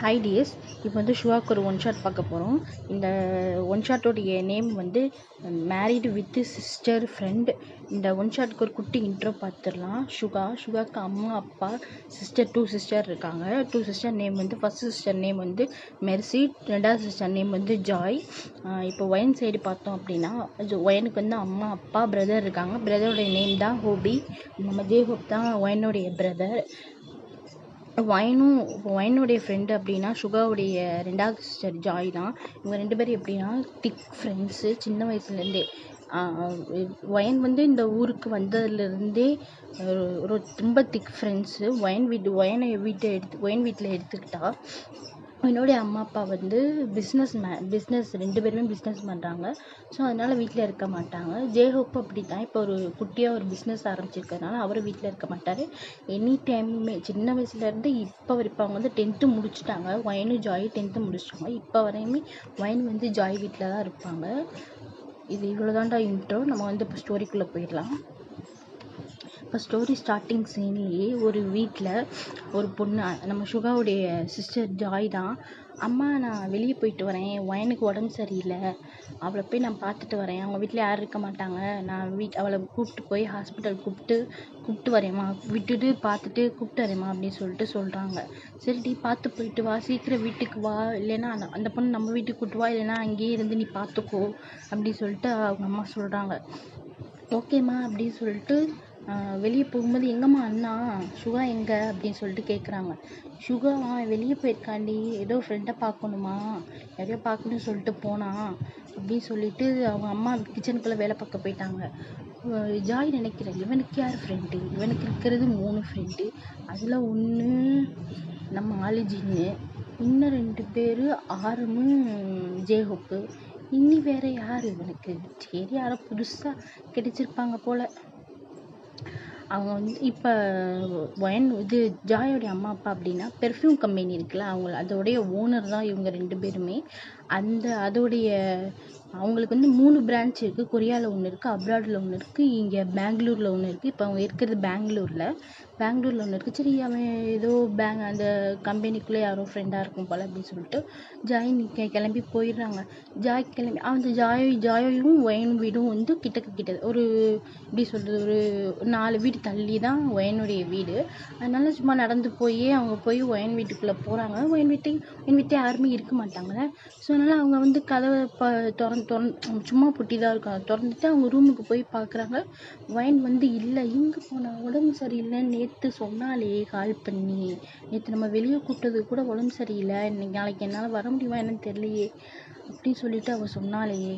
Hi tears, இப்போ வந்து ஷுவாக்கு ஒரு ஒன் ஷாட் பார்க்க போகிறோம். இந்த ஒன் ஷாட்டோடைய நேம் வந்து மேரிடு வித் சிஸ்டர் ஃப்ரெண்ட். இந்த ஒன் ஷாட்டுக்கு ஒரு குட்டி இன்ட்ரோ பார்த்துடலாம். ஷுகாக்கு அம்மா அப்பா டூ சிஸ்டர் இருக்காங்க. டூ சிஸ்டர் நேம் வந்து ஃபர்ஸ்ட் சிஸ்டர் நேம் வந்து மெர்சி, ரெண்டாவது சிஸ்டர் நேம் வந்து ஜாய். இப்போ ஒயன் சைடு பார்த்தோம் அப்படின்னா ஒயனுக்கு வந்து அம்மா அப்பா பிரதர் இருக்காங்க. பிரதருடைய நேம் தான் ஹோபி. நம்ம ஜேஹோப் தான் ஒயனுடைய பிரதர். ஒயனுடைய ஃப்ரெண்டு அப்படின்னா ஷுகாவுடைய ரெண்டாவது சிஸ்டர் ஜாய் தான். இவங்க ரெண்டு பேரும் எப்படின்னா திக் ஃப்ரெண்ட்ஸு சின்ன வயசுலேருந்தே. ஒயன் வந்து இந்த ஊருக்கு வந்ததுலேருந்தே ரொம்ப திக் ஃப்ரெண்ட்ஸு. ஒயன் வீட்டில் எடுத்துக்கிட்டா என்னுடைய அம்மா அப்பா வந்து பிஸ்னஸ் ரெண்டு பேருமே பிஸ்னஸ் பண்ணுறாங்க. ஸோ அதனால் வீட்டில் இருக்க மாட்டாங்க. ஜேஹோப் அப்படி தான். இப்போ ஒரு குட்டியாக ஒரு பிஸ்னஸ் ஆரம்பிச்சிருக்கிறதுனால அவர் வீட்டில் இருக்க மாட்டார். எனி டைமுமே சின்ன வயசுலேருந்து இப்போ அவங்க வந்து 10th முடிச்சுட்டாங்க. ஒயனும் ஜாய் 10th முடிச்சிட்டாங்க. இப்போ வரையுமே ஒயன் வந்து ஜாய் வீட்டில் தான் இருப்பாங்க. இது இவ்வளோதான்டா இன்ட்ரோ. நம்ம வந்து இப்போ ஸ்டோரிக்குள்ளே போயிடலாம். இப்போ ஸ்டோரி ஸ்டார்டிங் சீன்லேயே ஒரு வீட்டில் ஒரு பொண்ணு, நம்ம ஷுகாவுடைய சிஸ்டர் ஜாய் தான். அம்மா நான் வெளியே போயிட்டு வரேன், ஒயனுக்கு உடம்பு சரியில்லை, அவளை போய் நான் பார்த்துட்டு வரேன், அவங்க வீட்டில் யாரும் இருக்க மாட்டாங்க, நான் அவளை கூப்பிட்டு போய் ஹாஸ்பிட்டல் கூப்பிட்டு வரேம்மா, விட்டுட்டு பார்த்துட்டு கூப்பிட்டு வரேம்மா அப்படின்னு சொல்லிட்டு சொல்கிறாங்க. சரிடி பார்த்து போயிட்டு வா, சீக்கிரம் வீட்டுக்கு வா, இல்லைன்னா அந்த பொண்ணு நம்ம வீட்டுக்கு கூப்பிட்டு வா, இல்லைன்னா அங்கேயே இருந்து நீ பார்த்துக்கோ அப்படின்னு சொல்லிட்டு அவங்க அம்மா சொல்கிறாங்க. ஓகேம்மா அப்படின்னு சொல்லிட்டு வெளியே போகும்போது எங்கம்மா அண்ணா ஷுகா எங்கே அப்படின்னு சொல்லிட்டு கேட்குறாங்க. ஷுகா வெளியே போயிருக்காண்டி, ஏதோ ஃப்ரெண்டை பார்க்கணுமா, யாரையோ பார்க்கணும்னு சொல்லிட்டு போனான் அப்படின்னு சொல்லிட்டு அவங்க அம்மா கிச்சனுக்குள்ளே வேலை பார்க்க போயிட்டாங்க. ஜாய் நினைக்கிறேன், இவனுக்கு யார் ஃப்ரெண்டு, இவனுக்கு இருக்கிறது 3 ஃப்ரெண்டு, அதில் ஒன்று நம்ம ஆலிஜின்னு, இன்னும் 2 பேர் ஆரமும் ஜேஹோப்பு, இன்னி வேற யார் இவனுக்கு, சரி யாரோ புதுசாக கிடைச்சிருப்பாங்க போல். அவங்க வந்து இப்போ ஜாயோடைய அம்மா அப்பா அப்படின்னா பெர்ஃப்யூம் கம்பெனி இருக்குல்ல, அதோடைய ஓனர் தான் இவங்க 2 பேருமே. அவங்களுக்கு வந்து 3 பிரான்ச் இருக்குது. கொரியாவில் ஒன்று இருக்குது, அப்ராடில் ஒன்று இருக்குது, இங்கே பெங்களூரில் ஒன்று இருக்குது. இப்போ அவங்க இருக்கிறது பெங்களூரில் ஒன்று இருக்குது. சரி அவன் ஏதோ அந்த கம்பெனிக்குள்ளே யாரோ ஃப்ரெண்டாக இருக்கும் போல் அப்படின்னு சொல்லிட்டு ஜாய் கிளம்பி போயிடுறாங்க. அந்த ஜாயும் ஒயன் வீடும் வந்து கிட்ட ஒரு எப்படி சொல்கிறது, ஒரு 4 வீடு தள்ளி தான் ஒயனுடைய வீடு. அதனால சும்மா நடந்து அவங்க போய் ஒயன் வீட்டுக்குள்ளே போகிறாங்க. ஒயன் வீட்டை யாருமே இருக்க மாட்டாங்களே. ஸோ அதனால் அவங்க வந்து கதவை சும்மா பொட்டி தான் இருக்கும். திறந்துட்டு அவங்க ரூமுக்கு போய் பார்க்குறாங்க. ஒயன் வந்து இல்லை, எங்கே போனா, உடம்பு சரியில்லைன்னு நேற்று சொன்னாலே கால் பண்ணி, நேற்று நம்ம வெளியே கூப்பிட்டது கூட உடம்பு சரியில்லை, நாளைக்கு என்னால் வர முடியுமா என்னன்னு தெரியலையே அப்படின்னு சொல்லிட்டு அவள் சொன்னாலேயே.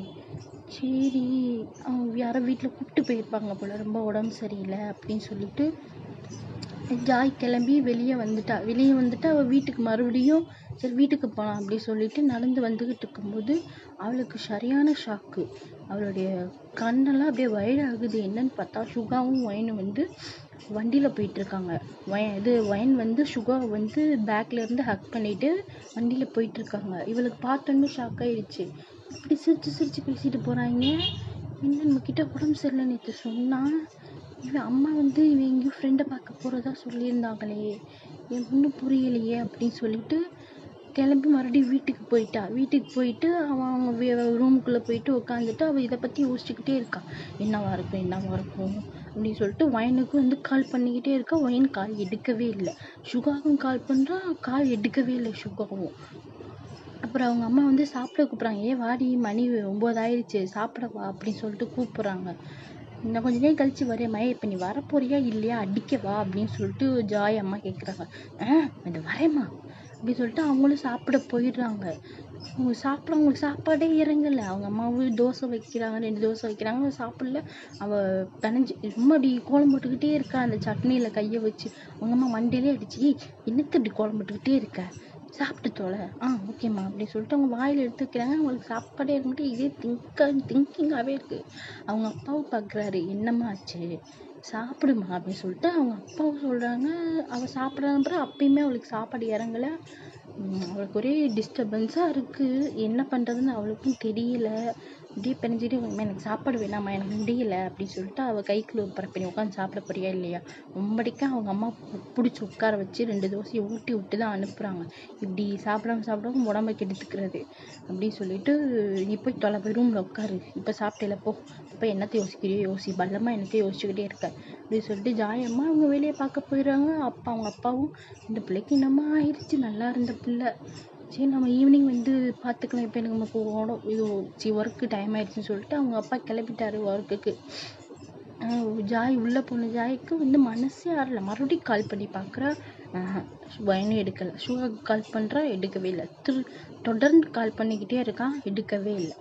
சரி அவங்க யாரோ வீட்டில் கூப்பிட்டு போயிருப்பாங்க போல், ரொம்ப உடம்பு சரியில்லை அப்படின்னு சொல்லிட்டு ஜாய் கிளம்பி வெளியே வந்துட்டு அவள் வீட்டுக்கு மறுபடியும் சரி வீட்டுக்கு போகலாம் அப்படி சொல்லிட்டு நடந்து வந்துக்கிட்டு இருக்கும்போது அவளுக்கு சரியான ஷாக்கு. அவளுடைய கண்ணெல்லாம் அப்படியே வைட் ஆகுது. என்னன்னு பார்த்தா ஷுகாவும் ஒயனும் வந்து வண்டியில் போயிட்டுருக்காங்க. ஒயன் வந்து ஷுகாவை வந்து பேக்லேருந்து ஹக் பண்ணிவிட்டு வண்டியில் போயிட்டுருக்காங்க. இவளுக்கு பார்த்தோன்னே ஷாக் ஆகிடுச்சு. இப்படி சிரிச்சு பேசிட்டு போகிறாங்க. என்ன நம்மக்கிட்ட உடம்பு சரியில்லை நேற்று சொன்னால், இவன் அம்மா வந்து இவன் எங்கேயும் ஃப்ரெண்டை பார்க்க போகிறதா சொல்லியிருந்தாங்களே, எனக்கு ஒன்றும் புரியலையே அப்படின்னு சொல்லிட்டு கிளம்பி மறுபடியும் வீட்டுக்கு போயிட்டு அவங்க ரூமுக்குள்ளே போயிட்டு உட்காந்துட்டு அவள் இதை பற்றி யோசிச்சுக்கிட்டே இருக்கான். என்னவா இருக்கும் அப்படின்னு சொல்லிட்டு ஒயனுக்கு வந்து கால் பண்ணிக்கிட்டே இருக்கா. ஒயன் கால் எடுக்கவே இல்லை. ஷுகாவும் கால் பண்ணுறா, கால் எடுக்கவே இல்லை ஷுகாவும். அப்புறம் அவங்க அம்மா வந்து சாப்பிட கூப்பிட்றாங்க. வாடி, மணி 9 ஆயிடுச்சு, சாப்பிட வா அப்படின்னு சொல்லிட்டு கூப்பிட்றாங்க. இன்னும் கொஞ்ச நேரம் கழிச்சு வரேம்மா, இப்போ நீ வரப்போறியா இல்லையா, அடிக்கவா அப்படின்னு சொல்லிட்டு ஜாய் அம்மா கேட்குறாங்க. இது வரேம்மா அப்படின்னு சொல்லிட்டு அவங்களும் சாப்பிட போயிடுறாங்க. அவங்களுக்கு சாப்பாடே இறங்கலை. அவங்க அம்மாவும் தோசை வைக்கிறாங்க, 2 தோசை வைக்கிறாங்க, சாப்பிடல. அவள் பிணைஞ்சு ரொம்ப அப்படி கோலம் போட்டுக்கிட்டே இருக்கா. அந்த சட்னியில் கையை வச்சு அவங்க அம்மா மண்டையிலே அடிச்சு, என்னத்து இப்படி கோலம் போட்டுக்கிட்டே இருக்க, சாப்பிட்டு தோலை, ஓகேம்மா அப்படின்னு சொல்லிட்டு அவங்க வாயில் எடுத்து வைக்கிறாங்க. அவங்களுக்கு சாப்பாடே இருக்க மாட்டேன். இதே திங்கிங்காகவே இருக்குது. அவங்க அப்பாவும் பார்க்குறாரு, என்னம்மா ஆச்சு, சாப்பிடுமா அப்படின்னு சொல்லிட்டு அவங்க அப்பாவும் சொல்கிறாங்க. அவள் சாப்பிட்றாங்க. அப்பயுமே அவளுக்கு சாப்பாடு இறங்கலை. அவளுக்கு ஒரே டிஸ்டர்பன்ஸாக இருக்குது. என்ன பண்ணுறதுன்னு அவளுக்கும் தெரியல. இப்படியே பெஞ்சிட்டு எனக்கு சாப்பாடு வேணாம்மா எனக்கு முடியல அப்படின்னு சொல்லிட்டு அவள் கைக்குள்ள ஒரு பரப்பி உட்காந்து சாப்பிட போறியா இல்லையா ரொம்படிக்கா அவங்க அம்மா பிடிச்சி உட்கார வச்சு 2 தோசையை ஊட்டி விட்டு தான் அனுப்புகிறாங்க. இப்படி சாப்பிடாம உடம்ப கெடுத்துக்கிறது அப்படின்னு சொல்லிட்டு நீ போய் தொலை ரூமில் உட்காரு இப்போ சாப்பிட்டல போ இப்போ என்னத்தை யோசிக்கிறியோ யோசி பல்லமாக என்னத்தையும் யோசிச்சுக்கிட்டே இருக்க அப்படின்னு சொல்லிட்டு ஜாயம்மா அவங்க வேலையை பார்க்க போயிடுறாங்க. அவங்க அப்பாவும் இந்த பிள்ளைக்கு என்னம்மா ஆயிடுச்சு நல்லா இருந்த பிள்ளை சரி நம்ம ஈவினிங் வந்து பார்த்துக்கலாம் இப்போ எனக்கு நமக்கு ஒர்க்கு டைம் ஆயிடுச்சுன்னு சொல்லிட்டு அவங்க அப்பா கிளப்பிட்டாரு ஒர்க்குக்கு. ஜாய் உள்ளே போன ஜாய்க்கு வந்து மனசே ஆறல. மறுபடியும் கால் பண்ணி பார்க்குறா, வயனும் எடுக்கலை. ஷுகாவுக்கு கால் பண்ணுறா, எடுக்கவே இல்லை. தொடர்ந்து கால் பண்ணிக்கிட்டே இருக்கான், எடுக்கவே இல்லை.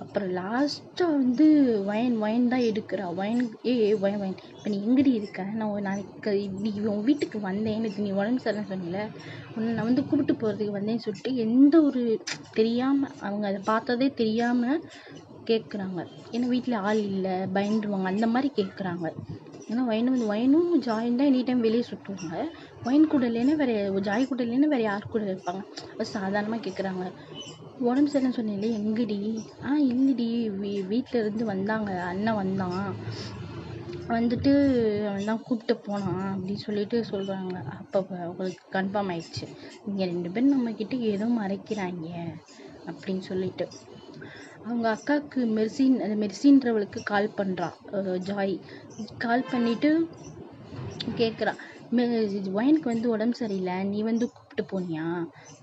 அப்புறம் லாஸ்ட்டாக வந்து வயன் தான் எடுக்கிறா. வயன் இப்போ நீ எங்கடி இருக்க? நான் நாளைக்கு இப்படி உன் வீட்டுக்கு வந்தேன், எனக்கு நீ உடம்பு சரியில்லைன்னு சொன்னீல, உன்னை நான் வந்து கூப்பிட்டு போகிறதுக்கு வந்தேன்னு சொல்லிட்டு எந்த ஒரு தெரியாமல் அவங்க அதை பார்த்ததே தெரியாமல் கேட்குறாங்க. ஏன்னா வீட்டில் ஆள் இல்லை பயந்துருவாங்க அந்த மாதிரி கேட்குறாங்க. ஏன்னா வயனும் ஜாயின் தான் எனி டைம் வெளியே சுற்றுவாங்க. வயன் கூட இல்லைன்னா ஜாய் கூட இல்லைன்னா வேறு யார் கூட இருப்பாங்க. அது சாதாரணமாக கேட்குறாங்க. உடம்பு சரியில்லைன்னு சொன்னீங்களே எங்கடி? இல்லைடி வீட்டில் இருந்து வந்தாங்க, அண்ணன் வந்தான், வந்துட்டு அவன் தான் கூப்பிட்டு போனான் அப்படின்னு சொல்லிட்டு சொல்கிறாங்க. அப்போ அவங்களுக்கு கன்ஃபார்ம் ஆயிடுச்சு நீங்கள் 2 பேரும் நம்மக்கிட்ட ஏதோ மறைக்கிறாங்க அப்படின்னு சொல்லிட்டு அவங்க அக்காவுக்கு மெர்சின்றவளுக்கு கால் பண்ணுறா. ஜாய் கால் பண்ணிவிட்டு கேட்குறா, வயனுக்கு வந்து உடம்பு சரியில்லை, நீ வந்து கூப்பிட்டு போனியா?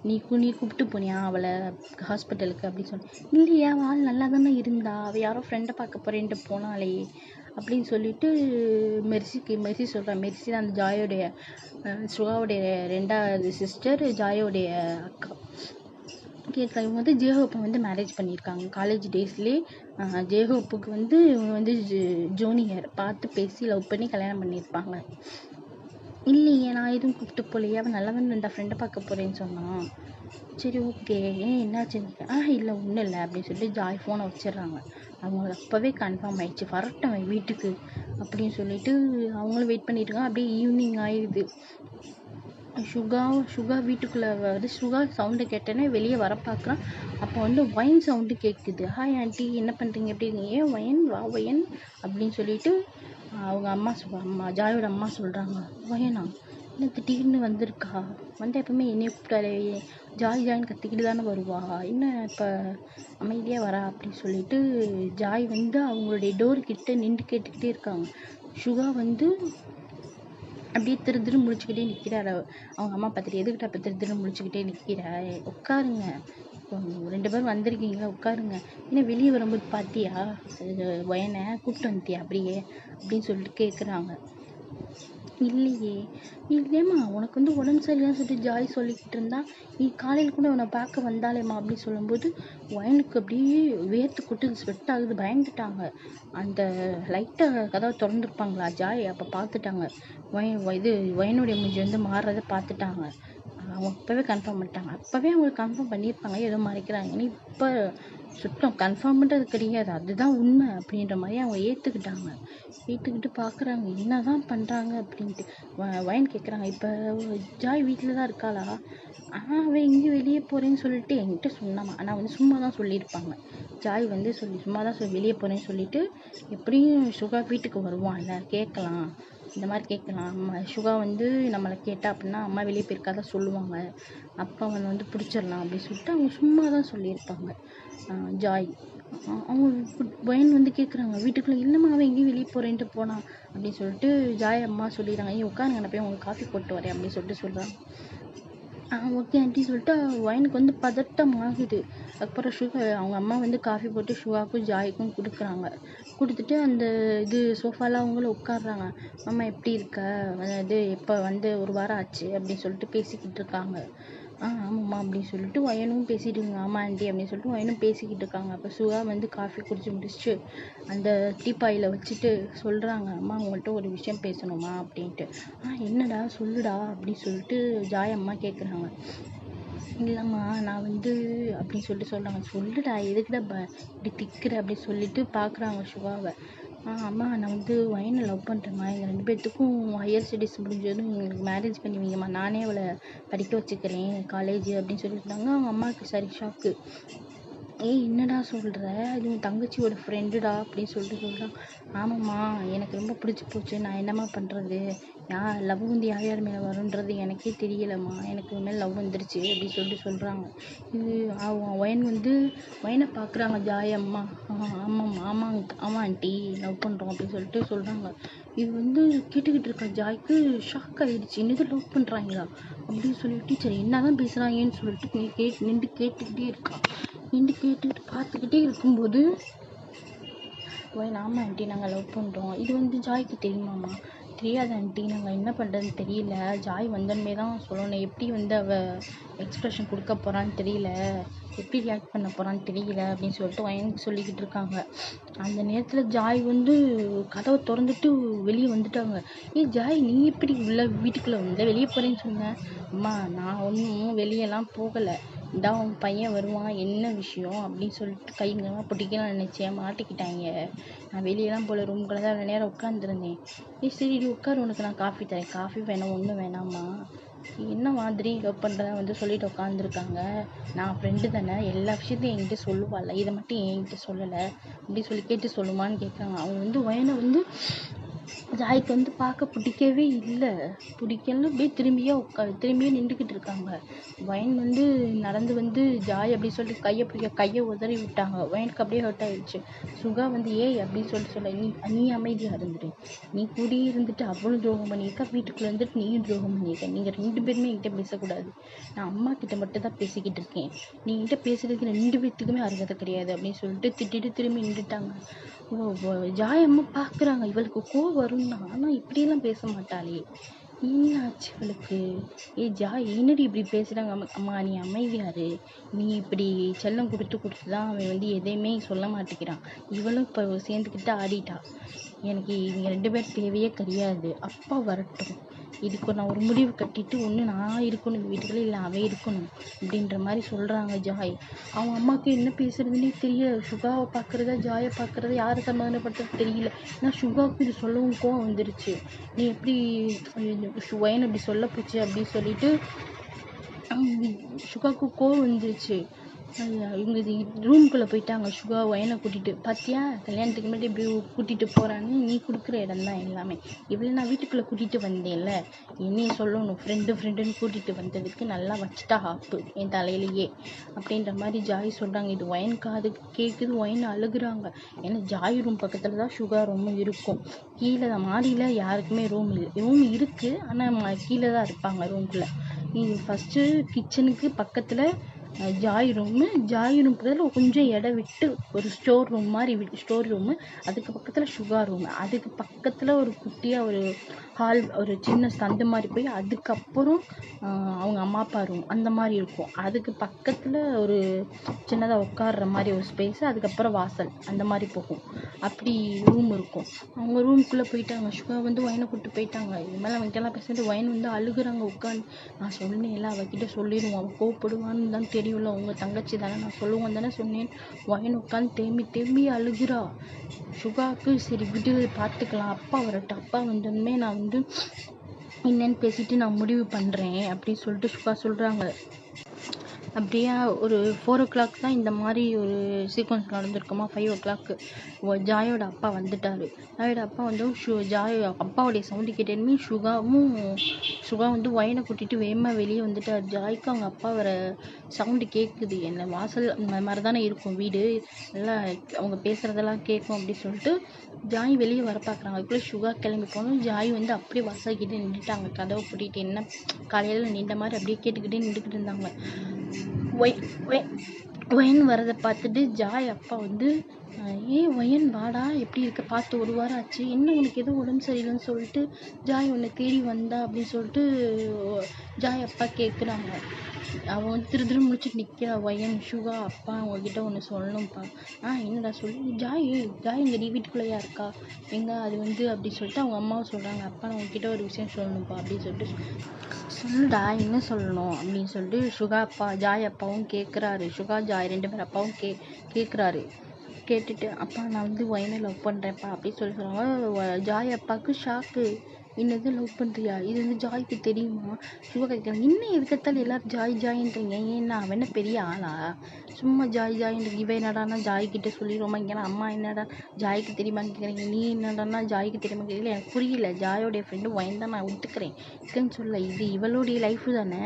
நீ கூப்பிட்டு போனியா அவளை ஹாஸ்பிட்டலுக்கு அப்படின்னு சொன்ன. இல்லையா அவள் நல்லா தானே இருந்தா, அவள் யாரோ ஃப்ரெண்டை பார்க்க போகிறேன்ட்டு போனாலே அப்படின்னு சொல்லிட்டு மெர்சி சொல்கிறா. மெர்சி தான் அந்த ஜாயோடைய சுகாவுடைய 2வது சிஸ்டர், ஜாயோடைய அக்கா. கேட்குறா. இவங்க வந்து ஜேஹோப்பை வந்து மேரேஜ் பண்ணியிருக்காங்க காலேஜ் டேஸ்லேயே. ஜேஹோப்புக்கு வந்து இவங்க வந்து ஜூனியர் பார்த்து பேசி லவ் பண்ணி கல்யாணம் பண்ணியிருப்பாங்க. இல்லையே நான் எதுவும் கூப்பிட்டு போகலையே, அவன் நல்லா தான் இருந்தா, ஃப்ரெண்டை பார்க்க போகிறேன்னு சொன்னான். சரி ஓகே என்னாச்சுன்னு இல்லை ஒன்றும் இல்லை அப்படின்னு சொல்லிட்டு ஜாய் ஃபோனை வச்சிடுறாங்க. அவங்களுக்கு அப்போவே கன்ஃபார்ம் ஆயிடுச்சு வரட்டும் வீட்டுக்கு அப்படின்னு சொல்லிட்டு அவங்களும் வெயிட் பண்ணிட்டு இருக்காங்க. அப்படியே ஈவினிங் ஆயிடுது. சுகா வீட்டுக்குள்ளே வந்து சுகா சவுண்டை கேட்டேன்னே வெளியே வர பார்க்குறான். அப்போ வந்து வயன் சவுண்டு கேட்குது. ஹாய் ஆண்டி என்ன பண்ணுறீங்க எப்படி இருக்கீங்க? ஏன் வயன் வா வயன் அப்படின்னு சொல்லிட்டு அவங்க அம்மா ஜாயோட அம்மா சொல்கிறாங்க. வயனா என்ன திடீர்னு வந்திருக்கா? வந்து எப்பவுமே என்னைய கூப்பிட்டாலே ஜாயின் கத்திக்கிட்டு தானே வருவா, என்ன இப்போ அமைதியாக வரா அப்படின்னு சொல்லிட்டு ஜாய் வந்து அவங்களுடைய டோர்கிட்ட நின்று கேட்டுக்கிட்டே இருக்காங்க. சுகா வந்து அப்படியே திரு முடிச்சுக்கிட்டே நிற்கிறார். அவங்க அம்மா பார்த்துட்டு எதுக்கிட்ட அப்போ திரு முடிச்சுக்கிட்டே நிற்கிற, உட்காருங்க, 2 பேரும் வந்திருக்கீங்களா உட்காருங்க, ஏன்னா வெளியே வரும்போது பார்த்தியா வயனை கூப்பிட்டு வந்துட்டியா அப்படியே அப்படின்னு சொல்லிட்டு கேட்குறாங்க. இல்லையேம்மா உனக்கு வந்து உடம்பு சரியில்லைன்னு சொல்லிட்டு ஜாய் சொல்லிக்கிட்டு இருந்தா, நீ காலையில் கூட உன்னை பார்க்க வந்தாலேம்மா அப்படின்னு சொல்லும்போது வயனுக்கு அப்படியே வேர்த்து கொட்டுது, ஸ்வெட் ஆகுது, பயந்துட்டாங்க. அந்த லைட்டாக கதவை திறந்துருப்பாங்களா ஜாய், அப்போ பார்த்துட்டாங்க வயனுடைய மூஞ்சி வந்து மாறுறதை பார்த்துட்டாங்க. அவங்க அப்போவே கன்ஃபார்ம் பண்ணிட்டாங்க. அப்போவே அவங்களுக்கு கன்ஃபார்ம் பண்ணியிருப்பாங்க ஏதோ மறைக்கிறாங்கன்னு. இப்போ சுத்தம் கன்ஃபார்ம் பண்ணுறது கிடையாது, அதுதான் உண்மை அப்படின்ற மாதிரி அவங்க ஏற்றுக்கிட்டு பார்க்குறாங்க என்ன தான் பண்ணுறாங்க அப்படின்ட்டு. வயன் கேட்குறாங்க, இப்போ ஜாய் வீட்டில் தான் இருக்காளா? அவன் எங்கேயும் வெளியே போகிறேன்னு சொல்லிட்டு என்கிட்ட சொன்னாமா. ஆனால் வந்து சும்மா தான் சொல்லியிருப்பாங்க. ஜாய் வந்து சும்மா தான் வெளியே போகிறேன்னு சொல்லிட்டு எப்படியும் சுகா வீட்டுக்கு வருவான்ல கேட்கலாம், இந்த மாதிரி கேட்கலாம். சுகா வந்து நம்மளை கேட்டா அப்படின்னா அம்மா வெளியே போயிருக்காத சொல்லுவாங்க, அப்பா அவனை வந்து பிடிச்சிடலாம் அப்படின்னு சொல்லிட்டு அவங்க சும்மா தான் சொல்லியிருப்பாங்க. ஜாய் அவங்க வயன் வந்து கேட்குறாங்க வீட்டுக்குள்ளே, இல்லைம்மா அவன் எங்கேயும் வெளியே போகிறேன்ட்டு போனான் அப்படின்னு சொல்லிட்டு ஜாய் அம்மா சொல்லிடுறாங்க. உட்காருங்க நான் போய் உங்களுக்கு காஃபி போட்டு வரேன் அப்படின்னு சொல்லிட்டு சொல்கிறாங்க. ஓகே ஆண்டி சொல்லிட்டு வயனுக்கு வந்து பதட்டம் ஆகுது. அதுக்கப்புறம் அவங்க அம்மா வந்து காஃபி போட்டு சுகாவுக்கும் ஜாய்க்கும் கொடுக்குறாங்க. கொடுத்துட்டு அந்த சோஃபாவில் அவங்களும் உட்காடுறாங்க. அம்மா எப்படி இருக்க, எப்போ வந்து 1 வாரம் ஆச்சு அப்படின்னு சொல்லிட்டு பேசிக்கிட்டு இருக்காங்க. ஆமாம்மா அப்படின்னு சொல்லிட்டு வயனும் பேசிட்டு இருக்காங்க. ஆமாம் ஆண்டி அப்படின்னு சொல்லிட்டு வயனும் பேசிக்கிட்டு இருக்காங்க. அப்போ சுகா வந்து காஃபி குடிச்சு முடிச்சுட்டு அந்த டீப்பாயில் வச்சுட்டு சொல்கிறாங்க, அம்மா உங்கள்கிட்ட ஒரு விஷயம் பேசணுமா அப்படின்ட்டு. என்னடா சொல்லுடா அப்படின்னு சொல்லிட்டு ஜாய் அம்மா கேட்குறாங்க. இல்லைம்மா நான் வந்து அப்படின்னு சொல்லிட்டு சொல்கிறாங்க. சொல்லுடா எதுக்குடா இப்படி திக்கிற அப்படின்னு சொல்லிட்டு பார்க்குறாங்க சுகாவை. அம்மா நான் வந்து வயனை லவ் பண்ணுறேம்மா, எங்கள் 2 பேர்த்துக்கும் ஹையர் ஸ்டடீஸ் முடிஞ்சதும் எங்களுக்கு மேரேஜ் பண்ணுவீங்கம்மா, நானே அவளை படிக்க வச்சுக்கிறேன் காலேஜ் அப்படின்னு சொல்லியிருந்தாங்க. அவங்க அம்மாவுக்கு சரி ஷாக்கு. ஏய் என்னடா சொல்கிற, இது உன் தங்கச்சியோட ஃப்ரெண்டுடா அப்படின்னு சொல்லிட்டு சொல்கிறான். ஆமாம்மா, எனக்கு ரொம்ப பிடிச்சி போச்சு, நான் என்னம்மா பண்ணுறது, லவ் வந்து யார் யார் மேலே வரும்ன்றது எனக்கே தெரியலம்மா, எனக்கு இது மேலே லவ் வந்துருச்சு அப்படின்னு சொல்லிட்டு சொல்கிறாங்க. இது ஒயன் வந்து ஒயனை பார்க்குறாங்க ஜாய் அம்மா. ஆமாம் ஆமாங்க, ஆமாம் ஆண்டி லவ் பண்ணுறோம் அப்படின்னு சொல்லிட்டு சொல்கிறாங்க. இது வந்து கேட்டுக்கிட்டு இருக்க ஜாய்க்கு ஷாக் ஆகிடுச்சு, என்னது லவ் பண்ணுறாங்களா அப்படின்னு சொல்லிட்டு சரி என்ன தான் பேசுகிறாங்கன்னு சொல்லிட்டு நின்று கேட்டுக்கிட்டே இருக்கான். நின்று கேட்டுக்கிட்டு பார்த்துக்கிட்டே இருக்கும்போது ஒயன் ஆமாம் ஆண்டி நாங்கள் லவ் பண்ணுறோம், இது வந்து ஜாய்க்கு தெரியுமாம்மா. தெரியாது ஆண்டி, நாங்கள் என்ன பண்ணுறதுன்னு தெரியல, ஜாய் வந்தோடனே தான் சொல்லணும், எப்படி வந்து அவள் எக்ஸ்ப்ரெஷன் கொடுக்க போகிறான்னு தெரியல, எப்படி ரியாக்ட் பண்ண போகிறான்னு தெரியல அப்படின்னு சொல்லிட்டு ஒயனுக்கு சொல்லிக்கிட்டு இருக்காங்க. அந்த நேரத்தில் ஜாய் வந்து கதவை திறந்துட்டு வெளியே வந்துட்டாங்க. ஜாய் நீ எப்படி வீட்டுக்குள்ளே வந்த, வெளியே போகிறேன்னு சொன்னேன். அம்மா நான் ஒன்றும் வெளியெல்லாம் போகலை, இந்தா உன் பையன் வருவான், என்ன விஷயம் அப்படின்னு சொல்லிட்டு கைங்கமாக பிடிக்கலாம் நினச்சேன், மாட்டிக்கிட்டாங்க, நான் வெளியெல்லாம் போல ரூம்குள்ளே தான் நேரம் உட்காந்துருந்தேன். சரி உட்கார், உனக்கு நான் காஃபி தரேன். காஃபி வேணாம் ஒன்றும் வேணாம்மா, என்ன மாதிரி லவ் பண்ணுறதா வந்து சொல்லிட்டு உட்காந்துருக்காங்க, நான் ஃப்ரெண்டு தானே, எல்லா விஷயத்தையும் என்கிட்ட சொல்லுவாள், இதை மட்டும் என்கிட்ட சொல்லலை அப்படி சொல்லி கேட்டு சொல்லுமான்னு கேட்குறாங்க. அவங்க வந்து வயனை வந்து ஜாய்க்கு வந்து பார்க்க பிடிக்கவே இல்லை, பிடிக்கல, அப்படியே திரும்பியே நின்றுக்கிட்டு இருக்காங்க. வயன் வந்து நடந்து வந்து ஜாய் அப்படின்னு சொல்லிட்டு கையை உதறி விட்டாங்க. வயனுக்கு அப்படியே ஹர்ட் ஆயிடுச்சு. சுகா வந்து ஏய் அப்படின்னு சொல்ல நீ அமைதியாக இருந்துரு, நீ கூடியே இருந்துட்டு அவ்வளோ துரோகம் பண்ணியிருக்கா, வீட்டுக்குள்ளே இருந்துட்டு நீயும் துரோகம் பண்ணியிருக்க, நீங்கள் 2 பேருமே என்கிட்ட பேசக்கூடாது, நான் அம்மா கிட்ட மட்டும் தான் பேசிக்கிட்டு இருக்கேன், நீ என்கிட்ட பேசுறதுக்கு 2 பேர்த்துக்குமே அருகதை கிடையாது அப்படின்னு சொல்லிட்டு திட்டிட்டு திரும்பி நின்றுட்டாங்க. ஜாய் அம்மா பார்க்குறாங்க, இவளுக்கு கோவம் வரும்னா ஆனால் இப்படியெல்லாம் பேச மாட்டாளே, என்னாச்சு இவளுக்கு, ஜாய் என்னடி இப்படி பேசுகிறாங்க, அம்மா நீ அமைதியாரு, நீ இப்படி செல்லம் கொடுத்து தான் அவன் வந்து எதையுமே சொல்ல மாட்டேங்கிறான், இவளும் இப்போ சேர்ந்துக்கிட்டு ஆடிட்டா, எனக்கு இவங்க 2 பேர் தேவையே கிடையாது, அப்பா வரட்டும், இதுக்கு நான் ஒரு முடிவு கட்டிட்டு ஒன்று நான் இருக்கணும் இந்த வீட்டுக்குள்ளே, இல்லை அவன் இருக்கணும் அப்படின்ற மாதிரி சொல்கிறாங்க ஜாய். அவங்க அம்மாவுக்கு என்ன பேசுறதுன்னே தெரியல, சுகாவை பார்க்குறதா ஜாயை பார்க்குறதா யாரை சமாதானப்படுத்துறது தெரியல. ஏன்னா சுகாவுக்கு இது சொல்லவும் கோவம் வந்துருச்சு, நீ எப்படி வயன் அப்படி சொல்ல போச்சு அப்படின்னு சொல்லிட்டு சுகாவுக்கு கோவம் வந்துருச்சு. இவங்க ரூம்குள்ளே போயிட்டாங்க. சுகா வயனை கூட்டிகிட்டு, பார்த்தியா கல்யாணத்துக்கு முன்னாடி இப்படி கூட்டிகிட்டு போகிறான்னு, நீ கொடுக்குற இடம் தான் எல்லாமே, இவ்வளோ நான் வீட்டுக்குள்ளே கூட்டிகிட்டு வந்தேன்ல, என்னையும் சொல்லணும், ஃப்ரெண்டுன்னு கூட்டிகிட்டு வந்ததுக்கு நல்லா வச்சுட்டா ஆப்பு என் தலையிலேயே அப்படின்ற மாதிரி ஜாய் சொல்கிறாங்க. இது ஒயன் காது கேட்குது, ஒயன் அழுகுறாங்க. ஏன்னா ஜாய் ரூம் பக்கத்தில் தான் சுகா ரூம் இருக்கும், கீழே தான், மாடியில் யாருக்குமே ரூம் இருக்குது, ஆனால் கீழே தான் இருப்பாங்க ரூம்குள்ளே. இது ஃபஸ்ட்டு கிச்சனுக்கு பக்கத்தில் ஜாய் ரூமு பக்கத்தில் கொஞ்சம் இடம் விட்டு ஒரு ஸ்டோர் ரூமு, அதுக்கு பக்கத்தில் சுகா ரூமு, அதுக்கு பக்கத்தில் ஒரு குட்டியாக ஒரு ஹால், ஒரு சின்ன சந்து மாதிரி போய் அதுக்கப்புறம் அவங்க அம்மா அப்பா ரூம் அந்த மாதிரி இருக்கும், அதுக்கு பக்கத்தில் ஒரு சின்னதாக உட்கார்ற மாதிரி ஒரு ஸ்பேஸு, அதுக்கப்புறம் வாசல் அந்த மாதிரி போகும், அப்படி ரூம் இருக்கும். அவங்க ரூமுக்குள்ளே போயிட்டாங்க. சுகா வந்து ஒயனை கூப்பிட்டு போயிட்டாங்க. இது மேலே அவங்ககிட்டலாம் பேசிட்டு ஒயன் வந்து அழுகுறாங்க உட்காந்து. நான் சொன்னேன் எல்லாம் அவகிட்ட சொல்லிடுவோம், அவள் கோவப்படுவான்னு தான் தெரியும்ல, உங்கள் தங்கச்சி தானே, நான் சொல்லுவேன் தானே சொன்னேன். ஒயன் உட்காந்து தேம்பி அழுகுறா. சுகாவுக்கு சரி விடு பார்த்துக்கலாம், அப்பா வரட்டும், அப்பா வந்தோடனே நான் வந்து என்னன்னு பேசிட்டு நான் முடிவு பண்ணுறேன் அப்படின்னு சொல்லிட்டு சுகா சொல்கிறாங்க. அப்படியே ஒரு 4 o'clock தான் இந்த மாதிரி ஒரு சீக்வன்ஸ் நடந்திருக்குமா. 5 o'clock ஜாயோட அப்பா வந்துட்டார். ஜாயோட அப்பா வந்து ஜாய் அப்பாவுடைய சவுண்டு கேட்டேன்னு சுகா வந்து ஒயனை கூட்டிகிட்டு வேகமாக வெளியே வந்துட்டார். ஜாய்க்கு அவங்க அப்பா வர சவுண்டு கேட்குது, என்ன வாசல் அந்த மாதிரி தானே இருக்கும் வீடு, எல்லாம் அவங்க பேசுகிறதெல்லாம் கேட்கும் அப்படின்னு சொல்லிட்டு ஜாய் வெளியே வர பார்க்குறாங்க. அதுக்குள்ளே சுகா கிளம்பி போனோம். ஜாய் வந்து அப்படியே வாசல்கிட்டே நின்றுட்டாங்க, கதவை பூட்டிட்டு, என்ன காலையில் நின்ற மாதிரி அப்படியே கேட்டுக்கிட்டே நின்றுக்கிட்டு இருந்தாங்க. ஒயன் வரதை பார்த்துட்டு ஜாய் அப்பா வந்து ஒயன் வாடா, எப்படி இருக்க, பார்த்து 1 வாரம் ஆச்சு, என்ன உனக்கு எதுவும் உடம்பு சரியில்லைன்னு சொல்லிட்டு ஜாய் உன்னை தேடி வந்தா அப்படின்னு சொல்லிட்டு ஜாய் அப்பா கேட்குறாங்க. அவன் வந்து திரு முடிச்சுட்டு நிற்கிறா. ஒயன் சுகா அப்பா உங்ககிட்ட ஒன்று சொல்லணும்ப்பா. என்னடா சொல்லி. ஜாய் இங்கே வீட்டுக்குள்ளேயா இருக்கா, அது வந்து அப்படி சொல்லிட்டு அவங்க அம்மாவை சொல்கிறாங்க. அப்பா நான் உங்ககிட்ட ஒரு விஷயம் சொல்லணும்ப்பா அப்படின்னு சொல்லிட்டு, சொல்லுடா என்ன சொல்லணும் அப்படின்னு சொல்லிட்டு சுகா அப்பா ஜாய் அப்பாவும் கேட்குறாரு. சுகா ஜாய் 2 பேர் அப்பாவும் கேட்குறாரு. கேட்டுட்டு அப்பா நான் வந்து ஒயனை லவ் பண்ணுறேன்ப்பா அப்படின்னு சொல்கிறாங்க. ஜாய் அப்பாவுக்கு ஷாக்கு, என்னது லவ் பண்ணுறியா? இது வந்து ஜாய்க்கு தெரியுமா? சும்மா கேட்குறாங்க. இன்னும் எதுக்கெடுத்தாலும் எல்லாரும் ஜாய் ஜாயின்றீங்க, ஏன்னா அவன் என்ன பெரிய ஆளா? சும்மா ஜாய் ஜாயின்றீங்க. இவன் என்னடான்னா ஜாய்கிட்ட சொல்லிடுவோமா இங்கே, அம்மா என்னடா ஜாய்க்கு தெரியுமான்னு கேட்குறீங்க, நீ என்னடான்னா ஜாய்க்கு தெரியுமா கேட்கல. எனக்கு புரியல. ஜாயோடைய ஃப்ரெண்டு தான் நான் விட்டுக்கிறேன், இல்லைன்னு சொல்ல. இது இவளுடைய லைஃபு தானே,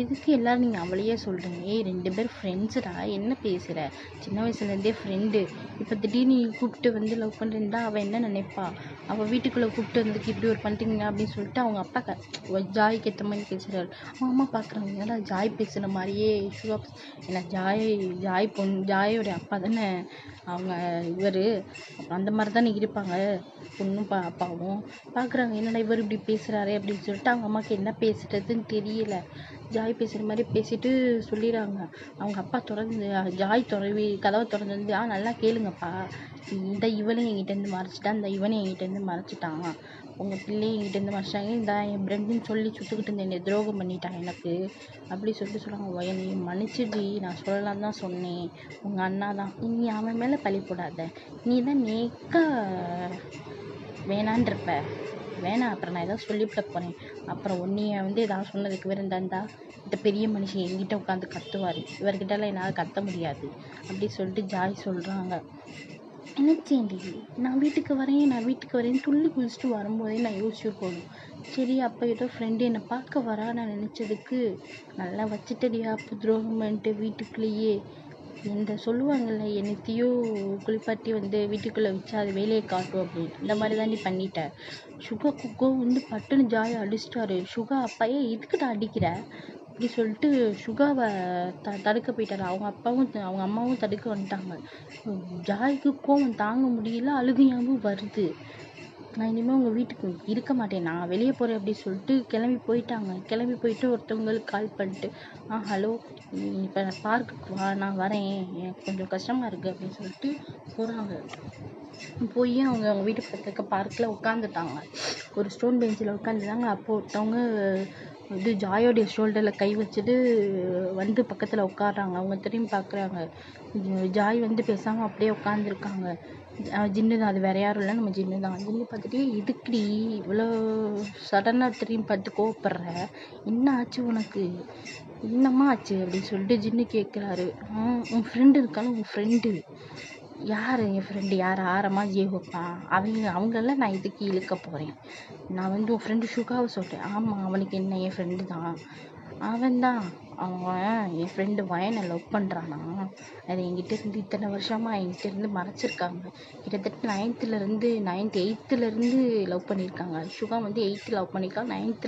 எதுக்கு எல்லோரும் நீங்கள் அவளையே சொல்கிறீங்க? ஏய் 2 பேர் ஃப்ரெண்ட்ஸுடா, என்ன பேசுகிற? சின்ன வயசுலேருந்தே ஃப்ரெண்டு. இப்போ திடீர்னு கூப்பிட்டு வந்து லவ் பண்ணுறேன்டா அவள் என்ன நினைப்பா? அவள் வீட்டுக்குள்ளே கூப்பிட்டு வந்துருக்கு இப்படி ஒரு பண்ணிட்டீங்க அப்படின்னு சொல்லிட்டு அவங்க அப்பா ஜாய்க்கு ஏற்ற மாதிரி பேசுகிறாரு. அவங்க அம்மா பார்க்குறாங்க, ஏன்னா ஜாய் பேசுகிற மாதிரியே சுகா. ஏன்னா ஜாய் ஜாயோடைய அப்பா தானே அவங்க இவர். அப்புறம் அந்த மாதிரி தானே இருப்பாங்க பொண்ணும் அப்பாவும். பார்க்குறாங்க, என்னடா இவர் இப்படி பேசுகிறாரு அப்படின்னு சொல்லிட்டு அவங்க அம்மாவுக்கு என்ன பேசுகிறதுன்னு தெரியல. ஜாய் பேசுகிற மாதிரி பேசிட்டு சொல்லிடுறாங்க. அவங்க அப்பா ஜாய் கதவை திறந்து வந்து, நல்லா கேளுங்கப்பா, இந்த இவளையும் என்கிட்டேருந்து மறைச்சிட்டான், இந்த இவனையும் என்கிட்டேருந்து மறைச்சிட்டான், உங்கள் பிள்ளையும் என்கிட்டேருந்து மறைச்சிட்டாங்க, இந்த என் ஃப்ரெண்டுன்னு சொல்லி சுற்றுக்கிட்டு இருந்தேன், என்னை துரோகம் பண்ணிட்டான் எனக்கு அப்படி சொல்லிட்டு சொல்கிறாங்க. நீ மன்னிச்சிடி, நான் சொல்லலாம் தான் சொன்னேன், உங்கள் அண்ணா தான், நீ அவன் மேலே பழி போடாத, நீ தான் நேக்கா வேணான்ருப்ப, வேணாம் அப்புறம் நான் ஏதாவது சொல்லிவிட போகிறேன், அப்புறம் உன்னைய வந்து ஏதாவது சொன்னதுக்கு இருந்தா இந்த பெரிய மனுஷன் என்கிட்ட உட்காந்து கத்துவார், இவர்கிட்டலாம் என்னால் கத்த முடியாது அப்படி சொல்லிட்டு ஜாய் சொல்கிறாங்க. நினச்சேன்டி, நான் வீட்டுக்கு வரேன் துள்ளி குதிச்சுட்டு வரும்போதே நான் யோசிச்சுருக்கணும். சரி அப்போ ஏதோ ஃப்ரெண்டு என்னை பார்க்க வரா, நான் நினச்சதுக்கு நல்லா வச்சுட்டடியா அப்போ துரோகம் பண்ணிட்டு வீட்டுக்குள்ளேயே. இந்த சொல்லுவாங்கள்ல, என்னத்தையோ குளிப்பாட்டி வந்து வீட்டுக்குள்ளே வச்சா அது வேலையை காட்டும் அப்படின்னு, இந்த மாதிரி தான் நீ பண்ணிட்ட. சுகா குக்கோ வந்து பட்டுன்னு ஜாயை அடிச்சிட்டாரு. சுகா அப்பையே எதுக்கிட்ட அடிக்கிற அப்படி சொல்லிட்டு சுகாவை தடுக்க போயிட்டாரு. அவங்க அப்பாவும் அவங்க அம்மாவும் தடுக்க வந்துட்டாங்க. ஜாய்க்கு கோவம் தாங்க முடியல, அழுகையாகவும் வருது. நான் இனிமேல் உங்கள் வீட்டுக்கு இருக்க மாட்டேன், நான் வெளியே போகிறேன் அப்படி சொல்லிட்டு கிளம்பி போயிட்டு ஒருத்தவங்களுக்கு கால் பண்ணிட்டு, ஹலோ, இப்போ பார்க்குக்கு வா, நான் வரேன், எனக்கு கொஞ்சம் கஷ்டமாக இருக்குது அப்படின்னு சொல்லிட்டு போகிறாங்க. போய் அவங்க வீட்டு பக்கத்தில் இருக்க பார்க்கில் உட்காந்துட்டாங்க. ஒரு ஸ்டோன் பெஞ்சில் உட்காந்துட்டாங்க. அப்போது ஒருத்தவங்க இது ஜாயோடைய ஷோல்டரில் கை வச்சுட்டு வந்து பக்கத்தில் உட்காடுறாங்க. அவங்க திரும்பி பார்க்குறாங்க. ஜாய் வந்து பேசாமல் அப்படியே உட்காந்துருக்காங்க. ஜின்னு தான், அது வேற யாரும் இல்லை, நம்ம ஜின்னு தான். ஜின்னு பார்த்துட்டு, இதுக்குடி இவ்வளோ சடனாக திரும்பி பார்த்து கோவப்படுற, என்ன ஆச்சு உனக்கு, என்னம்மா ஆச்சு அப்படின்னு சொல்லிட்டு ஜின்னு கேட்குறாரு. உன் ஃப்ரெண்டு இருக்காலும், உன் ஃப்ரெண்டு யார்? என் ஃப்ரெண்டு யார்? ஆரமா ஜேஹோப்பா, அவங்களெல்லாம் நான் இதுக்கு இழுக்க போகிறேன். நான் வந்து உன் ஃப்ரெண்டு சுகாவை சொல்கிறேன். ஆமாம், அவனுக்கு என்ன, என் ஃப்ரெண்டு தான் அவன் என் ஃப்ரெண்டு வயனை லவ் பண்ணுறானா, அதை என்கிட்ட இருந்து இத்தனை வருஷமாக என்கிட்ட இருந்து மறைச்சிருக்காங்க. கிட்டத்தட்ட 8th லவ் பண்ணியிருக்காங்க. சுகா வந்து 8th லவ் பண்ணியிருக்காங்க. 9th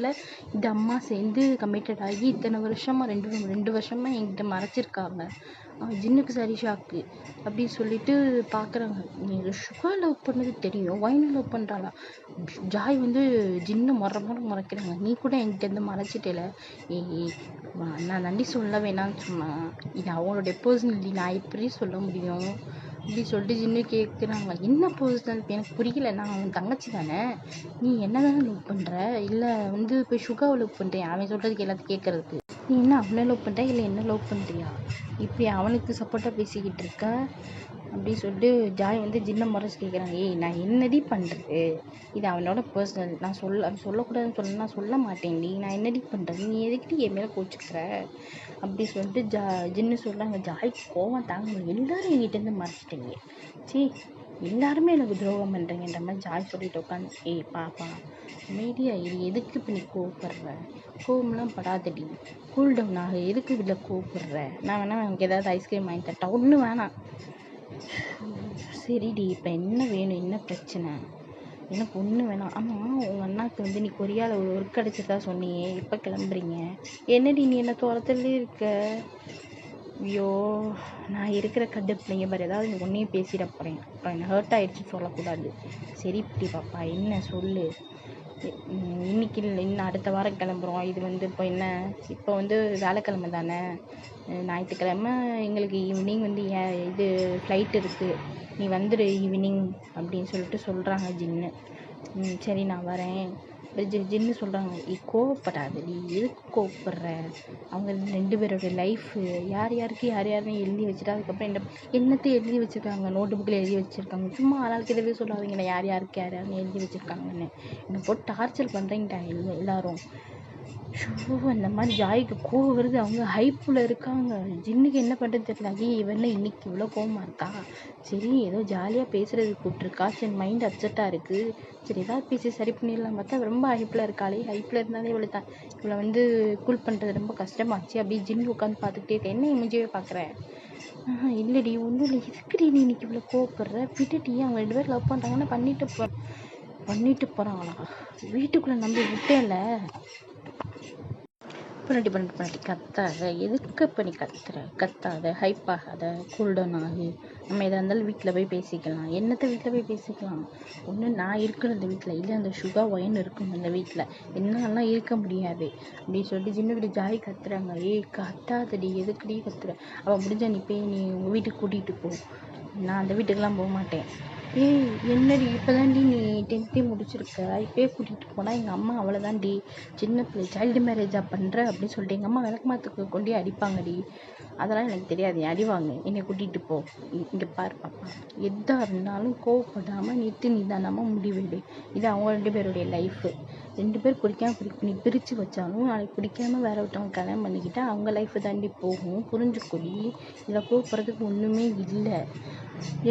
இந்த அம்மா சேர்ந்து கமிட்டட் ஆகி இத்தனை வருஷமாக 2 வருஷமாக என்கிட்ட மறைச்சிருக்காங்க. ஜின்னுக்கு சரி ஷாக்கு அப்படின்னு சொல்லிட்டு பார்க்குறாங்க. நீ சுகா லவ் பண்ணது தெரியும், வயனை லவ் பண்ணுறாளா? ஜாய் வந்து ஜின்னு முறைக்கிறாங்க. நீ கூட என்கிட்ட இருந்து மறைச்சிட்டேல, நான் நன்றி சொல்ல வேணான்னு சொன்னான், இது அவங்களுடைய பர்சனலி, நான் எப்படி சொல்ல முடியும் அப்படி சொல்லிட்டு ஜின்னு கேட்குறாங்க. என்ன பர்சனல், எனக்கு புரியல, நான் அவன் தங்கச்சி தானே, நீ என்ன தானே லவ் பண்ணுற, இல்லை வந்து போய் சுகாவை லவ் பண்ணுறேன், அவன் சொல்கிறதுக்கு எல்லாத்தையும் கேட்குறதுக்கு, நீ என்ன அவனை லவ் பண்ணுற இல்லை என்ன லவ் பண்ணுறியா, இப்படி அவனுக்கு சப்போர்ட்டாக பேசிக்கிட்டு இருக்க அப்படின்னு சொல்லிட்டு ஜாய் வந்து ஜின்னை முறைச்சி கேட்குறாங்க. ஏய் நான் என்னடி பண்ணுறது, இது அவனோட பர்சனல், நான் சொல்லக்கூடாதுன்னு சொன்ன, நான் சொல்ல மாட்டேன்டி, நான் என்னடி பண்ணுறது, நீ எதுக்கிட்டு என் மேலே கோச்சிக்கிற அப்படி சொல்லிட்டு ஜின்னு சொல்கிறாங்க. ஜாய்க்கு கோவம் தாங்க முடியும், எல்லோரும் என்கிட்டேருந்து மறைச்சிட்டீங்க, சரி எல்லாருமே எனக்கு துரோகம் பண்ணுறீங்கன்ற மாதிரி ஜாய் சொல்லிட்டு உட்காந்து. ஏய் பாப்பா அமைதியாக இது, எதுக்கு இப்போ நீ கோவப்படுற, கோவம்லாம் படாதடி, கூல் டவுன் ஆக, எதுக்கு இதில் கோவப்படுற, நான் வேணா எனக்கு ஏதாவது ஐஸ்கிரீம் வாங்கி தரட்டா, ஒன்றும் வேணாம், சரிடி இப்போ என்ன வேணும், என்ன பிரச்சனை, எனக்கு ஒன்றும் வேணாம். ஆமாம் உங்கள் அண்ணாவுக்கு வந்து நீ கொரியாவில் ஒரு ஒர்க் கிடச்சிட்டா சொன்னியே, எப்போ கிளம்புறீங்க, என்னடி நீ என்ன தோரத்துலேயே இருக்க, ஐயோ நான் இருக்கிற கடுப்புலைங்க பாரு, ஏதாவது நீ ஒன்றையும் பேசிட போகிறேன், அப்புறம் என்ன ஹர்ட் ஆகிடுச்சு சொல்லக்கூடாது, சரி இப்படி பாப்பா என்ன சொல்லு, இன்னைக்கு இல்லை இன்னும் அடுத்த வாரம் கிளம்புறோம், இது வந்து இப்போ வந்து வேலைக்கிழமை தானே, ஞாயிற்றுக்கிழமை எங்களுக்கு ஈவினிங் வந்து இது ஃப்ளைட் இருக்குது, நீ வந்துடு ஈவினிங் அப்படின்னு சொல்லிட்டு சொல்கிறாங்க ஜின்னு. சரி நான் வரேன், ஜின்னு சொல்கிறாங்க, கோவப்படாத, நீ எதுக்கு கோவப்படுற, அவங்க 2 பேரோட லைஃபு யார் யாருக்கு யார் யாருன்னு எழுதி வச்சுட்டு அதுக்கப்புறம் என்னத்தை எழுதி வச்சுருக்காங்க, நோட்டு புக்கில் எழுதி வச்சுருக்காங்க. சும்மா ஆளாளுக்கு எதவே சொல்லாதீங்கண்ணே, யார் யாருக்கு யார் யாருன்னு எழுதி வச்சுருக்காங்கன்னு. என்னை போட்டு டார்ச்சர் பண்ணுறீங்கடா எல்லாரும். ஷோ அந்த மாதிரி ஜாய்க்கு கோவம் வருது. அவங்க ஹைப்பில் இருக்காங்க. ஜின்னுக்கு என்ன பண்ணுறது தெரியல. இவன் இன்னைக்கு இவ்வளோ கோவமாக இருக்கா, சரி ஏதோ ஜாலியாக பேசுகிறதுக்கு கூப்பிட்ருக்கா, சரி மைண்ட் அப்செட்டாக இருக்குது, சரி ஏதாவது பேசி சரி பண்ணிடலாம் பார்த்தா ரொம்ப ஹைப்பில் இருக்காளே. ஹைப்பில் இருந்தாலே இவளை கூல் பண்ணுறது ரொம்ப கஷ்டமாச்சு. அப்படியே ஜின்னு உட்காந்து பார்த்துக்கிட்டே இருக்கேன். என்ன மூஞ்சியே பார்க்குறேன். இல்லடி ஒன்றும் இல்லை, எதுக்குடி நீ இன்னைக்கு இவ்வளோ கோவப்படுற, விட்டுட்டி, அவங்க 2 பேர் லவ் பண்ணுறாங்கன்னா பண்ணிட்டு போகிறாங்களா, வீட்டுக்குள்ளே நம்பி விட்டேன்ல. பண்ணி கத்தாத, எதுக்கு இப்போ நீ கத்தாத, ஹைப் ஆகாத, கூல்டவுன் ஆகு. நம்ம எதாக இருந்தாலும் வீட்டில் போய் பேசிக்கலாம். என்னத்தை வீட்டில் போய் பேசிக்கலாம், ஒன்று நான் இருக்கணும் இந்த வீட்டில், இல்லை அந்த சுகா ஒயின் இருக்கணும் இந்த வீட்டில், என்னாலாம் இருக்க முடியாது அப்படின்னு சொல்லிட்டு சின்ன ஜாய் கத்துறாங்க. கத்தாதடி, எதுக்குடி கத்துற, அவள் முடிஞ்சா நீ போய் நீ உங்கள் வீட்டுக்கு கூட்டிகிட்டு போ, நான் அந்த வீட்டுக்கெலாம் போக மாட்டேன். என்னடி இப்போதான்டி நீ 10th முடிச்சிருக்க, இப்போயே கூட்டிகிட்டு போனால் எங்கள் அம்மா அவ்வளோதான்டி, சின்ன பிள்ளை சைல்டு மேரேஜாக பண்ணுற அப்படின்னு சொல்லிட்டு எங்கள் அம்மா விளக்கமாத்துக்கு கொண்டே அடிப்பாங்கடி. அதெல்லாம் எனக்கு தெரியாது, அடிவாங்க, என்னை கூட்டிகிட்டு போ. இங்கே பாரு பாப்பா, எதாக இருந்தாலும் கோவப்படாமல் நிதானமாக முடிவெடு. இது அவங்க 2 பேருடைய லைஃபு. 2 பேர் பிடிக்காம நீ பிரித்து வச்சாலும் நாளைக்கு பிடிக்காம வேற ஒருத்தவங்க கல்யாணம் பண்ணிக்கிட்டா அவங்க லைஃபை தாண்டி போகும், புரிஞ்சுக்கொடி. இதில் கோவப்படுறதுக்கு ஒன்றுமே இல்லை.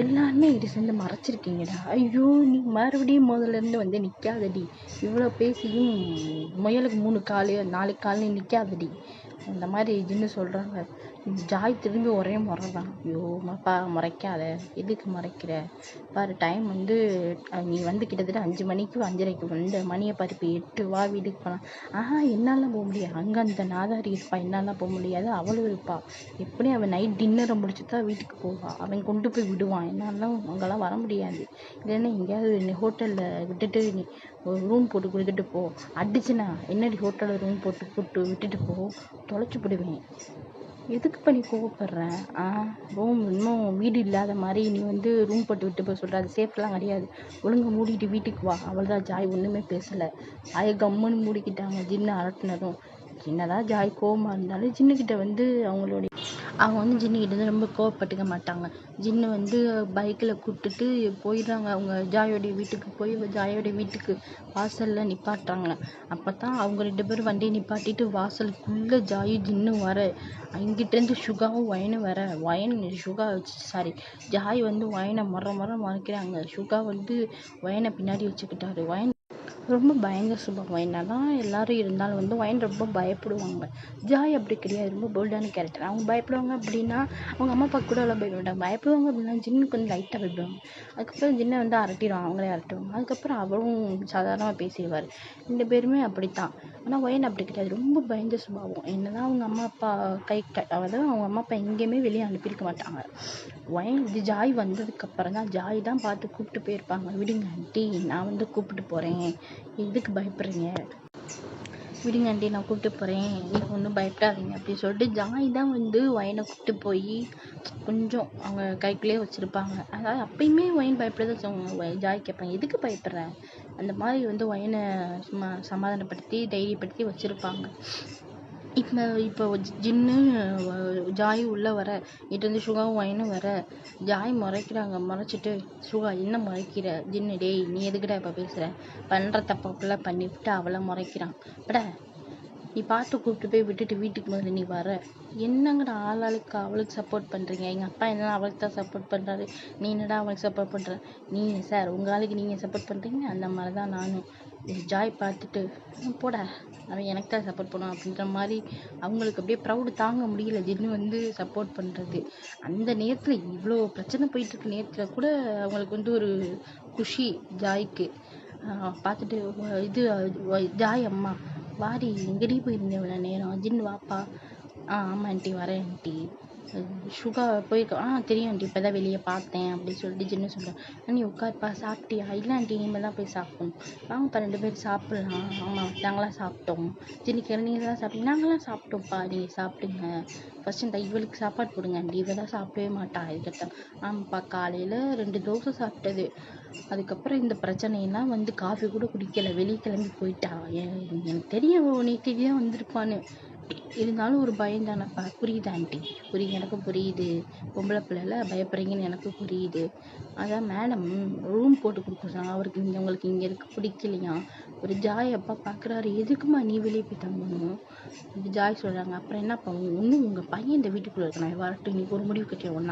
எல்லாருமே இது சேர்ந்து மறைச்சிருக்கீங்கடா. ஐயோ நீ மறுபடியும் முதல்லேருந்து நிற்காதடி, இவ்வளோ பேசியும் முயலுக்கு 3 கால் 4 கால்னு நிற்காதடி. அந்த மாதிரி ஜின்னு சொல்கிறாங்க. ஜாய் திரும்பி ஒரே முறை தான். ஐயோ முறைக்காத, எதுக்கு முறைக்கிற, பாரு டைம் நீ கிட்டத்தட்ட 5 மணிக்கு 5:30க்கு வந்த, மணியை பாரு இப்போ 8, வா வீட்டுக்கு போகலாம். என்னாலாம் போக முடியாது, அங்கே அந்த நாதாரி இருப்பா, என்னாலாம் போக முடியாது, அவளும் இருப்பா, எப்படியும் அவன் நைட் டின்னரை முடிச்சு தான் வீட்டுக்கு போவாள், அவன் கொண்டு போய் விடுவான், என்னாலாம் அங்கெல்லாம் வர முடியாது. இல்லைன்னா எங்கேயாவது ஹோட்டலில் விட்டுட்டு நீ ஒரு ரூம் போட்டு கொடுத்துட்டு போ. அடிச்சுனா என்னடி ஹோட்டலில் ரூம் போட்டு விட்டுட்டு போ, தொலைச்சி போடுவேன். எதுக்கு பண்ணி கோவப்படுற, ரூம் இன்னும் வீடு இல்லாத மாதிரி நீ ரூம் போட்டு விட்டு போய் சொல்கிற, அது சேஃப்லாம் கிடையாது, ஒழுங்கு மூடிட்டு வீட்டுக்கு வா. அவள்தான் ஜாய் ஒன்றுமே பேசலை, கம்முன்னு மூடிக்கிட்டாங்க. ஜின்னு அரட்டினதும், என்னதான் ஜாய் கோவமாக இருந்தாலும் ஜின்னுக்கிட்ட அவங்க ஜின்னுக்கிட்ட ரொம்ப கோவப்பட்டுக்க மாட்டாங்க. ஜின்னு பைக்கில் கூப்பிட்டுட்டு போயிடுறாங்க. அவங்க ஜாயோடைய வீட்டுக்கு போய் ஜாயோடைய வீட்டுக்கு வாசலில் நிப்பாட்டுறாங்க. அப்போ தான் அவங்க 2 பேரும் வண்டியை நிப்பாட்டிட்டு வாசலுக்குள்ளே ஜாயும் ஜின்னும் வர, இங்கிட்டேருந்து சுகாவும் ஒயனும் வர, ஜாய் ஒயனை மறைக்கிறாங்க. சுகா ஒயனை பின்னாடி வச்சுக்கிட்டாரு. ஒயன் ரொம்ப பயங்கர சுபாவம். என்னதான் எல்லாரும் இருந்தாலும் ஒயன் ரொம்ப பயப்படுவாங்க. ஜாய் அப்படி கிடையாது, ரொம்ப போல்டான கேரக்டர். அவங்க பயப்படுவாங்க அப்படின்னா அவங்க அம்மா அப்பா கூட எல்லாம் பயப்பட மாட்டாங்க. பயப்படுவாங்க அப்படின்னா ஜின்னுக்கு லைட்டாக பயப்படுவாங்க. அதுக்கப்புறம் ஜின்னை அரட்டிடுவாங்க, அவங்களே அரட்டுவாங்க. அதுக்கப்புறம் அவரும் சாதாரணமாக பேசிடுவார். 2 பேருமே அப்படித்தான். ஆனால் ஒயன் அப்படி கிடையாது, ரொம்ப பயந்த சுபாவம். என்னதான் அவங்க அம்மா அப்பா அதாவது அவங்க அம்மா அப்பா எங்கேயுமே வெளியே அனுப்பியிருக்க மாட்டாங்க. ஜாய் வந்ததுக்கப்புறம் தான் ஜாய் தான் பார்த்து கூப்பிட்டு போயிருப்பாங்க. விடுங்க ஆண்டி, நான் கூப்பிட்டு போகிறேன், எதுக்கு பயப்படுறீங்க, விடுங்க ஆண்டி, நான் கூப்பிட்டு போகிறேன், நீங்கள் ஒன்றும் பயப்படாதீங்க அப்படின்னு சொல்லிட்டு ஜாய் தான் ஒயனை கூப்பிட்டு போய் கொஞ்சம் அவங்க கைக்குள்ளேயே வச்சுருப்பாங்க. அதாவது அப்பயுமே ஒயன் பயப்படுறத ஜாய் கேட்பாங்க, எதுக்கு பயப்படுற, அந்த மாதிரி ஒயனை சும்மா சமாதானப்படுத்தி தைரியப்படுத்தி வச்சுருப்பாங்க. இப்போ ஜின்னு ஜாய் உள்ளே வர, இட்டு சுகாவும் ஒயனும் வர, ஜாய் முறைக்கிறாங்க. முறைச்சிட்டு, சுகா என்ன முறைக்கிற, ஜின்னு டேய் நீ எதுக்கிட்ட இப்போ பேசுகிற, பண்ணுற தப்பெல்லாம் பண்ணிவிட்டு அவளை முறைக்கிறான். நீ பார்த்து கூப்பிட்டு போய் விட்டுட்டு வீட்டுக்கு முதல்ல நீ வர, என்னங்கடா ஆளாளுக்கு அவளுக்கு சப்போர்ட் பண்ணுறீங்க, எங்கள் அப்பா என்னடா அவளுக்கு தான் சப்போர்ட் பண்ணுறாரு, நீ என்னடா அவளுக்கு சப்போர்ட் பண்ணுற, நீங்கள் சார் உங்கள் ஆளுக்கு நீங்கள் சப்போர்ட் பண்ணுறீங்க, அந்த மாதிரி தான் நானும். ஜாய் பார்த்துட்டு போட, அவன் எனக்கு தான் சப்போர்ட் பண்ணுவான் அப்படின்ற மாதிரி அவங்களுக்கு அப்படியே ப்ரௌடு தாங்க முடியல. ஜின்னு சப்போர்ட் பண்ணுறது அந்த நேரத்தில், இவ்வளோ பிரச்சனை போயிட்டுருக்கு நேரத்தில் கூட அவங்களுக்கு ஒரு குஷி ஜாய்க்கு. பார்த்துட்டு ஜாய் அம்மா வாடி, எங்கடி போயிருந்தேன் இவ்வளோ நேரம், ஜின்னு வாப்பா, ஆமாம் ஆண்டி வரேன் ஆண்டி. சுகா போயிருக்க தெரியும் ஆண்டி, இப்போ தான் வெளியே பார்த்தேன் அப்படின்னு சொல்லிட்டு ஜின்னு சொல்கிறேன். நீ உட்காருப்பா, சாப்பிட்டியா? இல்லை ஆண்டி, இனிமேல் தான் போய் சாப்பிடணும். வாங்கப்பா 2 பேரும் சாப்பிட்லாம். ஆமாம் நாங்களாம் சாப்பிட்டோம். ஜின்னிக்கு நீங்கள் தான் சாப்பிட்டீங்க? நாங்களாம் சாப்பிட்டோம்ப்பா, நீங்கள் சாப்பிடுங்க. ஃபஸ்ட்டு இந்த இவளுக்கு சாப்பாடு கொடுங்க ஆண்டி, இவ தான் சாப்பிடவே மாட்டா இதுக்கிட்ட. ஆமாப்பா, காலையில் 2 தோசை சாப்பிட்டது. அதுக்கப்புறம் இந்த பிரச்சனையெல்லாம் வந்து காஃபி கூட குடிக்கல, வெளியே கிளம்பி போயிட்டா. எனக்கு தெரியும் நேற்று தான் வந்திருப்பான்னு. இருந்தாலும் ஒரு பயம் தானேப்பா. புரியுது ஆண்டி, புரியுது, எனக்கு புரியுது. பொம்பளை பிள்ளைல பயப்படுறீங்கன்னு எனக்கு புரியுது. அதான் மேடம் ரூம் போட்டு கொடுக்க சொன்னாங்க. அவருக்கு உங்களுக்கு இங்கே இருக்க பிடிக்கலையா? ஒரு ஜாய் அப்பா பார்க்குறாரு. எதுக்குமா நீ வெளியே போய் தங்கணும்? ஜாய் சொல்கிறாங்க. அப்புறம் என்னப்பா, ஒன்றும் உங்கள் பையன் இந்த வீட்டுக்குள்ளே இருக்கணும், வரட்டும், இன்னைக்கு ஒரு முடிவு கட்டிடுவோம்.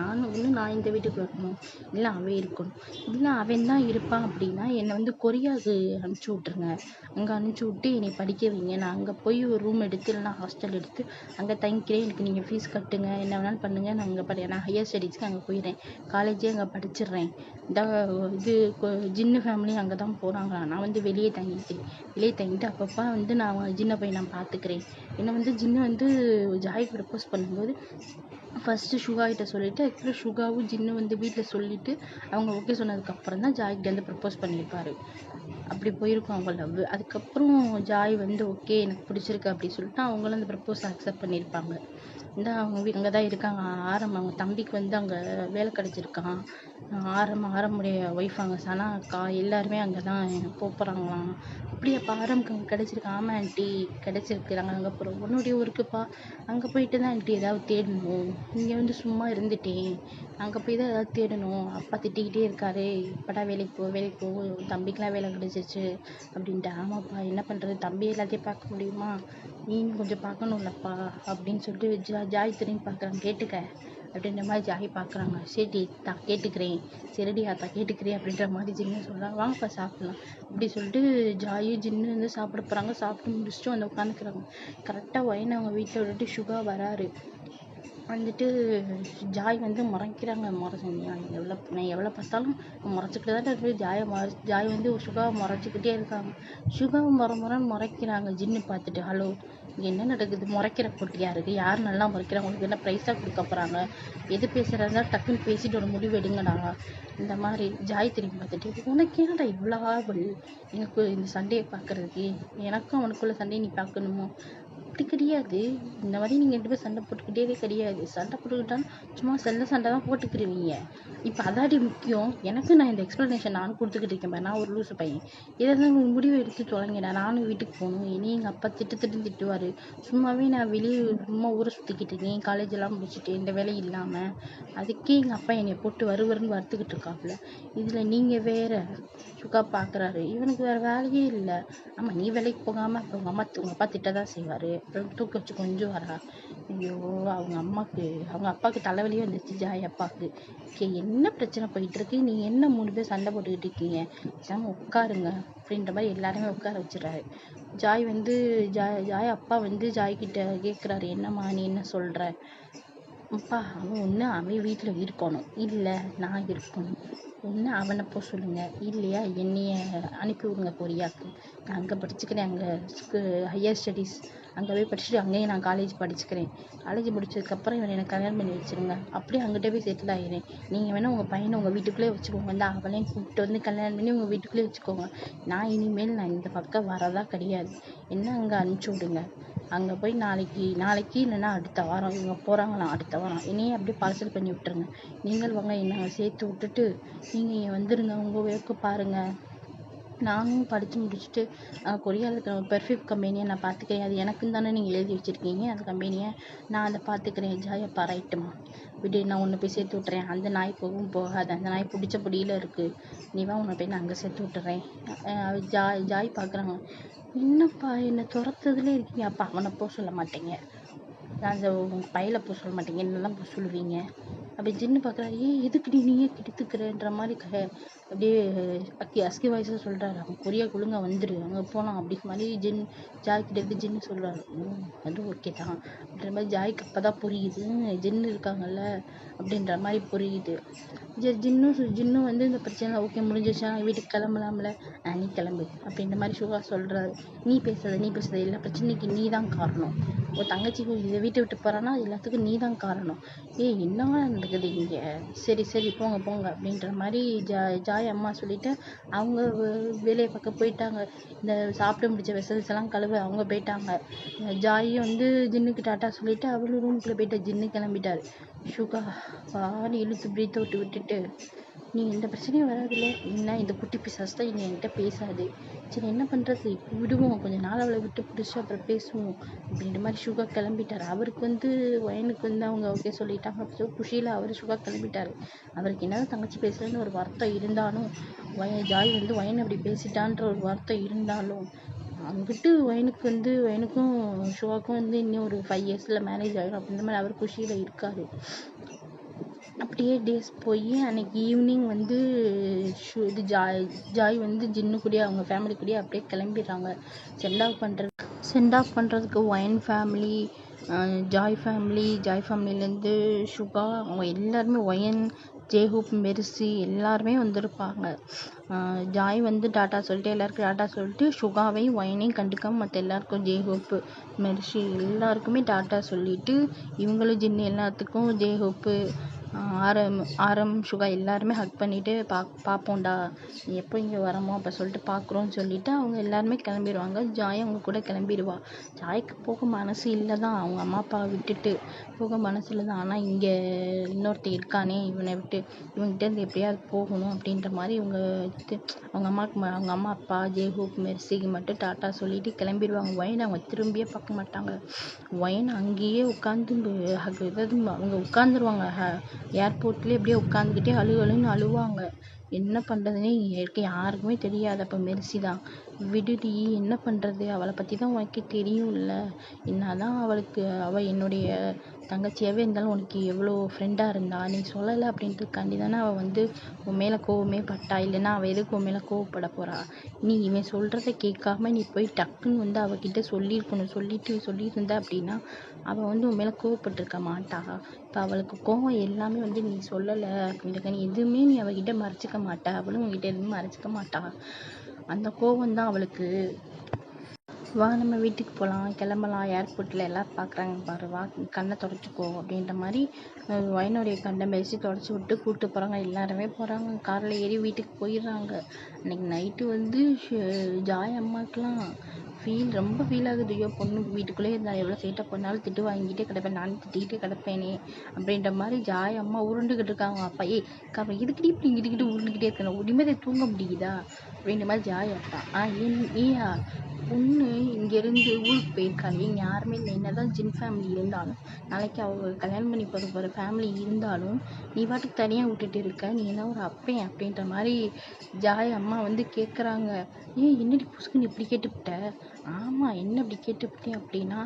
நான் இந்த வீட்டுக்குள்ளே இருக்கணும், இல்லை அவன் இருக்கணும். இல்லை அவன் தான் இருப்பான் அப்படின்னா என்னை வந்து கொரியாவுக்கு அனுப்பிச்சி விட்ருங்க. அங்கே அனுப்பிச்சி விட்டு என்னை படிக்க வைங்க. நான் அங்கே போய் ஒரு ரூம் எடுத்து இல்லைனா ஹாஸ்டல் எடுத்து அங்கே தங்கிக்கிறேன். எனக்கு நீங்கள் ஃபீஸ் கட்டுங்க, என்ன வேணாலும் பண்ணுங்கள். நான் அங்கே நான் ஹையர் ஸ்டடீஸ்க்கு அங்கே போயிடுறேன், காலேஜே அங்கே படிச்சிடுறேன். இந்த இது ஜின்னு ஃபேமிலி அங்கே தான் போகிறாங்களா, நான் வந்து வெளியே தங்கிட்டு அப்பப்போ வந்து நான் ஜின்னை போய் நான் பார்த்துக்கிறேன். என்னை வந்து ஜின்னு வந்து ஜாய் ப்ரப்போஸ் பண்ணும்போது ஃபஸ்ட்டு சுகாகிட்ட சொல்லிவிட்டு அதுக்கப்புறம் சுகாவும் ஜின்னு வந்து வீட்டில் சொல்லிவிட்டு அவங்க ஓகே சொன்னதுக்கப்புறம் தான் ஜாய்கிட்ட வந்து ப்ரப்போஸ் பண்ணியிருப்பார். அப்படி போயிருக்கும் அவங்க லவ். அதுக்கப்புறம் ஜாய் வந்து ஓகே எனக்கு பிடிச்சிருக்கு அப்படி சொல்லிட்டு அவங்களும் அந்த ப்ரப்போஸ் அக்செப்ட் பண்ணியிருப்பாங்க. இந்த அவங்க அங்கே தான் இருக்காங்க. அவங்க தம்பிக்கு வந்து அங்கே வேலை கிடச்சிருக்கான். ஆரமுடைய ஒய்ஃப் அங்கே சனா அக்கா எல்லாருமே அங்கே தான் போகிறாங்களாம். அப்படியாப்பா, ஆரம்க்கு அங்கே கிடச்சிருக்கு? ஆமாம் ஆண்டி கிடச்சிருக்கு. நாங்கள் அங்கே போகிறோம். உன்னுடைய ஊருக்குப்பா, அங்கே போயிட்டு தான் ஆண்டி ஏதாவது தேடணும். இங்கே வந்து சும்மா இருந்துட்டேன், அங்கே போய் தான் ஏதாவது தேடணும். அப்பா திட்டிக்கிட்டே இருக்காரு, இப்படா வேலைக்கு போ, தம்பிக்கெலாம் வேலை கிடச்சிச்சு அப்படின்ட்டு. ஆமாப்பா என்ன பண்ணுறது, தம்பி எல்லாத்தையும் பார்க்க முடியுமா, நீயும் கொஞ்சம் பார்க்கணும்லப்பா அப்படின்னு சொல்லிட்டு ஜாய் திரும்பி பார்க்குறாங்க. கேட்டுக்க அப்படின்ற மாதிரி ஜாய் பார்க்குறாங்க. சரி கேட்டுக்கிறேன், சரிடி ஆத்தா கேட்டுக்கிறேன் அப்படின்ற மாதிரி ஜின்னு சொல்கிறாங்க. வாங்கப்பா சாப்பிட்லாம் அப்படி சொல்லிட்டு ஜாயும் ஜின்னு வந்து சாப்பிட போகிறாங்க. சாப்பிட்டு முடிச்சுட்டு வந்து உட்காந்துக்கிறாங்க. கரெக்டாக ஒயனை அவங்க வீட்டில் விட்டுட்டு சுகா வராரு. வந்துட்டு ஜாய் வந்து முறைக்கிறாங்க. நான் எவ்வளோ பார்த்தாலும் முறைச்சிக்கிட்டு தான் இருக்குது. ஜாய் வந்து சுகாவை முறைச்சிக்கிட்டே இருக்காங்க. சுகாவை முறைக்கிறாங்க. ஜின்னு பார்த்துட்டு, ஹலோ என்ன நடக்குது, முறைக்கிற போட்டியா இருக்குது, யார் நல்லா முறைக்கிறாங்க, உங்களுக்கு என்ன ப்ரைஸாக கொடுக்க போகிறாங்க, எது பேசுகிறதா டக்குன்னு பேசிட்டு ஒரு முடிவு எடுங்கடா. இந்த மாதிரி ஜாய் திரும்பி பார்த்துட்டு, உனக்கு என்னடா இவ்வளோ ஆவல் எனக்கு இந்த சண்டையை பார்க்குறதுக்கு, எனக்கும் அவனுக்குள்ள சண்டையை நீ பார்க்கணுமோ? அப்படி கிடையாது. இந்த மாதிரி நீங்கள் 2 பேரும் சண்டை போட்டுக்கிட்டே கிடையாது. சண்டை போட்டுக்கிட்டாலும் சும்மா சண்டை தான் போட்டுக்கிடுவீங்க. இப்போ அதாடி முக்கியம். எனக்கு நான் இந்த எக்ஸ்ப்ளனேஷன் நானும் கொடுத்துக்கிட்டு இருக்கேன். நான் ஒரு லூசு பையன். ஏதாவது ஒரு முடிவு எடுத்து தொலைங்கடா. நானும் வீட்டுக்கு போகணும். இனி எங்கள் அப்பா திட்டுவார். சும்மாவே நான் வெளியே சும்மா ஊரை சுற்றிக்கிட்டு இருக்கேன், காலேஜெல்லாம் முடிச்சுட்டு இந்த வேலை இல்லாமல். அதுக்கே எங்கள் அப்பா என்னை போட்டு வருவருன்னு வறுத்துக்கிட்டு இருக்காப்புல. இதில் நீங்கள் வேற. சுகா பார்க்குறாரு, இவனுக்கு வேறு வேலையே இல்லை. ஆமாம், நீ வேலைக்கு போகாமல் அப்போ உங்கள் அப்பா திட்ட தான் செய்வார். அப்புறம் தூக்கி வச்சு கொஞ்சம் வரா. ஐயோ, அவங்க அப்பாவுக்கு தலைவலியே வந்துச்சு. ஜாய் அப்பாவுக்கு என்ன பிரச்சனை போயிட்டுருக்கு, நீங்கள் என்ன 3 பேர் சண்டை போட்டுக்கிட்டு இருக்கீங்க, உட்காருங்க அப்படின்ற மாதிரி எல்லாருமே உட்கார வச்சிடறாரு. ஜாய் வந்து ஜாய் அப்பா வந்து ஜாய்கிட்ட கேட்குறாரு, என்னம்மா நீ என்ன சொல்கிற? அப்பா, அவன் வீட்டில் இருக்கணும், இல்லை நான் இருக்கணும். ஒன்று அவனை போக சொல்லுங்கள், இல்லையா என்னைய அனுப்பி விடுங்க கொரியாவுக்கு. நான் அங்கே படிச்சுக்கிறேன், அங்கே ஹையர் ஸ்டடீஸ் அங்கே போய் படிச்சுட்டு அங்கேயும் நான் காலேஜ் படிச்சுக்கிறேன். காலேஜ் முடிச்சதுக்கப்புறம் இவனை எனக்கு கல்யாணம் பண்ணி வச்சுருங்க. அப்படியே அங்கிட்ட போய் செட்டில் ஆகிறேன். நீங்கள் வேணால் உங்கள் பையனை உங்கள் வீட்டுக்குள்ளே வச்சுக்கோங்க, வந்து அவளையும் கூப்பிட்டு வந்து கல்யாணம் பண்ணி உங்கள் வீட்டுக்குள்ளே வச்சுக்கோங்க. நான் இனிமேல் இந்த பக்கம் வரதா கிடையாது. என்ன அங்கே அனுப்பிச்சி விடுங்க. அங்கே போய் நாளைக்கு இல்லைன்னா அடுத்த வாரம் இவங்க போகிறாங்களாம். அடுத்த வாரம் என்னையே அப்படியே பார்சல் பண்ணி விட்டுருங்க. நீங்கள் வாங்க, என்னை சேர்த்து விட்டுட்டு நீங்கள் இங்கே வந்துடுங்க. உங்கள் ஒர்க்கு பாருங்கள். நானும் படித்து முடிச்சுட்டு கொரியாவில் இருக்கிற பெர்ஃப்யூம் கம்பெனியை நான் பார்த்துக்கிறேன். அது எனக்குன்னு தானே நீங்கள் எழுதி வச்சுருக்கீங்க, அந்த கம்பெனியை நான் அதை பார்த்துக்கிறேன். ஜாயப்பா ரைட்டுமா விடு, நான் உன்னை போய் சேர்த்து விட்டுறேன். அந்த நாய் போகாது, அந்த நாய் பிடிச்ச பொடியில் இருக்குது. நீ வா, உன்னை போய் நான் அங்கே சேர்த்து விட்டுறேன். ஜாய் பார்க்குறாங்க. என்னப்பா என்னை துரத்துறதுலே இருக்கீங்க, அப்பா அவனை போக சொல்ல மாட்டீங்க, அந்த உங்கள் பையில போக சொல்ல மாட்டீங்க, என்னெல்லாம் போக சொல்லுவீங்க? அப்படி ஜின்னு பார்க்குறாரு, எதுக்குடி நீயே கெடுத்துக்கிறன்ற மாதிரி அப்படியே அஸ்கி வாய்ஸாக சொல்கிறாரு. அவன் கொரியா ஒழுங்கா வந்துரு, அங்கே போகலாம் அப்படி மாதிரி ஜாய் கிட்ட இருந்து ஜின்னு சொல்கிறாரு. அது ஓகே தான் அப்படின்ற மாதிரி ஜாய்க்கு அப்போ தான் புரியுது, ஜின்னு இருக்காங்கல்ல அப்படின்ற மாதிரி புரியுது. ஜின்னும் வந்து இந்த பிரச்சனை ஓகே முடிஞ்சிச்சா, வீட்டுக்கு கிளம்பலாம்ல, நீ கிளம்பு அப்படின்ற மாதிரி சுகா சொல்கிறாரு. நீ பேசாத எல்லா பிரச்சனைக்கு நீ தான் காரணம். உன் தங்கச்சி இதை வீட்டை விட்டு போகிறான்னா எல்லாத்துக்கும் நீ தான் காரணம். என்னவா நடக்குது இங்கே, சரி போங்க அப்படின்ற மாதிரி ஜாய் அம்மா சொல்லிட்டு அவங்க வேலையை பார்க்க போயிட்டாங்க. இந்த சாப்பிட முடிச்ச வெசல்ஸ் எல்லாம் கழுவ அவங்க போயிட்டாங்க. ஜாயும் வந்து ஜின்னுக்கு டாட்டா சொல்லிட்டு அவளும் ரூமுக்குள்ளே போயிட்டு ஜின்னு கிளம்பிட்டாரு. சுகா பாடி இழுத்து பிரீத் அவுட் விட்டுட்டு, நீ எந்த பிரச்சனையும் வராதுல்ல, என்ன இந்த குட்டி பிசாஸ் தான் இனி என்கிட்ட பேசாது, சரி என்ன பண்ணுறது விடுவோம், கொஞ்சம் நாள் அவளை விட்டு பிடிச்சி அப்புறம் பேசுவோம் அப்படின்ற மாதிரி சுகா கிளம்பிட்டார். அவருக்கு வந்து வயனுக்கு வந்து அவங்க ஓகே சொல்லிட்டாங்க. குஷியில் அவர் சுகா கிளம்பிட்டார். அவருக்கு என்னதான் தங்கச்சி பேசுறதுன்னு ஒரு வருத்தம் இருந்தாலும், ஜாய் வந்து வயன் அப்படி பேசிட்டான்ற ஒரு வருத்தம் இருந்தாலும், அங்கிட்டு வயனுக்கும் சுகாக்கும் வந்து இன்னும் ஒரு 5 இயர்ஸில் மேரேஜ் ஆகிடும் அப்படின்ற மாதிரி அவர் குஷியில் இருக்காரு. அப்படியே டேஸ் போய் அன்னைக்கு ஈவினிங் வந்து இது ஜாய் வந்து ஜின்னு கூடயே அவங்க ஃபேமிலி கூடயே அப்படியே கிளம்பிடுறாங்க. சென்ட் ஆஃப் பண்ணுறதுக்கு ஒயின் ஃபேமிலி, ஜாய் ஃபேமிலியிலேருந்து சுகா அவங்க எல்லாருமே, ஒயன், ஜேஹூப், மெர்சி எல்லாருமே வந்திருப்பாங்க. ஜாய் வந்து டாட்டா சொல்லிட்டு எல்லாருக்கும் டாட்டா சொல்லிட்டு சுகாவையும் ஒயனையும் கண்டுக்காமல் மற்ற எல்லாருக்கும் ஜேஹூப்பு, மெர்சி எல்லாருக்குமே டாட்டா சொல்லிட்டு இவங்களும் ஜின்னு எல்லாத்துக்கும் ஜேஹூப்பு, ஆரம், சுகா எல்லாருமே ஹக் பண்ணிவிட்டு பார்ப்போம்டா, நீ எப்போ இங்கே வரமோ அப்போ சொல்லிட்டு பார்க்குறோன்னு சொல்லிவிட்டு அவங்க எல்லாருமே கிளம்பிடுவாங்க. ஜாய் அவங்க கூட கிளம்பிடுவா. ஜாய்க்கு போக மனசு இல்லை தான், அவங்க அம்மா அப்பாவை விட்டுட்டு போக மனசு இல்லை தான். ஆனால் இங்கே இன்னொருத்தர் இருக்கானே, இவனை விட்டு இவங்ககிட்ட இருந்து எப்படியாவது போகணும் அப்படின்ற மாதிரி அவங்க அம்மா அப்பா ஜேஹூப், மெர்சிக்கு மட்டும் டாட்டா சொல்லிட்டு கிளம்பிடுவாங்க. ஒயன் அவங்க திரும்பியே பார்க்க மாட்டாங்க. ஒயன் அங்கேயே உட்காந்து அவங்க உட்காந்துருவாங்க. ஏர்போர்ட்லேயே அப்படியே உட்காந்துக்கிட்டே அழுன்னு அழுவாங்க. என்ன பண்ணுறதுனே யாருக்குமே தெரியாது. அப்போ மெர்சி தான், விடுடி என்ன பண்ணுறது, அவளை பற்றி தான் உனக்கு தெரியும்ல, என்ன தான் அவள் என்னுடைய தங்கச்சியாகவே இருந்தாலும் உனக்கு எவ்வளோ ஃப்ரெண்டாக இருந்தா, நீ சொல்லலை அப்படின்றதுக்காண்டி தானே அவள் வந்து உன் மேலே கோவமே பட்டா, இல்லைன்னா அவள் எதுக்கு உன் மேலே கோவப்பட போகிறா. நீ இவன் சொல்கிறத கேட்காம நீ போய் டக்குன்னு வந்து அவகிட்ட சொல்லியிருந்த அப்படின்னா அவள் வந்து உன் மேலே கோவப்பட்டிருக்க மாட்டா. இப்போ அவளுக்கு கோவம் எல்லாமே வந்து நீ சொல்லலை அப்படின்றக்க, நீ எதுவுமே நீ அவகிட்ட மறைச்சிக்க மாட்டா, அவளும் உங்ககிட்ட எதுவுமே மறைச்சிக்க மாட்டா. அந்த கோவம் தான் அவளுக்கு. வா நம்ம வீட்டுக்கு போகலாம், கிளம்பலாம், ஏர்போர்ட்டில் எல்லோரும் பார்க்குறாங்க பாரு, வா கண்ணை தொடச்சிக்கோ அப்படின்ற மாதிரி வயனுடைய கண்ணை மெரிசி தொடச்சி விட்டு கூப்பிட்டு போகிறாங்க. எல்லாருமே போகிறாங்க, காரில் ஏறி வீட்டுக்கு போயிடுறாங்க. அன்றைக்கி நைட்டு வந்து ஜாய் அம்மாக்கெலாம் ரொம்ப ஃபீல் ஆகுது. ஐயோ பொண்ணு வீட்டுக்குள்ளே இருந்தால் எவ்வளோ சேட்டை பண்ணாலும் திட்டு வாங்கிட்டே கிடப்பேன், நானும் திட்டிகிட்டே கிடப்பேனே அப்படின்ற மாதிரி ஜாய் அம்மா உருண்டுக்கிட்டு இருக்காங்க. அப்பா இதுக்கிட்டே இப்படி இங்கிட்டு உருண்டுக்கிட்டே இருக்கணும், உரிமையை தூங்க முடியுதா அப்படின்ற மாதிரி ஜாய் அப்பா ஏயா பொண்ணு இங்கேருந்து ஊருக்கு போயிருக்காங்க, இங்கே யாருமே இல்லை, என்ன தான் ஜின் ஃபேமிலி இருந்தாலும், நாளைக்கு அவங்க கல்யாணம் பண்ணி போகிற ஃபேமிலி இருந்தாலும் நீ பாட்டுக்கு தனியாக விட்டுட்டு இருக்க, நீ என்ன ஒரு அப்பேன் அப்படின்ற மாதிரி ஜாய் அம்மா வந்து கேட்குறாங்க. என்னடி புசுக்குன்னு இப்படி கேட்டுவிட்ட, ஆமாம் என்ன இப்படி கேட்டுவிட்டேன் அப்படின்னா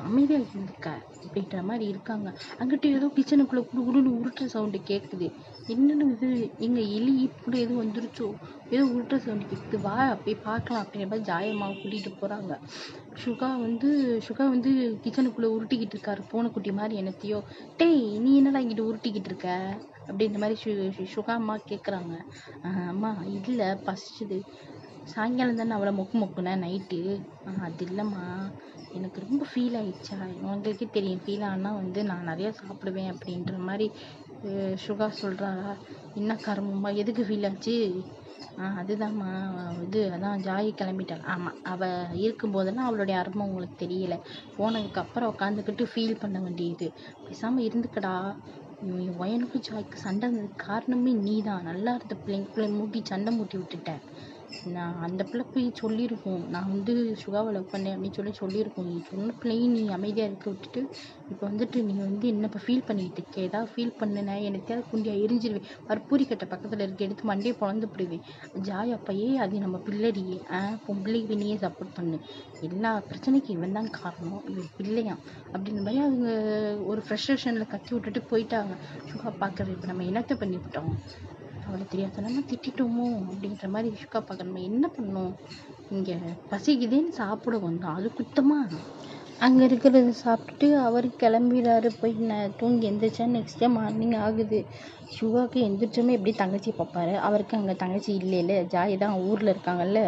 அமைதியாக இருக்க அப்படின்ற மாதிரி இருக்காங்க. அங்கிட்ட ஏதோ கிச்சனுக்குள்ளே குடுன்னு உருட்டுற சவுண்டு கேட்குது. என்னென்னு இது, எங்கள் எலி கூட எதுவும் வந்துருச்சோ, ஏதோ உருட்டுற சவுண்டு கேட்குது, வா போய் பார்க்கலாம் அப்படின்ற மாதிரி ஜாயம்மாவை கூட்டிகிட்டு போகிறாங்க. சுகா வந்து கிச்சனுக்குள்ளே உருட்டிக்கிட்டு இருக்காரு பூனைக்குட்டி மாதிரி என்னத்தையோ. டேய் நீ என்னடா இங்கிட்டு உருட்டிக்கிட்டு இருக்க அப்படின்ற மாதிரி சுகா அம்மா கேட்குறாங்க. அம்மா இல்லை பசிச்சுது, சாயங்காலம் தானே அவளை மொக்குனேன் நைட்டு. அது இல்லைம்மா எனக்கு ரொம்ப ஃபீல் ஆயிடுச்சா, உங்களுக்கே தெரியும் ஃபீல் ஆனால் வந்து நான் நிறையா சாப்பிடுவேன் அப்படின்ற மாதிரி சுகா சொல்கிறாரா. என்ன கர்மம்மா, எதுக்கு ஃபீல் ஆச்சு? அதுதாம்மா அதான் ஜாய் கிளம்பிட்டாள். ஆமாம், அவள் இருக்கும்போதெல்லாம் அவளுடைய அருமை உங்களுக்கு தெரியலை, போனதுக்கப்புறம் உட்காந்துக்கிட்டு ஃபீல் பண்ண வேண்டியது, பேசாமல் இருந்துக்கடா. ஒயனுக்கும் ஜாய்க்கு சண்டை வந்ததுக்கு காரணமே நீ தான், நல்லா இருந்த பிள்ளைங்களுக்குள்ளே மூட்டி சண்டை மூட்டி விட்டுட்ட, நான் அந்த பிள்ளை போய் சொல்லியிருக்கும், நான் வந்து சுகாவை லவ் பண்ணேன் அப்படின்னு சொல்லியிருக்கும். நீ சொன்ன பிள்ளையும் நீ அமைதியாக இருக்க விட்டுட்டு இப்போ வந்துட்டு நீ வந்து என்ன இப்போ ஃபீல் பண்ணிக்கிட்டு இருக்க, ஏதாவது ஃபீல் பண்ணுனேன் எனக்கு குண்டியா எரிஞ்சிருவேன், கற்பூரி கட்டை பக்கத்தில் இருக்க எடுத்து மண்டையை பொழந்து போடுவேன். ஜாய் அப்பயே அது நம்ம பிள்ளடி, பொம்பளைக்கு நீயே சப்போர்ட் பண்ணு, எல்லா பிரச்சனைக்கும் இவன் தான் காரணம், இவன் பிள்ளையாம் அப்படின்ற மாதிரி அவங்க ஒரு ஃப்ரஸ்ட்ரேஷனில் கத்தி விட்டுட்டு போயிட்டாங்க. சுகா பார்க்குறது இப்போ நம்ம என்னத்தை பண்ணிவிட்டோம், அவளை தெரியாதனமா திட்டிட்டோமோ அப்படின்ற மாதிரி சுகா பார்க்க நம்ம என்ன பண்ணோம், இங்கே பசிக்குதேன்னு சாப்பிட வந்தோம், அது குத்தமா? அங்கே இருக்கிறத சாப்பிட்டுட்டு அவர் கிளம்பிடாரு, போய் தூங்கி எந்திரிச்சா நெக்ஸ்ட் டே மார்னிங் ஆகுது. சுகாவுக்கு எந்திரிச்சோமே எப்படி தங்கச்சி பார்ப்பாரு, அவருக்கு அங்கே தங்கச்சி இல்லைல்ல, ஜாய் தான் ஊரில் இருக்காங்கல்ல.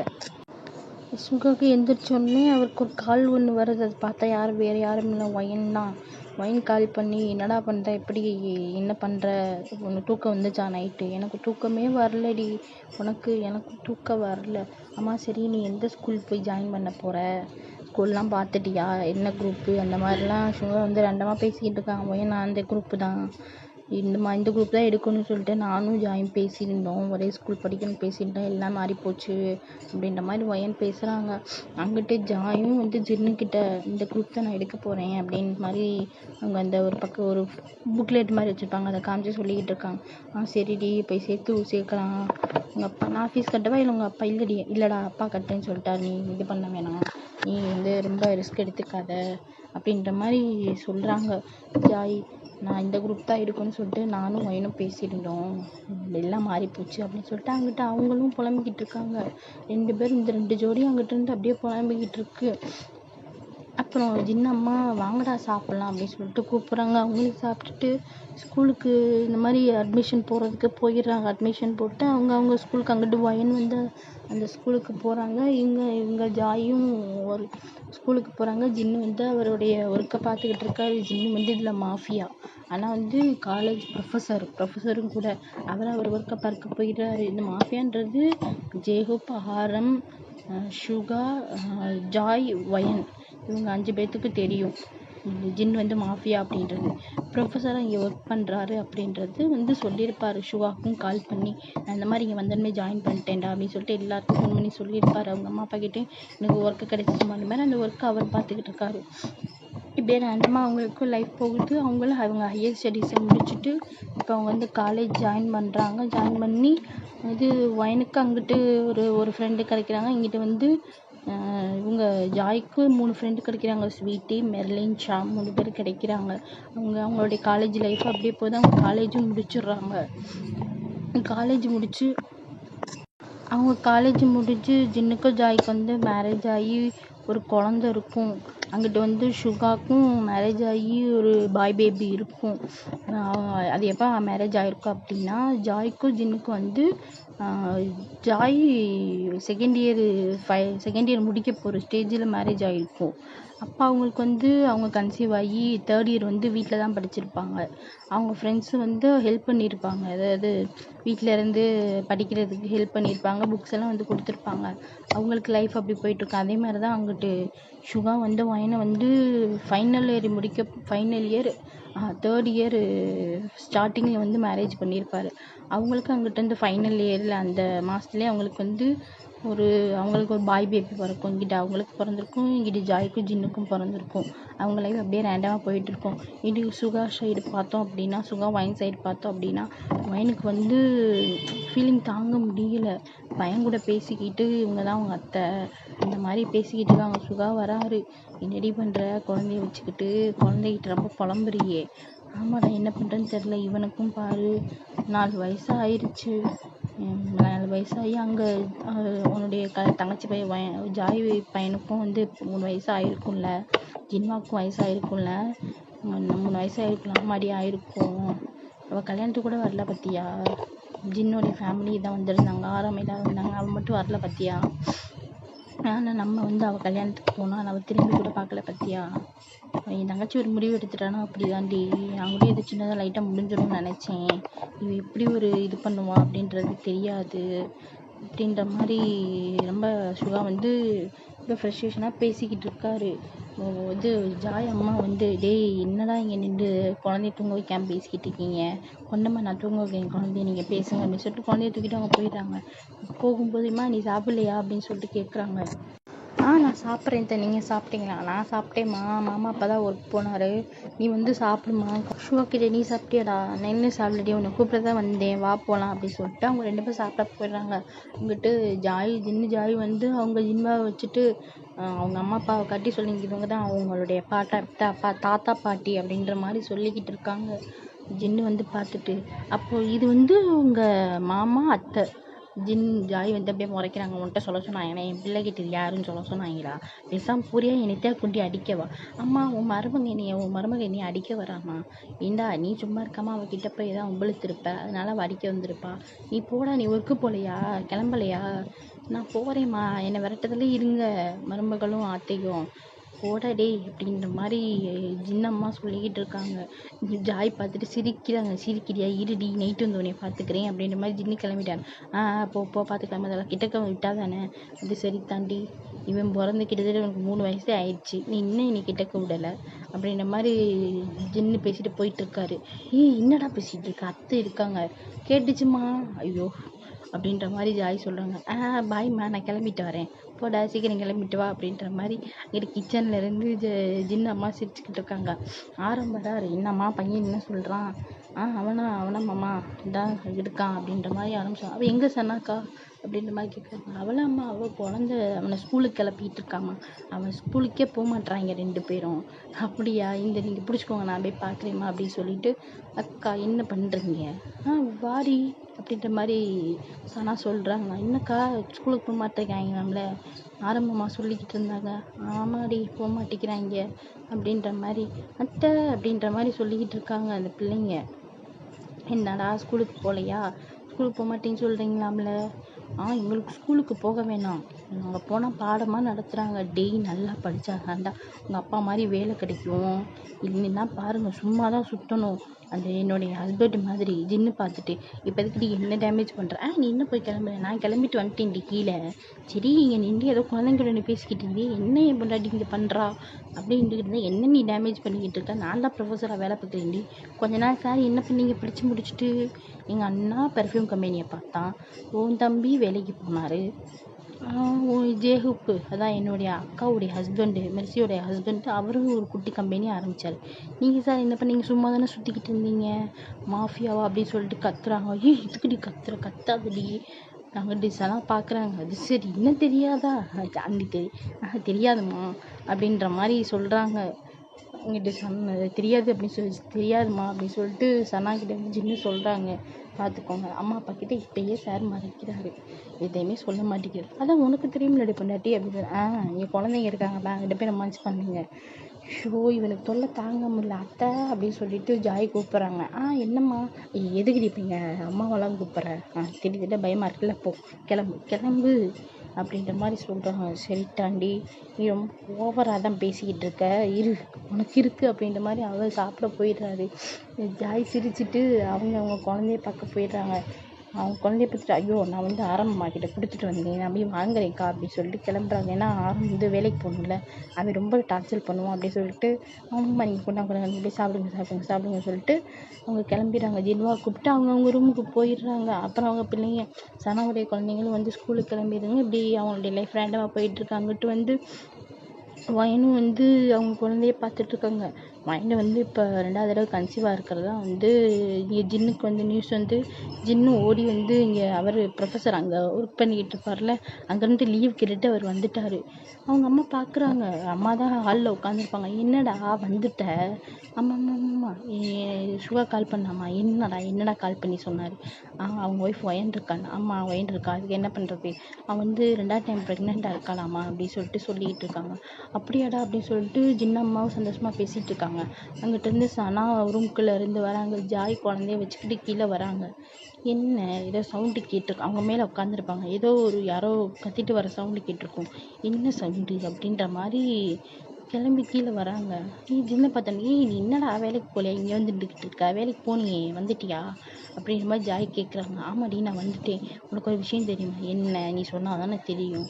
சுகாவுக்கு எந்திரிச்சோடனே அவருக்கு ஒரு கால் ஒன்று வருது, அது பார்த்தா வேறு யாரும் இல்லை, ஒயன் தான். ஒயன் கால் பண்ணி என்னடா பண்ணுற, எப்படி என்ன பண்ணுற, உனக்கு தூக்கம் வந்துச்சா நைட்டு, எனக்கு தூக்கமே வரலடி, எனக்கு தூக்கம் வரல. அம்மா சரி நீ எந்த ஸ்கூல் போய் ஜாயின் பண்ண போகிற, ஸ்கூல்லாம் பார்த்துட்டியா, என்ன குரூப்பு, அந்த மாதிரிலாம் சும்மா வந்து ரெண்டமாக பேசிக்கிட்டு இருக்காங்க. ஒயன் நான் அந்த குரூப்பு தான், இந்த குரூப் தான் எடுக்கணும்னு சொல்லிட்டு நானும் ஜாயின் பேசியிருந்தோம், ஒரே ஸ்கூல் படிக்கணும்னு பேசியிருந்தோம், எல்லாம் மாறிப்போச்சு அப்படின்ற மாதிரி ஒயன் பேசுகிறாங்க. அங்கிட்டு ஜாயும் வந்து ஜின்னுக்கிட்ட இந்த குரூப் தான் நான் எடுக்க போகிறேன் அப்படின்ற மாதிரி அவங்க அந்த ஒரு பக்கம் ஒரு புக்லெட் மாதிரி வச்சுருப்பாங்க, அதை காமிச்சு சொல்லிக்கிட்டு இருக்காங்க. சரிடி போய் சேர்க்கலாம், உங்கள் அப்பா நான் ஃபீஸ் கட்டவா இல்லை உங்கள் அப்பா, இல்லைடா அப்பா கட்டுன்னு சொல்லிட்டாரு, நீ இது பண்ண வேணாம், நீ வந்து ரொம்ப ரிஸ்க் எடுத்துக்காத அப்படின்ற மாதிரி சொல்கிறாங்க. ஜாய் நான் இந்த குரூப் தான் எடுக்கணும்னு சொல்லிட்டு நானும் ஒயனும் பேசியிருந்தோம், எல்லாம் மாறிப்போச்சு அப்படின்னு சொல்லிட்டு அங்கிட்ட அவங்களும் புலம்பிக்கிட்டு இருக்காங்க. 2 பேரும் இந்த 2 ஜோடியும் அங்கிட்ட இருந்து அப்படியே புலம்பிக்கிட்டு இருக்கு. அப்புறம் ஜின்னம்மா வாங்கடா சாப்பிட்லாம் அப்படின்னு சொல்லிட்டு கூப்பிட்றாங்க. அவங்களும் சாப்பிட்டுட்டு ஸ்கூலுக்கு இந்த மாதிரி அட்மிஷன் போடுறதுக்கு போயிடுறாங்க. அட்மிஷன் போட்டு அவங்க ஸ்கூலுக்கு அங்கிட்டு ஒயன் வந்து அந்த ஸ்கூலுக்கு போகிறாங்க. இவங்க ஜாயும் ஒரு ஸ்கூலுக்கு போகிறாங்க. ஜின்னு வந்து அவருடைய ஒர்க்கை பார்த்துக்கிட்டு இருக்காரு. ஜின்னு வந்து இதில் மாஃபியா, ஆனால் வந்து காலேஜ் ப்ரொஃபஸரும் கூட. அவர் ஒர்க்கை பார்க்க போயிடுறாரு. இந்த மாஃபியான்றது ஜேஹூப், ஆரம், சுகா, ஜாய், ஒயன் இவங்க 5 பேர்த்துக்கு தெரியும் ஜின் வந்து மாஃபியா அப்படின்றது. ப்ரொஃபஸராக இங்கே ஒர்க் பண்ணுறாரு அப்படின்றது வந்து சொல்லியிருப்பார். சுகாவுக்கும் கால் பண்ணி நான் இந்த மாதிரி இங்கே வந்தோடனே ஜாயின் பண்ணிட்டேன்டா அப்படின்னு சொல்லிட்டு எல்லாருக்கும் ஃபோன் பண்ணி சொல்லியிருப்பார். அவங்க அம்மா அப்பா கிட்டே எனக்கு ஒர்க்கு கிடைச்சிச்சு மாதிரி அந்த ஒர்க்கை அவர் பார்த்துக்கிட்டு இருக்காரு. இப்படியே ரேண்டமாக அவங்களுக்கும் லைஃப் போகுது. அவங்க ஹையர் ஸ்டடீஸை முடிச்சுட்டு இப்போ அவங்க வந்து காலேஜ் ஜாயின் பண்ணுறாங்க. ஜாயின் பண்ணி இது ஒயனுக்கு அங்கிட்டு ஒரு ஃப்ரெண்டு கிடைக்கிறாங்க. இங்கிட்ட வந்து இவங்க ஜாய்க்கு 3 ஃப்ரெண்டு கிடைக்கிறாங்க. ஸ்வீட்டி, மெர்லின், ஷாம் 3 பேர் கிடைக்கிறாங்க. அவங்களுடைய காலேஜ் லைஃப் அப்படியே போது. அவங்க காலேஜும் முடிச்சிடுறாங்க. காலேஜ் முடிச்சு ஜின்னுக்கும் ஜாய்க்கு வந்து மேரேஜ் ஆகி ஒரு குழந்த இருக்கும். அங்கிட்டு வந்து சுகாக்கும் மேரேஜ் ஆகி ஒரு பாய் பேபி இருக்கும். அது எப்போ மேரேஜ் ஆகிருக்கும் அப்படின்னா ஜாய்க்கும் ஜின்னுக்கும் வந்து ஜாய் செகண்ட் இயர் முடிக்க போகிற ஸ்டேஜில் மேரேஜ் ஆகிருக்கும். அப்போ அவங்களுக்கு வந்து அவங்க கன்சீவ் ஆகி 3rd இயர் வந்து வீட்டில் தான் படிச்சிருப்பாங்க. அவங்க ஃப்ரெண்ட்ஸு வந்து ஹெல்ப் பண்ணியிருப்பாங்க, அதாவது வீட்டில் இருந்து படிக்கிறதுக்கு ஹெல்ப் பண்ணியிருப்பாங்க, புக்ஸ் எல்லாம் வந்து கொடுத்துருப்பாங்க. அவங்களுக்கு லைஃப் அப்படி போயிட்டுருக்கு. அதே மாதிரி தான் அங்கிட்டு சுகா வந்து ஒயனை வந்து ஃபைனல் இயர் 3rd இயர் ஸ்டார்டிங்கில் வந்து மேரேஜ் பண்ணியிருப்பார். அவங்களுக்கு அங்கிட்டேருந்து ஃபைனல் இயரில் அந்த மாதத்துலேயே அவங்களுக்கு ஒரு பாய் பேபி பிறக்கும். இங்கிட்ட அவங்களுக்கு பிறந்திருக்கும், இங்கிட்ட ஜாய்க்கும் ஜின்னுக்கும் பிறந்திருக்கும். அவங்க லைஃப் அப்படியே ரேண்டமாக போயிட்டுருக்கும். இது சுகா சைடு பார்த்தோம் அப்படின்னா, சுகா ஒயின் சைடு பார்த்தோம் அப்படின்னா, ஒயனுக்கு வந்து ஃபீலிங் தாங்க முடியல. பையன் கூட பேசிக்கிட்டு இவங்க தான் அவங்க அத்தை இந்த மாதிரி பேசிக்கிட்டு இருக்காங்க. சுகா வராரு, என்னடி பண்ணுற, குழந்தைய வச்சுக்கிட்டு குழந்தைகிட்ட ரொம்ப புலம்புறியே. ஆமாடா என்ன பண்ணுறேன்னு தெரில, இவனுக்கும் பாரு 4 வயசு ஆயிடுச்சு. 4 வயசாகி அங்கே உன்னுடைய தங்கச்சி பையன் ஜாய் பையனுக்கும் வந்து 3 வயசு ஆயிருக்கும்ல, ஜின்மாவுக்கும் வயசு ஆயிருக்கும்ல, 3 வயசு ஆயிருக்கலாம், அம்மாடி ஆயிருக்கும். அவள் கல்யாணத்துக்கு கூட வரல பார்த்தியா, ஜின்னோடைய ஃபேமிலி தான் வந்திருந்தாங்க, ஆறாமையில் வந்தாங்க, அவள் மட்டும் வரல பார்த்தியா. ஆனால் நம்ம வந்து அவள் கல்யாணத்துக்கு போனால் அவள் திரும்பி கூட பார்க்கல பார்த்தியா. என் தங்கச்சி ஒரு முடிவு எடுத்துட்டானா அப்படி தாண்டி, நான் கூட இது சின்னதாக லைட்டாக முடிஞ்சிடும்னு நினச்சேன், இவள் எப்படி ஒரு இது பண்ணுவா அப்படின்றது தெரியாது அப்படின்ற மாதிரி ரொம்ப சுகா வந்து இப்போ ஃப்ரெஷ்ஷேஷனாக பேசிக்கிட்டு இருக்காரு. இது ஜாய் அம்மா வந்து, டேய் என்னடா இங்கே நின்று குழந்தைய தூங்க வைக்காமல் பேசிக்கிட்டு இருக்கீங்க, கொண்டம்மா நான் தூங்க வைக்கிறேன் குழந்தைய, நீங்கள் பேசுங்க அப்படின்னு சொல்லிட்டு குழந்தைய தூக்கிட்டு அவங்க போயிடுறாங்க. போகும்போதுமா நீ சாப்பிட்லையா அப்படின்னு சொல்லிட்டு கேட்குறாங்க. நான் சாப்பிட்றேன் நீங்கள் சாப்பிட்டீங்களா? நான் சாப்பிட்டேம்மா, மாமா அப்போ தான் ஒர்க் போனார், நீ வந்து சாப்பிடுமா. ஷுவாக்கிட்டே நீ சாப்பிட்டியாடா? நான் இன்னும் சாப்பிடலையே, உன்னை கூப்பிட தான் வந்தேன், வா போகலாம் அப்படின்னு சொல்லிட்டு அவங்க 2 பேரும் சாப்பிட போயிடுறாங்க. அங்கிட்டு ஜாய் வந்து அவங்க ஜின்வாவை வச்சுட்டு அவங்க அம்மா அப்பாவை கட்டி சொல்லிக்கிறவங்க தான் அவங்களுடைய தாத்தா பாட்டி அப்படின்ற மாதிரி சொல்லிக்கிட்டு இருக்காங்க. ஜின்னு வந்து பார்த்துட்டு, அப்போது இது வந்து உங்கள் மாமா அத்தை. ஜாய் வந்து அப்படியே முறைக்கிறாங்க. உன்கிட்ட சொல்ல சொன்னாங்க, என் பிள்ளைகிட்ட யாருன்னு சொல்ல சொன்னாங்களா? பேசாம பூரியா என்னைத்தான் குண்டி அடிக்கவா? அம்மா உன் மருமக என்னைய அடிக்க வராமா? ஏண்டா நீ சும்மா இருக்காமல் அவகிட்ட போய் தான் உம்பளுத்திருப்ப, அதனால அவள் அடிக்க வந்திருப்பா. நீ போடா, நீ ஒர்க்கு போகலையா, கிளம்பலையா? நான் போகிறேம்மா, என்னை விரட்டதில் இருங்க மருமகளும் அத்தையும், போடா டேய் அப்படின்ற மாதிரி ஜின்னம்மா சொல்லிக்கிட்டு இருக்காங்க. ஜாய் பார்த்துட்டு சிரிக்கிறியா, இருடி நைட்டு வந்து உன்னை பார்த்துக்கிறேன் அப்படின்ற மாதிரி ஜின்னு கிளம்பிட்டாங்க. போ பார்த்துக்கலாம், அதெல்லாம் கிட்டக்க விட்டா தானே. அது சரி தாண்டி, இவன் பிறந்து கிட்டத்தட்ட எனக்கு 3 வயசே ஆயிடுச்சு, நீ இன்னும் என்னை கிட்டக்க விடலை அப்படின்ற மாதிரி ஜின்னு பேசிட்டு போயிட்டு இருக்காரு. என்னடா பேசிகிட்டு இருக்க, அத்தை இருக்காங்க கேட்டுச்சுமா, ஐயோ அப்படின்ற மாதிரி ஜாய் சொல்கிறாங்க. பாய்மா நான் கிளம்பிட்டு வரேன், போடா சீக்கிரம் கிளம்பிட்டு வா அப்படின்ற மாதிரி அங்கிட்டு கிச்சன்லேருந்து ஜின்னு அம்மா சிரிச்சுக்கிட்டு இருக்காங்க. வராரு, என்னம்மா பையன் என்ன சொல்கிறான்? அவனா மாமா இதான் இருக்கான் அப்படின்ற மாதிரி ஆரம்பிச்சான். அவள் எங்கே சனாக்கா அப்படின்ற மாதிரி கேட்குறாங்க. அவளாம்மா அவள் குழந்த அவனை ஸ்கூலுக்கு கிளப்பிட்டு இருக்காம்மா, அவன் ஸ்கூலுக்கே போக மாட்றாங்க 2 பேரும். அப்படியா, இந்த நீங்கள் பிடிச்சிக்கோங்க நான் போய் பார்க்குறேம்மா அப்படின்னு சொல்லிட்டு, அக்கா என்ன பண்ணுறீங்க? வாடி அப்படின்ற மாதிரி சனா சொல்கிறாங்க. என்னக்கா ஸ்கூலுக்கு போக மாட்டேங்கிறாங்க நம்மள ஆரம்பமாக சொல்லிக்கிட்டு இருந்தாங்க. ஆமாடி போக மாட்டேங்கிறாங்க அப்படின்ற மாதிரி, அத்தை அப்படின்ற மாதிரி சொல்லிக்கிட்டு இருக்காங்க அந்த பிள்ளைங்க. என்னடா ஸ்கூலுக்கு போகலையா, ஸ்கூலுக்கு போக மாட்டேன்னு சொல்கிறீங்களாம்ல? எங்களுக்கு ஸ்கூலுக்கு போக வேணாம், நாங்கள் போனால் பாடமாக நடத்துகிறாங்க, டெய்லி நல்லா படித்தாதாண்டா உங்கள் அப்பா மாதிரி வேலை கிடைக்கும், இல்லைன்னா பாருங்கள் சும்மா தான் சுற்றணும் அந்த என்னுடைய ஹஸ்பண்ட் மாதிரி. ஜின்னு பார்த்துட்டு, இப்போ எதுக்கு என்ன டேமேஜ் பண்ணுற? நீ என்ன போய் கிளம்புற? நான் கிளம்பிட்டு வந்துட்டேன்டி கீழே. சரி இங்கே நின்று ஏதோ குழந்தைங்களோட பேசிக்கிட்டு இருந்தே, என்ன என் பொண்டாட்டி இங்கே பண்ணுறா அப்படின்ட்டு இருந்தேன், என்ன நீ டேமேஜ் பண்ணிக்கிட்டு இருக்க? நான் தான் ப்ரொஃபஸராக வேலை பார்க்குறேன்டி. கொஞ்ச நாள் சார் என்ன பண்ணீங்க படித்து முடிச்சுட்டு? எங்கள் அண்ணா பெர்ஃப்யூம் கம்பெனியை பார்த்தான், உன் தம்பி வேலைக்கு போனார், ஜேஹூப்பு அதான் என்னுடைய அக்காவுடைய ஹஸ்பண்டு, மெர்சியோடைய ஹஸ்பண்டு, அவரும் ஒரு குட்டி கம்பெனி ஆரம்பித்தார். நீங்கள் சார் என்ன பண்ணீங்க? சும்மா தானே சுற்றிக்கிட்டு இருந்தீங்க, மாஃபியாவா அப்படின்னு சொல்லிட்டு கத்துறாங்க. இதுக்குடி கத்தாதடி நாங்கள் டிஸ்ஸெல்லாம் பார்க்குறாங்க. அது சரி இன்னும் தெரியாதா? சாந்தி தெரியாதுமா அப்படின்ற மாதிரி சொல்கிறாங்க. இங்கிட்ட தெரியாது அப்படின்னு தெரியாதுமா அப்படின்னு சொல்லிட்டு சனாக்கிட்ட வந்து ஜின்னு சொல்கிறாங்க. பார்த்துக்கோங்க, அம்மா அப்பா கிட்டே இப்போயே சார் மறைக்கிறாரு, எதையுமே சொல்ல மாட்டேங்கிறாரு. அதான் உனக்கு தெரியும்லடி பொண்டாட்டி அப்படின்னு. என் குழந்தைங்க இருக்காங்க, 2 பேரும் ரொமான்ஸ் பண்ணுங்க. இவனுக்கு தொல்லை தாங்க முடியல அத்தை அப்படின்னு சொல்லிட்டு ஜாய் கூப்பிட்றாங்க. என்னம்மா எதுக்கு இப்போ எங்கள் அம்மாவெல்லாம் கூப்பிட்ற? திடீர்னு பயமாக இருக்குல்ல, போ கிளம்பு அப்படின்ற மாதிரி சொல்கிறாங்க. சரி தாண்டி, நீ ரொம்ப ஓவராக தான் பேசிக்கிட்டு இருக்க, உனக்கு இருக்குது அப்படின்ற மாதிரி அவர் சாப்பிட போயிடுறாரு. ஜாய் சிரிச்சுட்டு அவங்க குழந்தைய பார்க்க போயிடுறாங்க. அவங்க குழந்தைய பார்த்துட்டு, ஐயோ நான் வந்து ஆரம்பம்மா கிட்ட கொடுத்துட்டு வந்தேன், நான் அப்படியே வாங்குறேன்க்கா அப்படின்னு சொல்லிட்டு கிளம்புறாங்க. ஏன்னா ஆரம்பம் வந்து வேலைக்கு போகணும்ல, அவன் ரொம்ப டார்ச்சர் பண்ணுவான் அப்படின்னு சொல்லிட்டு, அவங்கம்மா நீங்கள் கொண்டாங்க அப்படியே சாப்பிடுங்க சொல்லிட்டு அவங்க கிளம்பிடுறாங்க. ஜின்வா கூப்பிட்டு அவங்க ரூமுக்கு போயிடுறாங்க. அப்புறம் அவங்க பிள்ளைங்க சனாவுடைய குழந்தைங்களும் வந்து ஸ்கூலுக்கு கிளம்பிடுறாங்க. இப்படி அவங்களுடைய லைஃப் ரேண்டமாக போயிட்டுருக்கு. அங்கிட்டு வந்து வயனும் வந்து அவங்க குழந்தைய பார்த்துட்ருக்காங்க. வயனை வந்து இப்போ 2வது தடவை கன்சீவாக இருக்கிறதா வந்து இங்கே ஜின்னுக்கு வந்து நியூஸ் வந்து, ஜின்னு ஓடி வந்து இங்கே அவர் ப்ரொஃபஸர் அங்கே ஒர்க் பண்ணிக்கிட்டு இருப்பார்ல, அங்கேருந்து லீவ் கேட்டுட்டு அவர் வந்துட்டார். அவங்க அம்மா பார்க்குறாங்க, அம்மா தான் ஹாலில் உட்காந்துருப்பாங்க. என்னடா வந்துட்ட? ஆமாம் சுகா கால் பண்ணாமா? என்னடா கால் பண்ணி சொன்னார்? அவங்க ஒய்ஃப் ஒயன் இருக்காங்க. ஒயன் இருக்கா, அதுக்கு என்ன பண்ணுறது, அவன் வந்து 2வது டைம் ப்ரெக்னெண்ட்டாக இருக்காளாமா அப்படின்னு சொல்லிட்டு சொல்லிக்கிட்டு இருக்காங்க. அப்படியாடா அப்படின்னு சொல்லிட்டு ஜின்னம்மாவும் சந்தோஷமாக பேசிகிட்டு இருக்காங்க. அங்கிட்டேருந்து சனா ரூம்குள்ளே இருந்து வராங்க. ஜாய் குழந்தைய வச்சுக்கிட்டு கீழே வராங்க. என்ன ஏதோ சவுண்டு கேட்டிருக்கு, அவங்க மேலே உட்காந்துருப்பாங்க, ஏதோ யாரோ கத்திட்டு வர சவுண்டு கேட்டிருக்கும். என்ன சவுண்டு அப்படின்ற மாதிரி கிளம்பி கீழே வராங்க. ஜின்ன பார்த்தோன்னே, நீ என்னடா வேலைக்கு போகலையா, இங்கே வந்து நின்றுக்கிட்டு இருக்க, வேலைக்கு போனியே வந்துட்டியா அப்படின்ற மாதிரி ஜாய் கேட்குறாங்க. ஆமாடி நான் வந்துட்டேன், உனக்கு ஒரு விஷயம் தெரியுமா? என்ன, நீ சொன்னால் தானே தெரியும்.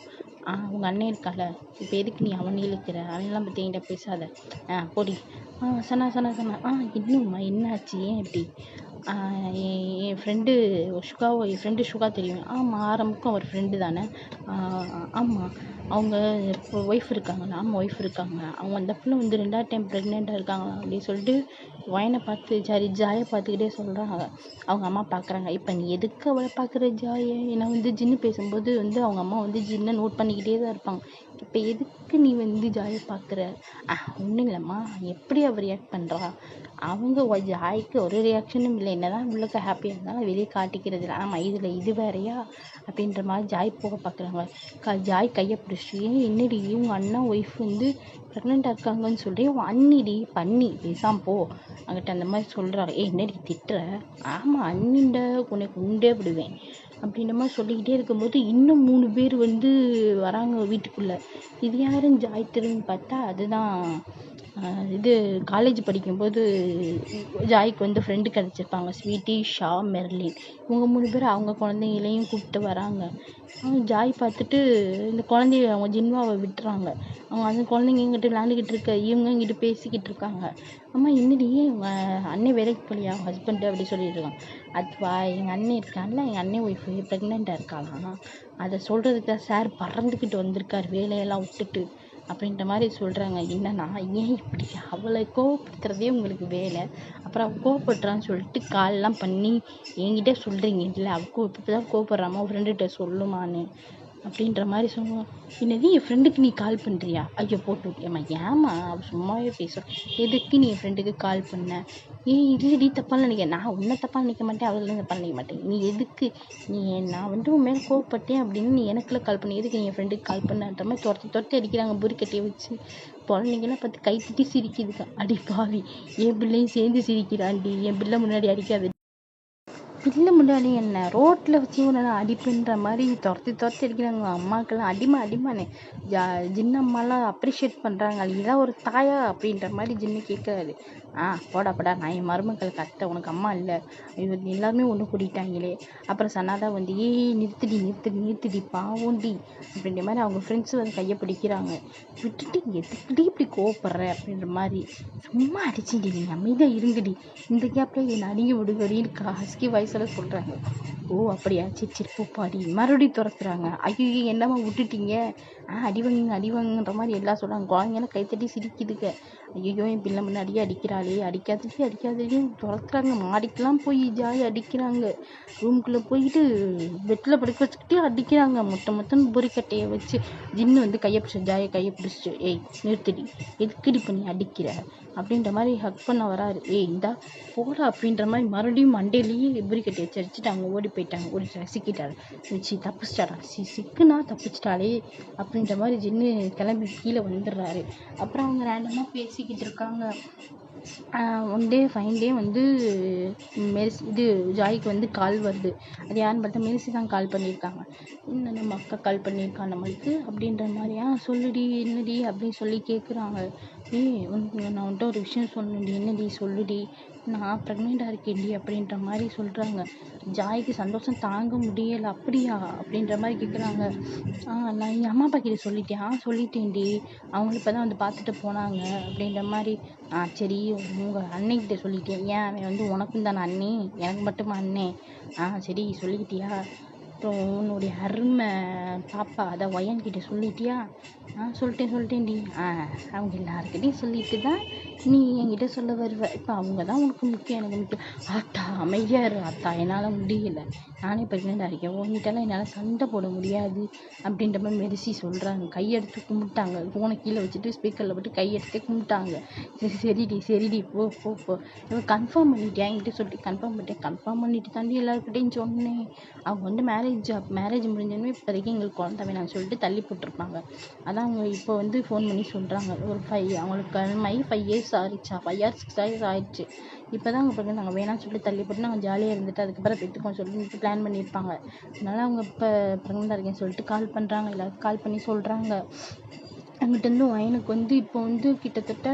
உங்கள் அண்ணன் இருக்கால, இப்போ எதுக்கு நீ அவனை இழுக்கிற, அவனெல்லாம் பற்றி என்கிட்ட பேசாத, போடி. சொன்னா இன்னும்மா என்னாச்சு, ஏன் இப்படி? என் ஃப்ரெண்டு சுகா தெரியும். ஆமாம், ஆரம்புக்கும் அவர் ஃப்ரெண்டு தானே. ஆமாம், அவங்க ஒய்ஃப் இருக்காங்களா? ஆமாம், ஒய்ஃப் இருக்காங்க. அவங்க அந்த பிள்ளை வந்து 2வது டைம் ப்ரெக்னெண்ட்டாக இருக்காங்களா அப்படின்னு சொல்லிட்டு வயனை பார்த்து ஜாயை பார்த்துக்கிட்டே சொல்கிறாங்க. அவங்க அம்மா பார்க்குறாங்க. இப்போ நீ எதுக்கு அவளை பார்க்குற ஜாயை? ஏன்னா வந்து ஜின்னு பேசும்போது வந்து அவங்க அம்மா வந்து ஜின்னை நோட் பண்ணிக்கிட்டே தான் இருப்பாங்க. இப்போ எதுக்கு நீ வந்து ஜாயை பார்க்குற? ஒன்றும் இல்லைம்மா, எப்படி அவர் ரியாக்ட் பண்ணுறா? அவங்க ஜாய்க்கு ஒரு ரியாக்ஷனும் இல்லை. என்னதான் உள்ளக்க ஹாப்பியாக இருந்தாலும் வெளியே காட்டிக்கிறது இல்லை. ஆமாம், இதில் இது வேறையா அப்படின்ற மாதிரி ஜாய் போக பார்க்குறாங்க. ஜாய் கையை பிடிச்சி, என்னடி உங்கள் அண்ணா ஒய்ஃப் வந்து ப்ரெக்னெண்ட்டாக இருக்காங்கன்னு சொல்லி உன் அண்ணிடி பண்ணி பேசாமல் போ அங்கிட்ட அந்த மாதிரி சொல்கிறாங்க. என்னடி திட்டுற? ஆமாம், அண்ணிண்ட உன்னை கொண்டே விடுவேன் அப்படின்ற மாதிரி சொல்லிக்கிட்டே இருக்கும்போது இன்னும் 3 பேர் வந்து வராங்க வீட்டுக்குள்ளே. இது யாருன்னு ஜாய் திரும்பி பார்த்தா அதுதான் இது காலேஜ் படிக்கும்போது ஜாய்க்கு வந்து ஃப்ரெண்டு கிடச்சிருப்பாங்க, ஸ்வீட்டி, ஷா, மெர்லின். இவங்க 3 பேர் அவங்க குழந்தைங்களையும் கூப்பிட்டு வராங்க. ஜாய் பார்த்துட்டு இந்த குழந்தைய அவங்க ஜின்வாவை விட்டுறாங்க. அவங்க அந்த குழந்தைங்க இங்கிட்ட விளையாண்டுக்கிட்டு இருக்க, இவங்க இங்கிட்ட பேசிக்கிட்டு இருக்காங்க. அம்மா என்னடி உங்கள் அண்ணன் வேலைக்கு போகலையா ஹஸ்பண்டு அப்படி சொல்லிட்டு இருக்காங்க. அதுவா, எங்கள் அண்ணன் இருக்கான்ல, எங்கள் அண்ணன் ஒய்ஃபு ப்ரெக்னெண்ட்டாக இருக்காளாம். அதை சொல்கிறதுக்கு தான் சார் பறந்துக்கிட்டு வந்திருக்கார் வேலையெல்லாம் விட்டுட்டு அப்படின்ற மாதிரி சொல்கிறாங்க. என்னன்னா, ஏன் இப்படி அவளை கோவப்படுத்துறதே உங்களுக்கு வேலை, அப்புறம் அவள் கோவப்படுறான்னு சொல்லிட்டு கால்லாம் பண்ணி என்கிட்ட சொல்கிறீங்க இல்லை, அவள் இப்போ தான் கோவப்படுறாமா, ஒரு ஃப்ரெண்டுகிட்ட சொல்லுமான்னு அப்படின்ற மாதிரி சொல்லுவோம். என்னது, என் ஃப்ரெண்டுக்கு நீ கால் பண்ணுறியா? ஐயோ போட்டு விட்டியம்மா. ஏம்மா அவள் சும்மாவே பேசுகிறோம், எதுக்கு நீ என் ஃப்ரெண்டுக்கு கால் பண்ண? இல்லடி தப்பாக நினைக்க, நான் உன்னை தப்பாக நினைக்க மாட்டேன், அவளும் தப்பாக நினைக்க மாட்டேன். நீ எதுக்கு நான் வந்து உன் மேலே கோவப்பட்டேன் அப்படின்னு நீ எனக்குள்ள கால் பண்ணி, எதுக்கு நீ என் ஃப்ரெண்டுக்கு கால் பண்ணன்ற மாதிரி துரத்தி அடிக்கிறாங்க பூரிக்கட்டையை வச்சு. குழந்தைங்கலாம் பார்த்து கை தட்டி சிரிக்குதுக்கா. அடி பாவி, என் பிள்ளையும் சேர்ந்து சிரிக்கிறான்டி, என் பிள்ளை முன்னாடி அடிக்காது. பிள்ளை முன்னாடி என்ன ரோட்டில் வச்சு உன்னை அடிப்புன்ற மாதிரி துரத்தி அடிக்கிறாங்க. அம்மாக்கெல்லாம் அடிமானே. ஜின்னம்மாலாம் அப்ரிஷியேட் பண்ணுறாங்க. இதான் ஒரு தாயா அப்படின்ற மாதிரி ஜின்னு கேட்குறாரு. போடா, நான் என் மருமக்களுக்கு அத்தை, உனக்கு அம்மா இல்லை, இவங்க எல்லாருமே ஒன்று கூட்டிட்டாங்களே. அப்புறம் சனாதான் வந்து நிறுத்துடி பாவோண்டி அப்படின்ற மாதிரி அவங்க ஃப்ரெண்ட்ஸு வந்து கையை பிடிக்கிறாங்க. விட்டுட்டு எதுக்குடி இப்படி கோவப்படுற அப்படின்ற மாதிரி. சும்மா அடிச்சுடி, நீ அமைதியாக இருங்கடி, இந்த கேப்பில் என்னை அடிங்க விடுங்கடின்னு ஹஸ்கி வாய்ஸில் சொல்கிறாங்க. ஓ அப்படியா, சரி பூப்பாடி. மறுபடியும் துரத்துறாங்க. ஐயோ என்னம்மா விட்டுட்டீங்க? அடிவாங்குன்ற மாதிரி எல்லாம் சொல்கிறாங்க. குழந்தைங்கலாம் கைத்தட்டி சிரிக்குதுங்க. ஐயோ என் பிள்ளை முன்னாடியே அடிக்கிறாளே, அடிக்காதடி துரத்துறாங்க. மாடிக்கெலாம் போய் ஜாய் அடிக்கிறாங்க. ரூம்குள்ளே போயிட்டு பெட்டில் படுக்க வச்சுக்கிட்டே அடிக்கிறாங்க. மொத்தம் பொறிக்கட்டையை வச்சு. ஜின்னு வந்து ஜாயை கையை பிடிச்சிச்சு. ஏய் நிறுத்திடி, எதுக்குடி பண்ணி அடிக்கிற அப்படின்ற மாதிரி ஹக் பண்ண வராரு. இந்தா போடா அப்படின்ற மாதிரி மறுபடியும் மண்டையிலேயே பொறிக்கட்டையை வச்சு அவங்க ஓடி போயிட்டாங்க. ஓடி ரசிக்கிட்டாரு. தப்பிச்சிட்டாரா, சிக்குனா தப்பிச்சிட்டாளே அப்படின்ற மாதிரி ஜின்னு கிளம்பி கீழே வந்துடுறாரு. அப்புறம் அவங்க ரேண்டமாக பேசிக்கிட்டு இருக்காங்க. ஒன் டே ஃபைன் டே வந்து ஜாய்க்கு வந்து கால் வருது. அது யாருன்னு பார்த்தா மெர்சி தான் கால் பண்ணியிருக்காங்க. என்ன நம்ம அக்கா கால் பண்ணியிருக்கா நம்மளுக்கு அப்படின்ற மாதிரியா. சொல்லுடி என்னடி அப்படின்னு சொல்லி கேட்குறாங்க. நான் உன்ட்ட ஒரு விஷயம் சொல்லணுடி, என்னடி சொல்லுடி, நான் ப்ரெக்னெண்ட்டாக இருக்கேன்டி அப்படின்ற மாதிரி சொல்கிறாங்க. ஜாய்க்கு சந்தோஷம் தாங்க முடியலை. அப்படியா அப்படின்ற மாதிரி கேட்குறாங்க. நான் என் அம்மா அப்பா கிட்ட சொல்லிட்டேன்டி, அவங்களும் இப்போ தான் வந்து பார்த்துட்டு போனாங்க அப்படின்ற மாதிரி. சரி, உங்கள் அண்ணன்கிட்ட சொல்லிட்டேன். ஏன் அவன் வந்து உனக்கும் தானே அண்ணே, எனக்கு மட்டுமா அண்ணே? சரி சொல்லிக்கிட்டியா? அப்புறம் உன்னுடைய அருமை பாப்பா அதான் ஒயன்கிட்ட சொல்லிட்டியா? சொல்லிட்டேன்டி. அவங்க எல்லாருக்கிட்டையும் சொல்லிட்டு தான் நீ என்கிட்ட சொல்ல வருவ. இப்போ அவங்க தான் உனக்கு முக்கியம், எனக்கு முக்கியம். ஆத்தா அமைதியாக இரு ஆத்தா, என்னால் முடியலை, நானே ப்ரெக்னெண்ட்டாக இருக்கேன், உங்ககிட்டலாம் என்னால் சண்டை போட முடியாது அப்படின்ற மாதிரி மெர்சி சொல்கிறாங்க. கையெடுத்து கும்பிட்டாங்க. ஃபோனை கீழே வச்சுட்டு ஸ்பீக்கரில் போட்டு கையெடுத்து கும்பிட்டாங்க. சரிடி போ. இவன் கன்ஃபார்ம் பண்ணிட்டேன் என்கிட்ட சொல்லிட்டு. கன்ஃபார்ம் பண்ணிட்டு தாண்டி எல்லாருக்கிட்டையும் சொன்னேன். அவங்க வந்து மேரேஜ் முடிஞ்சோடனே இப்போதைக்கு எங்களுக்கு குழந்தை வேணாம்னு சொல்லிட்டு தள்ளி போட்டிருப்பாங்க. அதான் அவங்க இப்போ வந்து ஃபோன் பண்ணி சொல்கிறாங்க. ஒரு அவங்களுக்கு கல்யாணமாகி 5 years ஆயிடுச்சா, 5 or 6 years ஆயிடுச்சு. இப்போ தான் அவங்க இப்போ நாங்கள் வேணாம்னு சொல்லிட்டு தள்ளி போட்டு நாங்கள் ஜாலியாக இருந்துட்டு அதுக்கப்புறம் பெற்றுக்கோன்னு சொல்லிட்டு பிளான் பண்ணியிருப்பாங்க. அதனால் அவங்க இப்போ ப்ரெக்னெண்ட்டாக இருக்கேன்னு சொல்லிட்டு கால் பண்ணுறாங்க. எல்லாருக்கும் கால் பண்ணி சொல்கிறாங்க. அங்கிட்டேருந்து ஒயனுக்கு வந்து இப்போ வந்து கிட்டத்தட்ட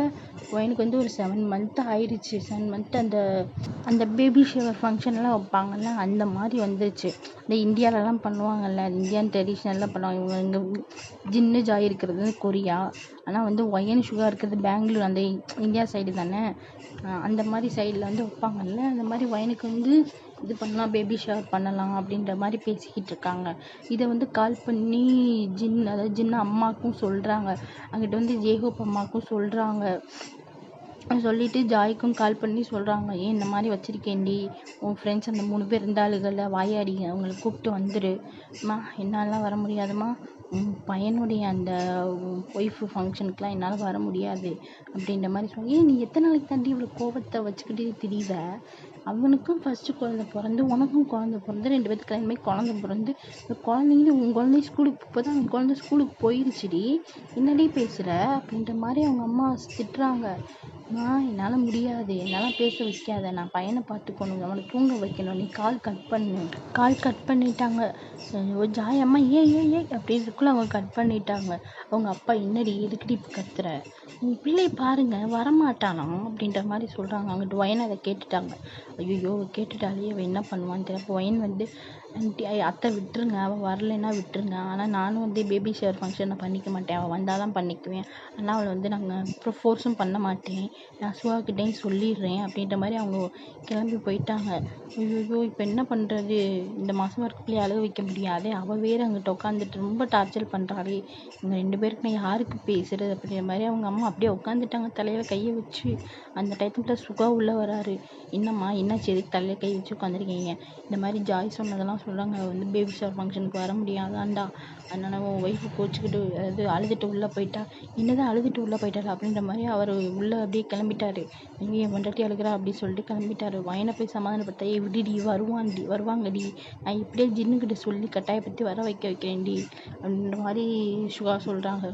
ஒயனுக்கு வந்து ஒரு 7 மந்த் ஆயிடுச்சு. 7 மந்த் அந்த பேபி ஷவர் ஃபங்க்ஷன்லாம் வைப்பாங்கல்ல, அந்த மாதிரி வந்துருச்சு. இந்த இந்தியாவிலலாம் பண்ணுவாங்கல்ல, இந்தியன் ட்ரெடிஷ்னல்லாம் பண்ணுவாங்க. இவங்க இங்கே ஜின்னு ஜாய் இருக்கிறது வந்து கொரியா, ஆனால் வந்து ஒயன் சுகா இருக்கிறது பெங்களூர், அந்த இந்தியா சைடு தானே. அந்த மாதிரி சைடில் வந்து வைப்பாங்கல்ல, அந்த மாதிரி ஒயனுக்கு வந்து இது பண்ணலாம், பேபி ஷவர் பண்ணலாம் அப்படின்ற மாதிரி பேசிக்கிட்டு இருக்காங்க. இதை வந்து கால் பண்ணி அதாவது ஜின்னு அம்மாவுக்கும் சொல்கிறாங்க, அங்கிட்ட வந்து ஜேஹோப் அம்மாவுக்கும் சொல்கிறாங்க. சொல்லிட்டு ஜாய்க்கும் கால் பண்ணி சொல்கிறாங்க, ஏன் இந்த மாதிரி வச்சுருக்கேன்டி, உன் ஃப்ரெண்ட்ஸ் அந்த 3 பேர் இருந்தாளுகளில் வாயாடிங்க, அவங்களை கூப்பிட்டு வந்துடு. அம்மா என்னாலாம் வர முடியாதும்மா, உன் பையனுடைய அந்த ஒய்ஃபு ஃபங்க்ஷனுக்குலாம் என்னால் வர முடியாது அப்படின்ற மாதிரி சொன்னேன். ஏன் நீ எத்தனை நாளைக்கு தாண்டி இவ்வளோ கோபத்தை வச்சுக்கிட்டே திரிவ? அவனுக்கும் ஃபஸ்ட்டு குழந்தை பிறந்து, உனக்கும் குழந்தை பிறந்து, 2 பேத்துக்கு கல்யாணம் பண்ணி குழந்தை பிறந்து, இந்த குழந்தைங்க உன் குழந்தை ஸ்கூலுக்கு இப்போ தான் குழந்தை ஸ்கூலுக்கு போயிடுச்சுடி, என்னடி பேசுகிற அப்படின்ற மாதிரி அவங்க அம்மா திட்டுறாங்க. என்னால் முடியாது, என்னால் பேச வைக்காத, நான் பையனை பார்த்துக்கணும், அவனை தூங்க வைக்கணும், நீ கால் கட் பண்ணிட்டாங்க. ஜாய் அம்மா ஏ அப்படின்றதுக்குள்ளே அவங்க கட் பண்ணிட்டாங்க. அவங்க அப்பா, என்னடி எதுக்குடி இப்போ கத்துற, உன் பிள்ளை பாருங்க வரமாட்டானா அப்படின்ற மாதிரி சொல்கிறாங்க. அங்கிட்டு ஒயன் அதை கேட்டுட்டாங்க. ஐயோ கேட்டுட்டாலே அவள் என்ன பண்ணுவான்னு தெரியல. அப்போ ஒயன் வந்து, அத்தை விட்டுருங்க, அவள் வரலைன்னா விட்டுருங்க, ஆனால் நானும் வந்து பேபி ஷவர் ஃபங்க்ஷனை பண்ணிக்க மாட்டேன், அவள் வந்தால் தான் பண்ணிக்குவேன், ஆனால் அவளை வந்து நாங்கள் ஃபோர்ஸும் பண்ண மாட்டேன், நான் சுகாக்கிட்டேயும் சொல்லிடுறேன் அப்படின்ற மாதிரி அவங்க கிளம்பி போயிட்டாங்க. ஐயோ இப்போ என்ன பண்ணுறது, இந்த மாதம் வரக்குள்ளே அழுக வைக்க முடியாது, அவள் வேறு அங்கிட்ட உட்காந்துட்டு ரொம்ப டார்ச்சர் பண்ணுறாளே, இவங்க 2 பேருக்கு நான் யாருக்கு பேசுகிறது அப்படின்ற மாதிரி அவங்க அம்மா அப்படியே உட்காந்துட்டாங்க, தலையில் கையை வச்சு. அந்த டயத்துல சுகா உள்ளே வராரு. என்னம்மா என்னாச்சு, எதுக்கு தலையில் கை வச்சு உட்காந்துருக்கீங்க? இந்த மாதிரி ஜாய் சொன்னதெல்லாம் சொல்கிறாங்க, வந்து பேபி ஷவர் ஃபங்க்ஷனுக்கு வர முடியாதாண்டா, அதனால் உன் ஒய்ஃபு கோச்சிக்கிட்டு, அதாவது அழுதுட்டு உள்ளே போயிட்டா. என்னதான் அழுதுட்டு உள்ளே போயிட்டாரு அப்படின்ற மாதிரி அவர் உள்ளே அப்படியே கிளம்பிட்டாரு. இங்கே என் பொண்டாட்டி அழுகிறா அப்படின்னு சொல்லிட்டு கிளம்பிட்டாரு. வயனை போய் சமாதானப்படுத்த, விடுடி வருவாங்கடி, நான் இப்படியே ஜின்னுக்கிட்ட சொல்லி கட்டாயப்படுத்தி வர வைக்கிறேன்டி அப்படின்ற மாதிரி சுகா சொல்கிறாங்க.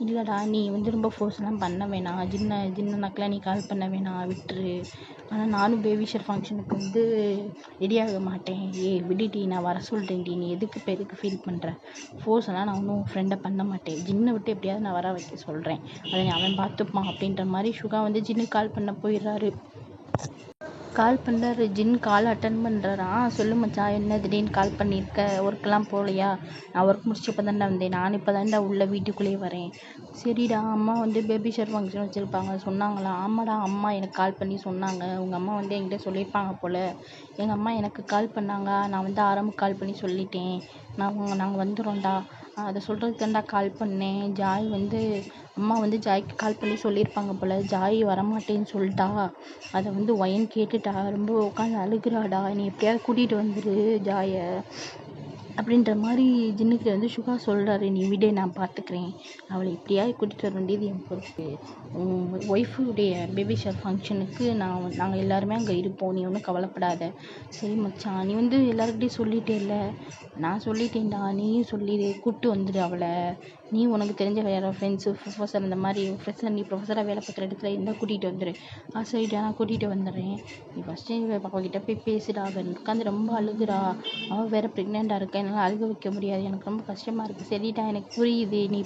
இல்லைடா, நீ வந்து ரொம்ப ஃபோர்ஸ்லாம் பண்ண வேணாம், ஜின்னனாக்கெலாம் நீ கால் பண்ண வேணாம், விட்டுரு, ஆனால் நானும் பேபி ஷவர் ஃபங்க்ஷனுக்கு வந்து ரெடியாக மாட்டேன், விடுடி, நான் வர சொல்கிறேன்டி, நீ எதுக்கு ஃபீல் பண்ணுற, ஃபோர்ஸ்லாம் நான் ஒன்றும் ஃப்ரெண்டை பண்ண மாட்டேன், ஜின்னை விட்டு எப்படியாவது நான் வர வைக்க சொல்கிறேன், அதை அவன் பார்த்துப்பான் அப்படின்ற மாதிரி சுகா வந்து ஜின்னுக்கு கால் பண்ண போயிடுறாரு. கால் பண்ணுறாரு, ஜின் கால் அட்டன் பண்ணுறாரா. சொல்லு மச்சான், என்ன திடீர்னு கால் பண்ணியிருக்க, ஒர்க்கெலாம் போகலையா? நான் ஒர்க் முடிச்சு இப்போ தாண்டா வந்தேன், நான் இப்போ தாண்டா உள்ள வீட்டுக்குள்ளேயே வரேன். சரிடா, அம்மா வந்து பேபி ஷவர் ஃபங்க்ஷன் வச்சுருப்பாங்க சொன்னாங்களா? ஆமாடா, அம்மா எனக்கு கால் பண்ணி சொன்னாங்க, உங்கள் அம்மா வந்து என்கிட்ட சொல்லியிருப்பாங்க போல், எங்கள் அம்மா எனக்கு கால் பண்ணாங்க, நான் வந்து ஆரம்பம் கால் பண்ணி சொல்லிட்டேன், நாங்கள் வந்துடுறோம்டா, அதை சொல்கிறதுக்கு தான்டா கால் பண்ணேன். ஜாய் வந்து அம்மா வந்து ஜாய்க்கு கால் பண்ணி சொல்லியிருப்பாங்க போல், ஜாய் வரமாட்டேன்னு சொல்லிட்டா, அதை வந்து ஒயன் கேட்டுட்டா, ரொம்ப உட்காந்து அழுகுறாடா, நீ எப்படியாவது கூட்டிகிட்டு வந்துடு ஜாயை அப்படின்ற மாதிரி ஜின்னுக்கு வந்து சுகா சொல்கிறாரு. நீ விட, நான் பார்த்துக்கிறேன், அவளை எப்படியாவது கூட்டிகிட்டு வர வேண்டியது என் பொறுப்பு, ஒய்ஃபுடைய பேபி ஷவர் ஃபங்க்ஷனுக்கு நாங்கள் எல்லாருமே அங்கே இருப்போம், நீ ஒன்றும் கவலைப்படாத. சரி மச்சான், நீ வந்து எல்லாருக்கிட்டையும் சொல்லிட்டேல்ல? நான் சொல்லிட்டேன்டா, நீயும் சொல்லிடு, கூப்பிட்டு வந்துடு அவளை, நீ உனக்கு தெரிஞ்ச வேறு ஃப்ரெண்ட்ஸு ப்ரொஃபஸர் அந்த மாதிரி ஃப்ரெண்ட்ஸில் நீ ப்ரொஃபஸராக வேலை பார்க்குற இடத்துல இருந்தால் கூட்டிகிட்டு வந்துடு. சரிடா, நான் கூட்டிகிட்டு வந்துடுறேன், நீ ஃபஸ்ட்டு அவகிட்ட போய் பேசுடா, அவள் உட்காந்து ரொம்ப அழுகுறா, அவள் வேறு ப்ரெக்னெண்ட்டாக இருக்கா, என்னால் அழுக வைக்க முடியாது, எனக்கு ரொம்ப கஷ்டமாக இருக்குது. சரிடா, எனக்கு புரியுது, நீ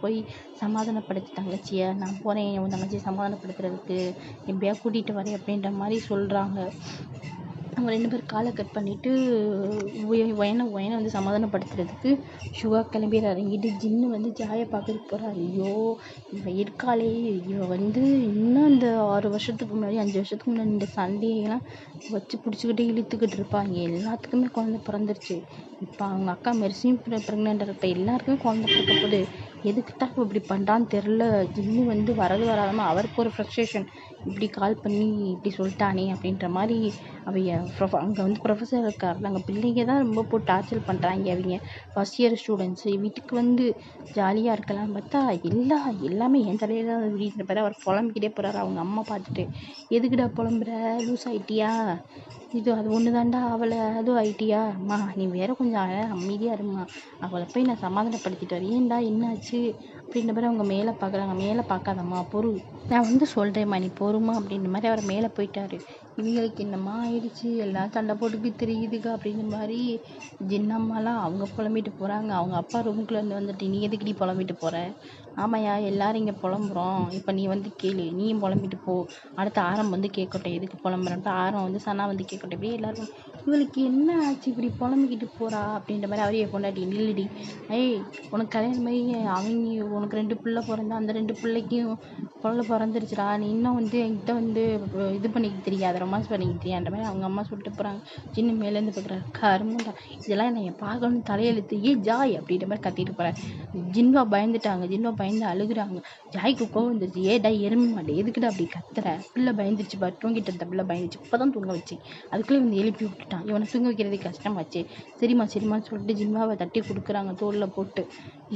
போய் சமாதானப்படுத்து தங்கச்சியை, நான் போகிறேன் உன் தங்கச்சியை சமாதானப்படுத்துறதுக்கு, எப்படியா கூட்டிகிட்டு வரேன் அப்படின்ற மாதிரி சொல்கிறாங்க. அவங்க 2 பேர் காலை கட் பண்ணிவிட்டு ஒயனை வந்து சமாதானப்படுத்துறதுக்கு சுகா கிளம்பிடுறாரு. இங்கிட்டு ஜின்னு வந்து ஜாயை பார்க்கறதுக்கு போகிறாரு. ஐயோ இவன் இருக்காளே, இவன் வந்து இன்னும் இந்த 6 வருஷத்துக்கு முன்னாடி 5 வருஷத்துக்கு முன்னாடி இந்த சண்டையெல்லாம் வச்சு பிடிச்சிக்கிட்டே இழுத்துக்கிட்டு இருப்பாங்க. எல்லாத்துக்குமே குழந்தை பிறந்துருச்சு. இப்போ அவங்க அக்கா மெர்சியும் ப்ரெக்னெண்ட்டாக இருப்ப, எல்லாருக்குமே குழந்தை பிறக்க போகுது. எதுக்குத்தான் இப்படி பண்ணுறான்னு தெரில. ஜின்னு வந்து வராமல் அவருக்கு ஒரு ஃப்ரஸ்ட்ரேஷன், இப்படி கால் பண்ணி இப்படி சொல்லிட்டானே அப்படின்ற மாதிரி. அங்கே வந்து ப்ரொஃபஸர் இருக்கார்ல, அங்கே பிள்ளைங்க தான் ரொம்ப போட்டு டார்ச்சர் பண்ணுறாங்க. அவங்க ஃபஸ்ட் இயர் ஸ்டூடெண்ட்ஸு வீட்டுக்கு வந்து ஜாலியாக இருக்கலாம் பார்த்தா எல்லாமே என் தலையில் தான் விடின்ற பேர் அவர் புலம்பிக்கிட்டே போகிறாரு. அவங்க அம்மா பார்த்துட்டு, எதுக்குடா புலம்புற, லூஸ் ஆகிட்டியா, அது ஒன்று தாண்டா அவளை, அதுவும் ஆகிட்டியா, அம்மா நீ வேற கொஞ்சம் அமைதியாக இருமா, அவளை போய் நான் சமாதானப்படுத்திட்டு வரேன், ஏன்டா என்னாச்சு அப்படின்ற மாதிரி அவங்க மேலே பார்க்குறாங்க. மேலே பார்க்காதம்மா, பொறு, நான் வந்து சொல்கிறேம்மா, நீ பொறுமா அப்படின்ற மாதிரி அவர் மேலே போயிட்டாரு. இவங்களுக்கு என்னம்மா ஆயிடுச்சு, எல்லாம் சண்டை போட்டுக்கிட்டு தெரியுதுங்க அப்படின்ற மாதிரி ஜின்னம்மாலாம் அவங்க புலம்பிட்டு போகிறாங்க. அவங்க அப்பா ரூமுக்குள்ளே இருந்து வந்துட்டு, நீ எதுக்குடி புலம்பிட்டு போகிற, ஆமாய்யா எல்லாரும் இங்கே புலம்புறோம், இப்போ நீ வந்து கேளு, நீயும் புலம்பிட்டு போ, அடுத்து ஆரம் வந்து கேட்கட்டும் எதுக்கு புலம்புறன்ட்டு ஆரம் வந்து சனா வந்து கேட்கட்டும், இப்படியே எல்லாரும் இவளுக்கு என்ன ஆச்சு இப்படி புலம்பிக்கிட்டு போறா அப்படின்ற மாதிரி அவரையே பொண்டாட்டி நில்லுடி, ஏய் உனக்கு கல்யாணம் மாதிரி அவங்க உனக்கு 2 பிள்ளை பிறந்தா அந்த 2 பிள்ளைக்கும் குழந்தை பிறந்துருச்சுடா, நீ இன்னும் வந்து என்கிட்ட வந்து இது பண்ணிக்க தெரியாது, ரொமான்ஸ் பண்ணிக்க தெரியாதுன்ற மாதிரி அவங்க அம்மா சொல்லிட்டு போகிறாங்க. சின்ன மேலேருந்து பார்க்குறாரு, கருமுண்டா இதெல்லாம் என்னை பார்க்கணும் தலையெழுத்து, ஏ ஜாய் அப்படின்ற மாதிரி கத்திட்டு போகிறாரு. ஜின்வா பயந்துட்டாங்க, ஜின்வா பயந்து அழுகுறாங்க. ஜாய்க்கு கோவம் வந்துருச்சு, ஏடா எருமை மாட்டே எதுக்குடா அப்படி கத்துற, பிள்ளை பயந்துருச்சு பாரு, தூங்கிட்டு இருந்த பிள்ளை பயந்துச்சு, இப்போதான் தூங்க வச்சு அதுக்குள்ளே வந்து எழுப்பி விட்டுட்டான், இவனை தூங்க வைக்கிறது கஷ்டமாச்சு, சரிம்மான்னு சொல்லிட்டு ஜின்வாவை தட்டி கொடுக்குறாங்க தோளில் போட்டு.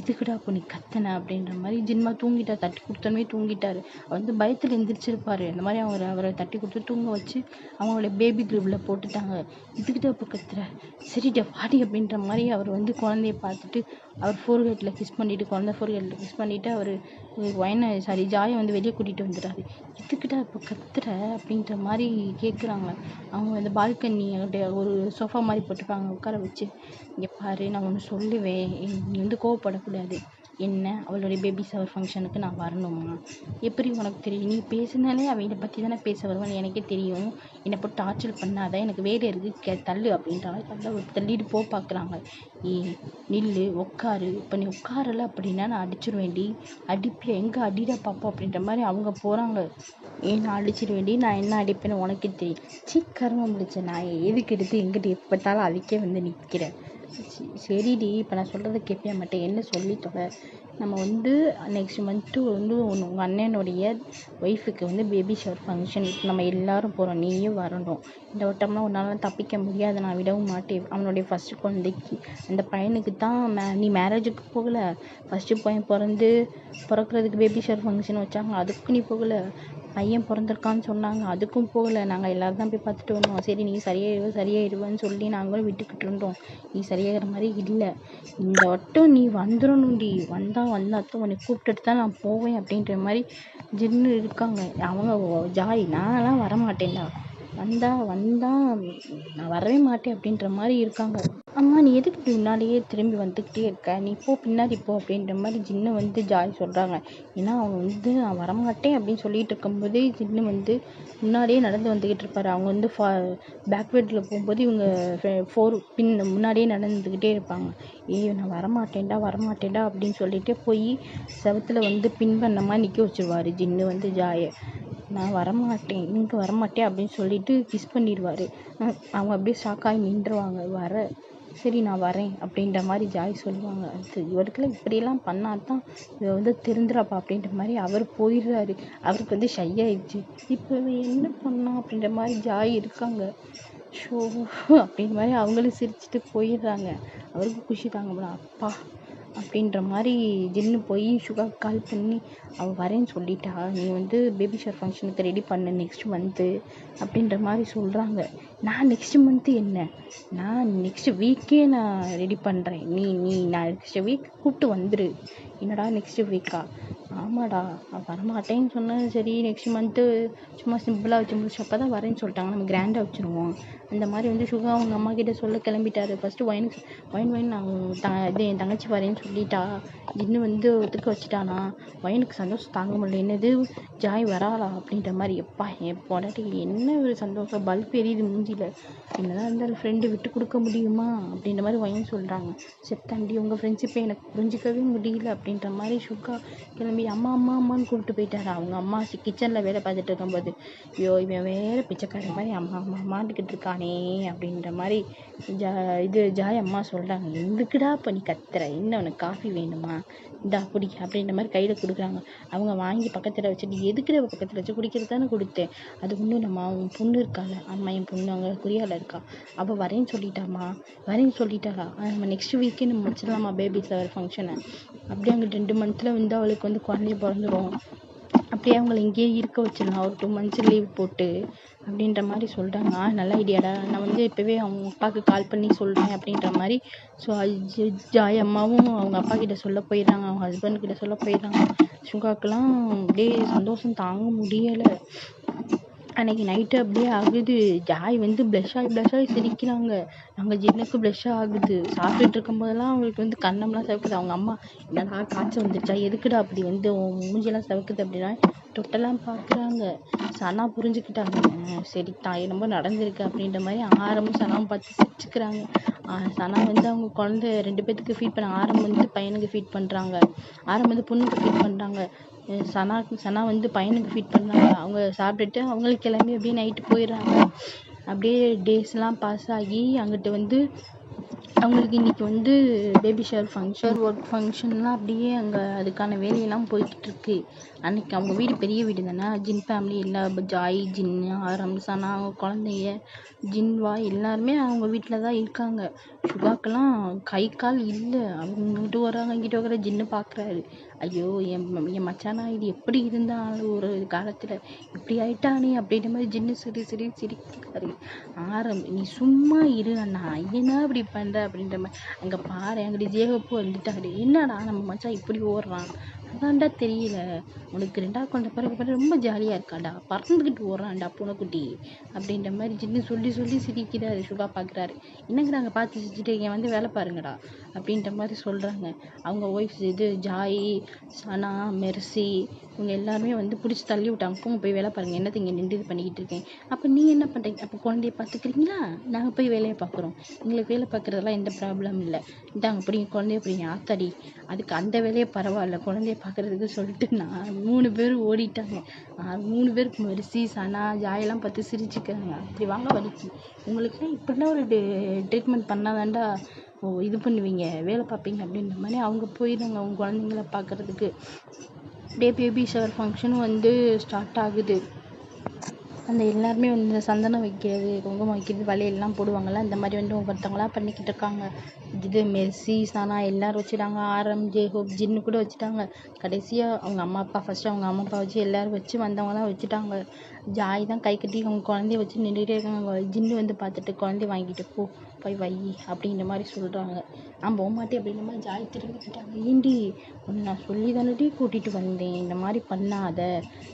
இதுக்குடா அப்போ நீ கத்தனை அப்படின்ற மாதிரி. ஜின்வா தூங்கிட்டார், தட்டி கொடுத்தோன்னே தூங்கிட்டாரு. வந்து பயத்தில் எந்திரிச்சிருப்பாரு, இந்த மாதிரி அவரை தட்டி கொடுத்து தூங்க வச்சு அவங்களோட பேபி கிரிப்பில் போட்டுட்டாங்க. இதுக்கிட்ட இப்போ கத்துற, சரிடா வாடி அப்படின்ற மாதிரி அவர் வந்து குழந்தைய பார்த்துட்டு அவர் ஃபோர்ஹெட்டில் கிஸ் பண்ணிவிட்டு குழந்தை ஃபோர்ஹெட்டில் கிஸ் பண்ணிவிட்டு அவர் ஜாயை வந்து வெளியே கூட்டிகிட்டு வந்துடுறாரு. இதுக்கிட்ட இப்போ கத்துற அப்படின்ற மாதிரி கேட்குறாங்க. அவங்க அந்த பால்கனி ஒரு சோஃபா மாதிரி போட்டுருப்பாங்க, உட்கார வச்சு, இங்கே பாரு நான் ஒன்று சொல்லுவேன், நீ வந்து கோவப்படக்கூடாது, என்ன அவளுடைய பேபி ஷவர் ஃபங்க்ஷனுக்கு நான் வரணுமா, எப்படி உனக்கு தெரியும், நீ பேசுனாலே அவங்கள பற்றி தானே பேச வருவான்னு எனக்கே தெரியும், என்னை போட்டு டார்ச்சர் பண்ணாதான், எனக்கு வேலை இருக்குது தள்ளு அப்படின்ற மாதிரி தள்ளிட்டு பார்க்குறாங்க. ஏ நில்லு உட்காரு, இப்போ நீ உட்காரல அப்படின்னா நான் அடிச்சிருவேண்டி, அடிப்பியா எங்கே அடிடா பாப்போம் அப்படின்ற மாதிரி அவங்க போகிறாங்க. நான் அடிச்சிருவேண்டி, நான் என்ன அடிப்பேன்னு உனக்கே தெரியும், சீக்கிரமாக முடிச்ச நான் எதுக்கு எடுத்து எங்கிட்ட எப்போத்தாலும் அதுக்கே வந்து நிற்கிறேன். சரிடி இப்போ நான் சொல்கிறத கேட்பே மாட்டேன், என்ன சொல்லி தொலை, நம்ம வந்து நெக்ஸ்ட் மந்த்து வந்து உங்கள் அண்ணனுடைய ஒய்ஃபுக்கு வந்து பேபி ஷவர் ஃபங்க்ஷன், நம்ம எல்லோரும் போகிறோம், நீயும் வரணும், இந்த வட்டம்லாம் உன்னால் தப்பிக்க முடியாது, நான் விடவும் மாட்டேன், அவனுடைய ஃபஸ்ட்டு குழந்தைக்கு அந்த பையனுக்கு தான் நீ மேரேஜுக்கு போகலை, ஃபஸ்ட்டு பையன் பிறக்கிறதுக்கு பேபி ஷவர் ஃபங்க்ஷன் வச்சாங்க, அதுக்கும் நீ போகலை, பையன் பிறந்திருக்கான்னு சொன்னாங்க அதுக்கும் போகலை, நாங்கள் எல்லோரும் தான் போய் பார்த்துட்டு வந்தோம், சரி நீ சரியாயிடுவேன்னு சொல்லி நாங்களும் விட்டுக்கிட்டு இருந்தோம், நீ சரியாகிற மாதிரி இல்லை, இந்த வட்டம் நீ வந்துடணும்டி, வந்தால் உன்னை கூப்பிட்டுட்டு தான் நான் போவேன் அப்படின்ற மாதிரி ஜின்னு இருக்காங்க. அவங்க ஜாய் நான்லாம் வரமாட்டேன்டா, வந்தால் நான் வரவே மாட்டேன் அப்படின்ற மாதிரி இருக்காங்க. அம்மா நீ எதுக்கு இப்படி முன்னாடியே திரும்பி வந்துக்கிட்டே இருக்க, நீ பின்னாடி போ அப்படின்ற மாதிரி ஜின்னு வந்து ஜாய் சொல்கிறாங்க. ஏன்னா அவங்க வந்து நான் வரமாட்டேன் அப்படின்னு சொல்லிட்டு இருக்கும்போதே ஜின்னு வந்து முன்னாடியே நடந்து வந்துக்கிட்டு இருப்பார். அவங்க வந்து பேக்வேர்டில் போகும்போது இவங்க முன்னாடியே நடந்துக்கிட்டே இருப்பாங்க. நான் வரமாட்டேன்டா அப்படின்னு சொல்லிட்டு போய் செவத்தில் வந்து பின் பண்ண மாதிரி நிற்க வச்சுருவார் ஜின்னு வந்து ஜாயை. நான் வரமாட்டேன் அப்படின்னு சொல்லிட்டு கிஸ் பண்ணிடுவார். அவங்க அப்படியே ஷாக்காகி நின்றுவாங்க. சரி நான் வரேன் அப்படின்ற மாதிரி ஜாய் சொல்லுவாங்க. அது இவருக்குலாம் இப்படியெல்லாம் பண்ணால் தான் இவ வந்து திருந்துறாப்பா அப்படின்ற மாதிரி அவர் போயிடுறாரு. அவருக்கு வந்து ஷை ஆயிடுச்சு. இப்போ என்ன பண்ணா அப்படின்ற மாதிரி ஜாய் இருக்காங்க. ஷோ அப்படின்ற மாதிரி அவங்களும் சிரிச்சுட்டு போயிடுறாங்க. அவருக்கு குஷி தாங்க போல. அப்பா அப்படின்ற மாதிரி ஜின்னு போய் சுகாக்கு கால் பண்ணி அவள் வரேன்னு சொல்லிட்டா, நீ வந்து பேபி ஷவர் ஃபங்க்ஷனுக்கு ரெடி பண்ணு நெக்ஸ்ட் மந்த்து அப்படின்ற மாதிரி சொல்கிறாங்க. நான் நெக்ஸ்ட் மந்த்து என்ன, நான் நெக்ஸ்ட் வீக்கே நான் ரெடி பண்ணுறேன், நான் நெக்ஸ்ட் வீக் கூப்பிட்டு வந்துடு. என்னடா நெக்ஸ்ட் வீக்கா, ஆமாடா வரமாட்டேன்னு சொன்னேன், சரி நெக்ஸ்ட் மந்த்து சும்மா சிம்பிளாக வச்சு முடிச்சு அப்போ தான் வரேன்னு சொல்லிட்டாங்க, நம்ம கிராண்டாக வச்சுருவோம் அந்த மாதிரி வந்து சுகா அவங்க அம்மா கிட்டே சொல்ல கிளம்பிட்டாரு. ஃபஸ்ட்டு ஒயின் நான் என் தங்கச்சி வரேன்னு சொல்லிட்டா, இன்னும் வந்து ஒத்துக்க வச்சுட்டானா, ஒயினுக்கு சந்தோஷம் தாங்க முடியல, என்னது ஜாய் வராளா அப்படின்ற மாதிரி. எப்பா என் பொண்டாட்டி என்ன ஒரு சந்தோஷம், பல்ப் எரியுது மூஞ்சியில், என்னதான் இருந்தாலும் ஃப்ரெண்டு விட்டு கொடுக்க முடியுமா அப்படின்ற மாதிரி ஒயின் சொல்கிறாங்க. செத்தாண்டி உங்கள் ஃப்ரெண்ட்ஷிப்பை எனக்கு புரிஞ்சிக்கவே முடியல அப்படின்ற மாதிரி சுகா கிளம்பி அம்மான்னு கூப்பிட்டு போயிட்டாரு. அவங்க அம்மா கிச்சனில் வேலை பார்த்துட்டு இருக்கும்போது, ஐயோ இவன் வேறு பிச்சைக்கார மாதிரி அம்மாண்டுக்கிட்டு இருக்கானே அப்படின்ற மாதிரி ஜாய் அம்மா சொல்கிறாங்க. எதுக்குடா இப்போ நீ கத்துற, என்ன உனக்கு காஃபி வேணுமா, இந்தா குடி அப்படின்ற மாதிரி கையில் கொடுக்குறாங்க. அவங்க வாங்கி பக்கத்தில் வச்சுட்டு, எதுக்குடா பக்கத்தில் வச்சு குடிக்கிறது தானே கொடுத்தேன், அது ஒன்றும் நம்ம அவன் பொண்ணு இருக்காள், அம்மா என் பொண்ணு அங்கே குறியால் இருக்கா, அவள் வரேன்னு சொல்லிட்டாளா, நம்ம நெக்ஸ்ட் வீக்கே நம்ம முடிச்சிடலாமா பேபி ஷவர் ஃபங்க்ஷனை, அப்படியே அங்கே 2 மந்த்தில் வந்து அவளுக்கு வந்து குழந்தைய பிறந்துடும், அப்படியே அவங்கள இங்கேயே இருக்க வச்சிடலாம் ஒரு 2 months லீவ் போட்டு அப்படின்ற மாதிரி சொல்கிறாங்க. நல்ல ஐடியாடா, நான் வந்து இப்போவே அவங்க அப்பாவுக்கு கால் பண்ணி சொல்கிறேன் அப்படின்ற மாதிரி. ஸோ ஜாய் அம்மாவும் அவங்க அப்பா கிட்ட சொல்ல போயிடுறாங்க, அவங்க ஹஸ்பண்ட்கிட்ட சொல்ல போயிடுறாங்க. சுகாக்கெல்லாம் அப்படியே சந்தோஷம் தாங்க முடியலை. அன்னைக்கு நைட்டு அப்படியே ஆகுது. ஜாய் வந்து ப்ளஷ் ஆகி சிரிக்கிறாங்க. நாங்கள் ஜின்னுக்கு ப்ளஷ் ஆகுது. சாப்பிட்டுட்டு இருக்கும்போதெல்லாம் அவங்களுக்கு வந்து கண்ணம்லாம் சிவக்குது. அவங்க அம்மா, என்னடா காய்ச்சல் வந்துருச்சா, எதுக்குடா அப்படி வந்து உன் மூஞ்சியெல்லாம் சிவக்குது அப்படின்னா தொட்டெல்லாம் பார்க்குறாங்க. சனா புரிஞ்சுக்கிட்டாங்க. சரி தாய் ரொம்ப நடந்திருக்கு அப்படின்ற மாதிரி ஆரம்பம் சனாவும் பார்த்து சிரிச்சுக்கிறாங்க. சனா வந்து அவங்க குழந்தை 2 பேத்துக்கு ஃபீட் பண்ண, ஆரம் வந்து பையனுக்கு ஃபீட் பண்ணுறாங்க, ஆரம் வந்து பொண்ணுக்கு ஃபீட் பண்ணுறாங்க. சனா வந்து பையனுக்கு ஃபீட் பண்ணாங்க. அவங்க சாப்பிட்டுட்டு அவங்களுக்கு கிளம்பி அப்படியே நைட்டு போயிடுறாங்க. அப்படியே டேஸ்லாம் பாஸ் ஆகி அங்கிட்டு வந்து அவங்களுக்கு இன்னைக்கு வந்து பேபி ஷவர் ஃபங்க்ஷன், ஒர்க் ஃபங்க்ஷன்லாம் அப்படியே அங்கே அதுக்கான வேலையெல்லாம் போய்கிட்டு இருக்கு. அன்னைக்கு அவங்க வீடு பெரிய வீடு தானே, ஜின் ஃபேமிலி எல்லா ஜாய், ஜின்னு, ஆரம், சனா, அவங்க குழந்தைங்க, ஜின்வா எல்லாருமே அவங்க வீட்டில் தான் இருக்காங்க. சுகாக்கெல்லாம் கை கால் இல்லை. அவங்க இங்கிட்டு வராங்க இங்கிட்டு வர. ஜின்னு பார்க்குறாரு, ஐயோ என் மச்சானா இது எப்படி இருந்தாலும் ஒரு காலத்தில் இப்படி ஆயிட்டானே அப்படின்ற மாதிரி ஜின்னு சிரிக்கிறாரு. ஆரம், நீ சும்மா இரு அண்ணா, என்ன இப்படி பண்ணுற அப்படின்ற மாதிரி. அங்கே பாரு, அங்கிட்டு ஜேகப்பு வந்துட்டாரு. என்னடா நம்ம மச்சான் இப்படி ஓடுறான், அதான்டா தெரியல, உனக்கு 2வது குழந்தை பிறகு ரொம்ப ஜாலியாக இருக்காண்டா, பறந்துக்கிட்டு ஓடுறான்டா பூனைக்குட்டி அப்படின்ற மாதிரி ஜின்னு சொல்லி சிரிக்கிறாரு. சுகா பார்க்குறாரு, என்னங்கிறாங்க பார்த்து சிரிச்சுட்டு, இங்கே வந்து வேலை பாருங்கடா அப்படின்ற மாதிரி சொல்கிறாங்க. அவங்க ஒய்ஃப் இது ஜாய், சனா, மெர்சி இவங்க எல்லாருமே வந்து பிடிச்சி தள்ளி விட்டாங்க. போங்க போய் வேலை பாருங்கள், என்னத்தை இங்கே நின்று இது பண்ணிக்கிட்டு இருக்கேன், அப்போ நீ என்ன பண்ணுறீங்க, அப்போ குழந்தைய பார்த்துக்கிறீங்களா, நாங்கள் போய் வேலையை பார்க்குறோம், எங்களுக்கு வேலை பார்க்குறதெல்லாம் எந்த ப்ராப்ளம் இல்லை, இந்தாங்க பிடிங்க குழந்தைய பிடிங்க, ஆத்தாடி அதுக்கு அந்த வேலையே பரவாயில்ல குழந்தைய பார்க்குறதுக்கு சொல்லிட்டு நான் 3 பேர் ஓடிட்டாங்க. 3 பேருக்கு மெர்சி, சனா, ஜாயெல்லாம் பார்த்து சிரிச்சுக்கிறாங்க. அப்படி வாங்க வலிக்கு, உங்களுக்குலாம் இப்படிலாம் ஒரு ட்ரீட்மெண்ட் பண்ணாதாண்டா இது பண்ணுவீங்க, வேலை பார்ப்பீங்க அப்படின்ற மாதிரி அவங்க போயிடுறாங்க அவங்க குழந்தைங்கள பார்க்குறதுக்கு. அப்படியே பேபி ஷவர் ஃபங்க்ஷனும் வந்து ஸ்டார்ட் ஆகுது. அந்த எல்லாருமே வந்து இந்த சந்தனம் வைக்கிறது, குங்குமம் வைக்கிறது, வளையல்லாம் போடுவாங்கள்ல, இந்த மாதிரி வந்து ஒவ்வொருத்தவங்களாம் பண்ணிக்கிட்டு இருக்காங்க. இது மெர்சி, சனா எல்லாரும் வச்சுட்டாங்க. ஆரம், ஜேஹோப், ஜின்னு கூட வச்சுட்டாங்க. கடைசியாக அவங்க அம்மா அப்பா, ஃபஸ்ட்டு அவங்க அம்மா அப்பா வச்சு எல்லோரும் வச்சு வந்தவங்களாம் வச்சுட்டாங்க. ஜாய் தான் கை கட்டி அவங்க குழந்தைய வச்சு நின்றுட்டே இருக்காங்க. ஜின்னு வந்து பார்த்துட்டு குழந்தைய வாங்கிட்டு போய் வை அப்படின்ற மாதிரி சொல்கிறாங்க. நான் போக மாட்டேன் அப்படின்ற மாதிரி ஜாய் திரும்பிக்கிட்டாங்க. ஏண்டி ஒன்று நான் சொல்லி தானடி கூட்டிகிட்டு வந்தேன், இந்த மாதிரி பண்ணாத,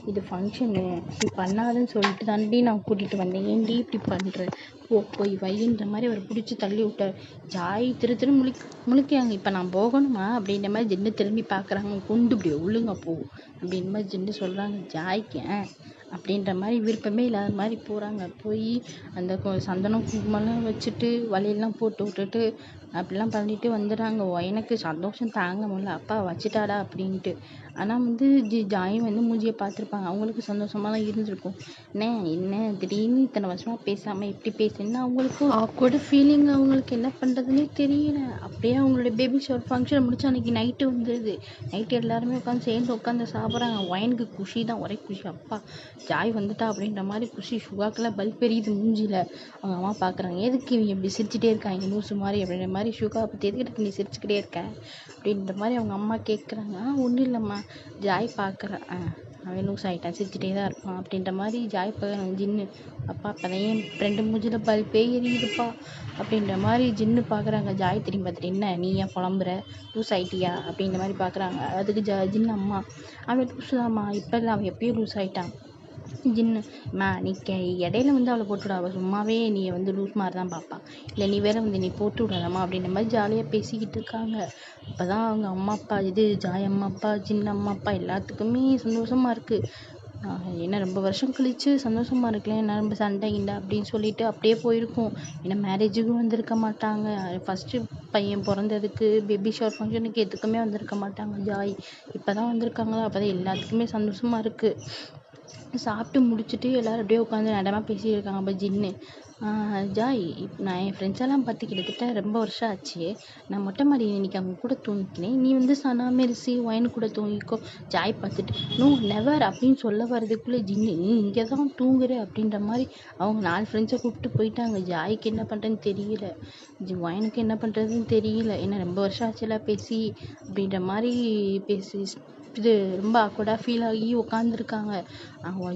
இது ஃபங்க்ஷனு, இப்படி பண்ணாதன்னு சொல்லிட்டு தாண்டி நான் கூட்டிகிட்டு வந்தேன், ஏண்டி இப்படி பண்ணுற, போய் வைன்ற மாதிரி அவர் பிடிச்சி தள்ளி விட்டார். ஜாய் திரு முழிக்காங்க. இப்போ நான் போகணுமா அப்படின்ற மாதிரி ஜின்னு திரும்பி பார்க்குறாங்க. கொண்டு இப்படி ஒழுங்க போ அப்படின்ற மாதிரி ஜின்னு சொல்கிறாங்க. ஜாய்க்கு அப்படின்ற மாதிரி விருப்பமே இல்லாத மாதிரி போகிறாங்க. போய் அந்த சந்தனம் குங்குமம்லாம் வச்சுட்டு வலையெல்லாம் போட்டு விட்டுட்டு அப்படிலாம் பண்ணிட்டு வந்துடுறாங்க. எனக்கு சந்தோஷம் தாங்க முடியல, அப்பா வச்சுட்டாடா அப்படின்ட்டு. ஆனால் வந்து ஜாயும் வந்து மூஞ்சியை பார்த்துருப்பாங்க, அவங்களுக்கு சந்தோஷமாக தான் இருந்திருக்கும். என்ன திடீர்னு இத்தனை வருஷமாக பேசாமல் இப்படி பேசுன்னா அவங்களுக்கும் ஆக்வர்டு ஃபீலிங், அவங்களுக்கு என்ன பண்ணுறதுன்னே தெரியல. அப்படியே அவங்களோட பேபி ஷவர் ஃபங்க்ஷன் முடிச்சு அன்றைக்கி நைட்டு வந்துடுது. நைட்டு எல்லாருமே சேர்ந்து உட்காந்து சாப்பிட்றாங்க. ஒயனுக்கு குஷி தான், ஒரே குஷி, அப்பா ஜாய் வந்துட்டா அப்படின்ற மாதிரி குஷி. சுகாக்கெல்லாம் பல்ப் எரியுது மூஞ்சியில். அவங்க அம்மா பார்க்குறாங்க, எதுக்கு இவங்க இப்படி சிரிச்சுட்டே இருக்காங்க லூசு மாதிரி அப்படின்ற மாதிரி. சுகா பற்றி எதுக்கிட்ட நீ சிரிச்சுக்கிட்டே இருக்க அப்படின்ற மாதிரி அவங்க அம்மா கேட்குறாங்க. ஒன்றும் இல்லைம்மா, ஜாய் பார்க்குறேன், அவன் லூஸ் ஆகிட்டான், சிரிச்சுட்டே தான் இருப்பான் அப்படின்ற மாதிரி ஜாய் பார்க்குறாங்க. ஜின்னு, அப்பா அப்போதான் ஃப்ரெண்டு மூஞ்சில் பல்பே எரியுதுப்பா அப்படின்ற மாதிரி ஜின்னு பார்க்குறாங்க. ஜாய் திரும்பி பார்த்துட்டு, என்ன நீ ஏன் புலம்புற, லூஸ் ஆகிட்டியா அப்படின்ற மாதிரி பார்க்குறாங்க. அதுக்கு ஜின்னு அம்மா, அவன் லூஸ் தான்மா, இப்போ இல்லை அவன் எப்பயும் லூஸ் ஆகிட்டான். ஜின்னு, நீ இடையில வந்து அவளை போட்டு விட, அவள் சும்மாவே நீ வந்து லூஸ் மாதிரி தான் பார்ப்பான், இல்லை நீ வேற வந்து நீ போட்டு விடலாமா அப்படின்ற மாதிரி ஜாலியாக பேசிக்கிட்டு இருக்காங்க. அப்போ தான் அவங்க அம்மா அப்பா, இது ஜாய் அம்மா அப்பா, ஜின்னு அம்மா அப்பா எல்லாத்துக்குமே சந்தோஷமாக இருக்குது. ஏன்னா ரொம்ப வருஷம் கழித்து சந்தோஷமாக இருக்கலாம், என்ன ரொம்ப சண்டை இல்லை அப்படின்னு சொல்லிட்டு அப்படியே போயிருக்கும். ஏன்னா மேரேஜுக்கும் வந்திருக்க மாட்டாங்க, ஃபஸ்ட்டு பையன் பிறந்ததுக்கு பேபி ஷவர் ஃபங்க்ஷனுக்கு எதுக்குமே வந்திருக்க மாட்டாங்க ஜாய். இப்போ தான் வந்திருக்காங்களா, அப்போ தான் எல்லாத்துக்குமே சந்தோஷமாக இருக்குது. சாப்பிட்டு முடிச்சுட்டு எல்லோரும் அப்படியே உட்காந்து நடமாக பேசிகிட்டு இருக்காங்க. அப்போ ஜின்னு, ஜாய் நான் என் ஃப்ரெண்ட்ஸெல்லாம் பார்த்து கிட்டத்தட்ட ரொம்ப வருஷம் ஆச்சு, நான் மொட்டை மாடி இன்னைக்கு அவங்க கூட தூங்கிக்கிறேன், நீ வந்து சனா, மெர்சி, ஒயின் கூட தூங்கிக்கோ. ஜாய் பார்த்துட்டு, நோ நெவர் அப்படின்னு சொல்ல வர்றதுக்குள்ளே ஜின்னு, நீ இங்கே தான் தூங்குற அப்படின்ற மாதிரி அவங்க 4 ஃப்ரெண்ட்ஸை கூப்பிட்டு போயிட்டாங்க. ஜாய்க்கு என்ன பண்ணுறதுன்னு தெரியல, ஒயனுக்கு என்ன பண்ணுறதுன்னு தெரியல, ஏன்னா ரொம்ப வருஷம் ஆச்சுல பேசி அப்படின்ற மாதிரி இது ரொம்ப ஆக்வர்டாக ஃபீல் ஆகி உட்காந்துருக்காங்க.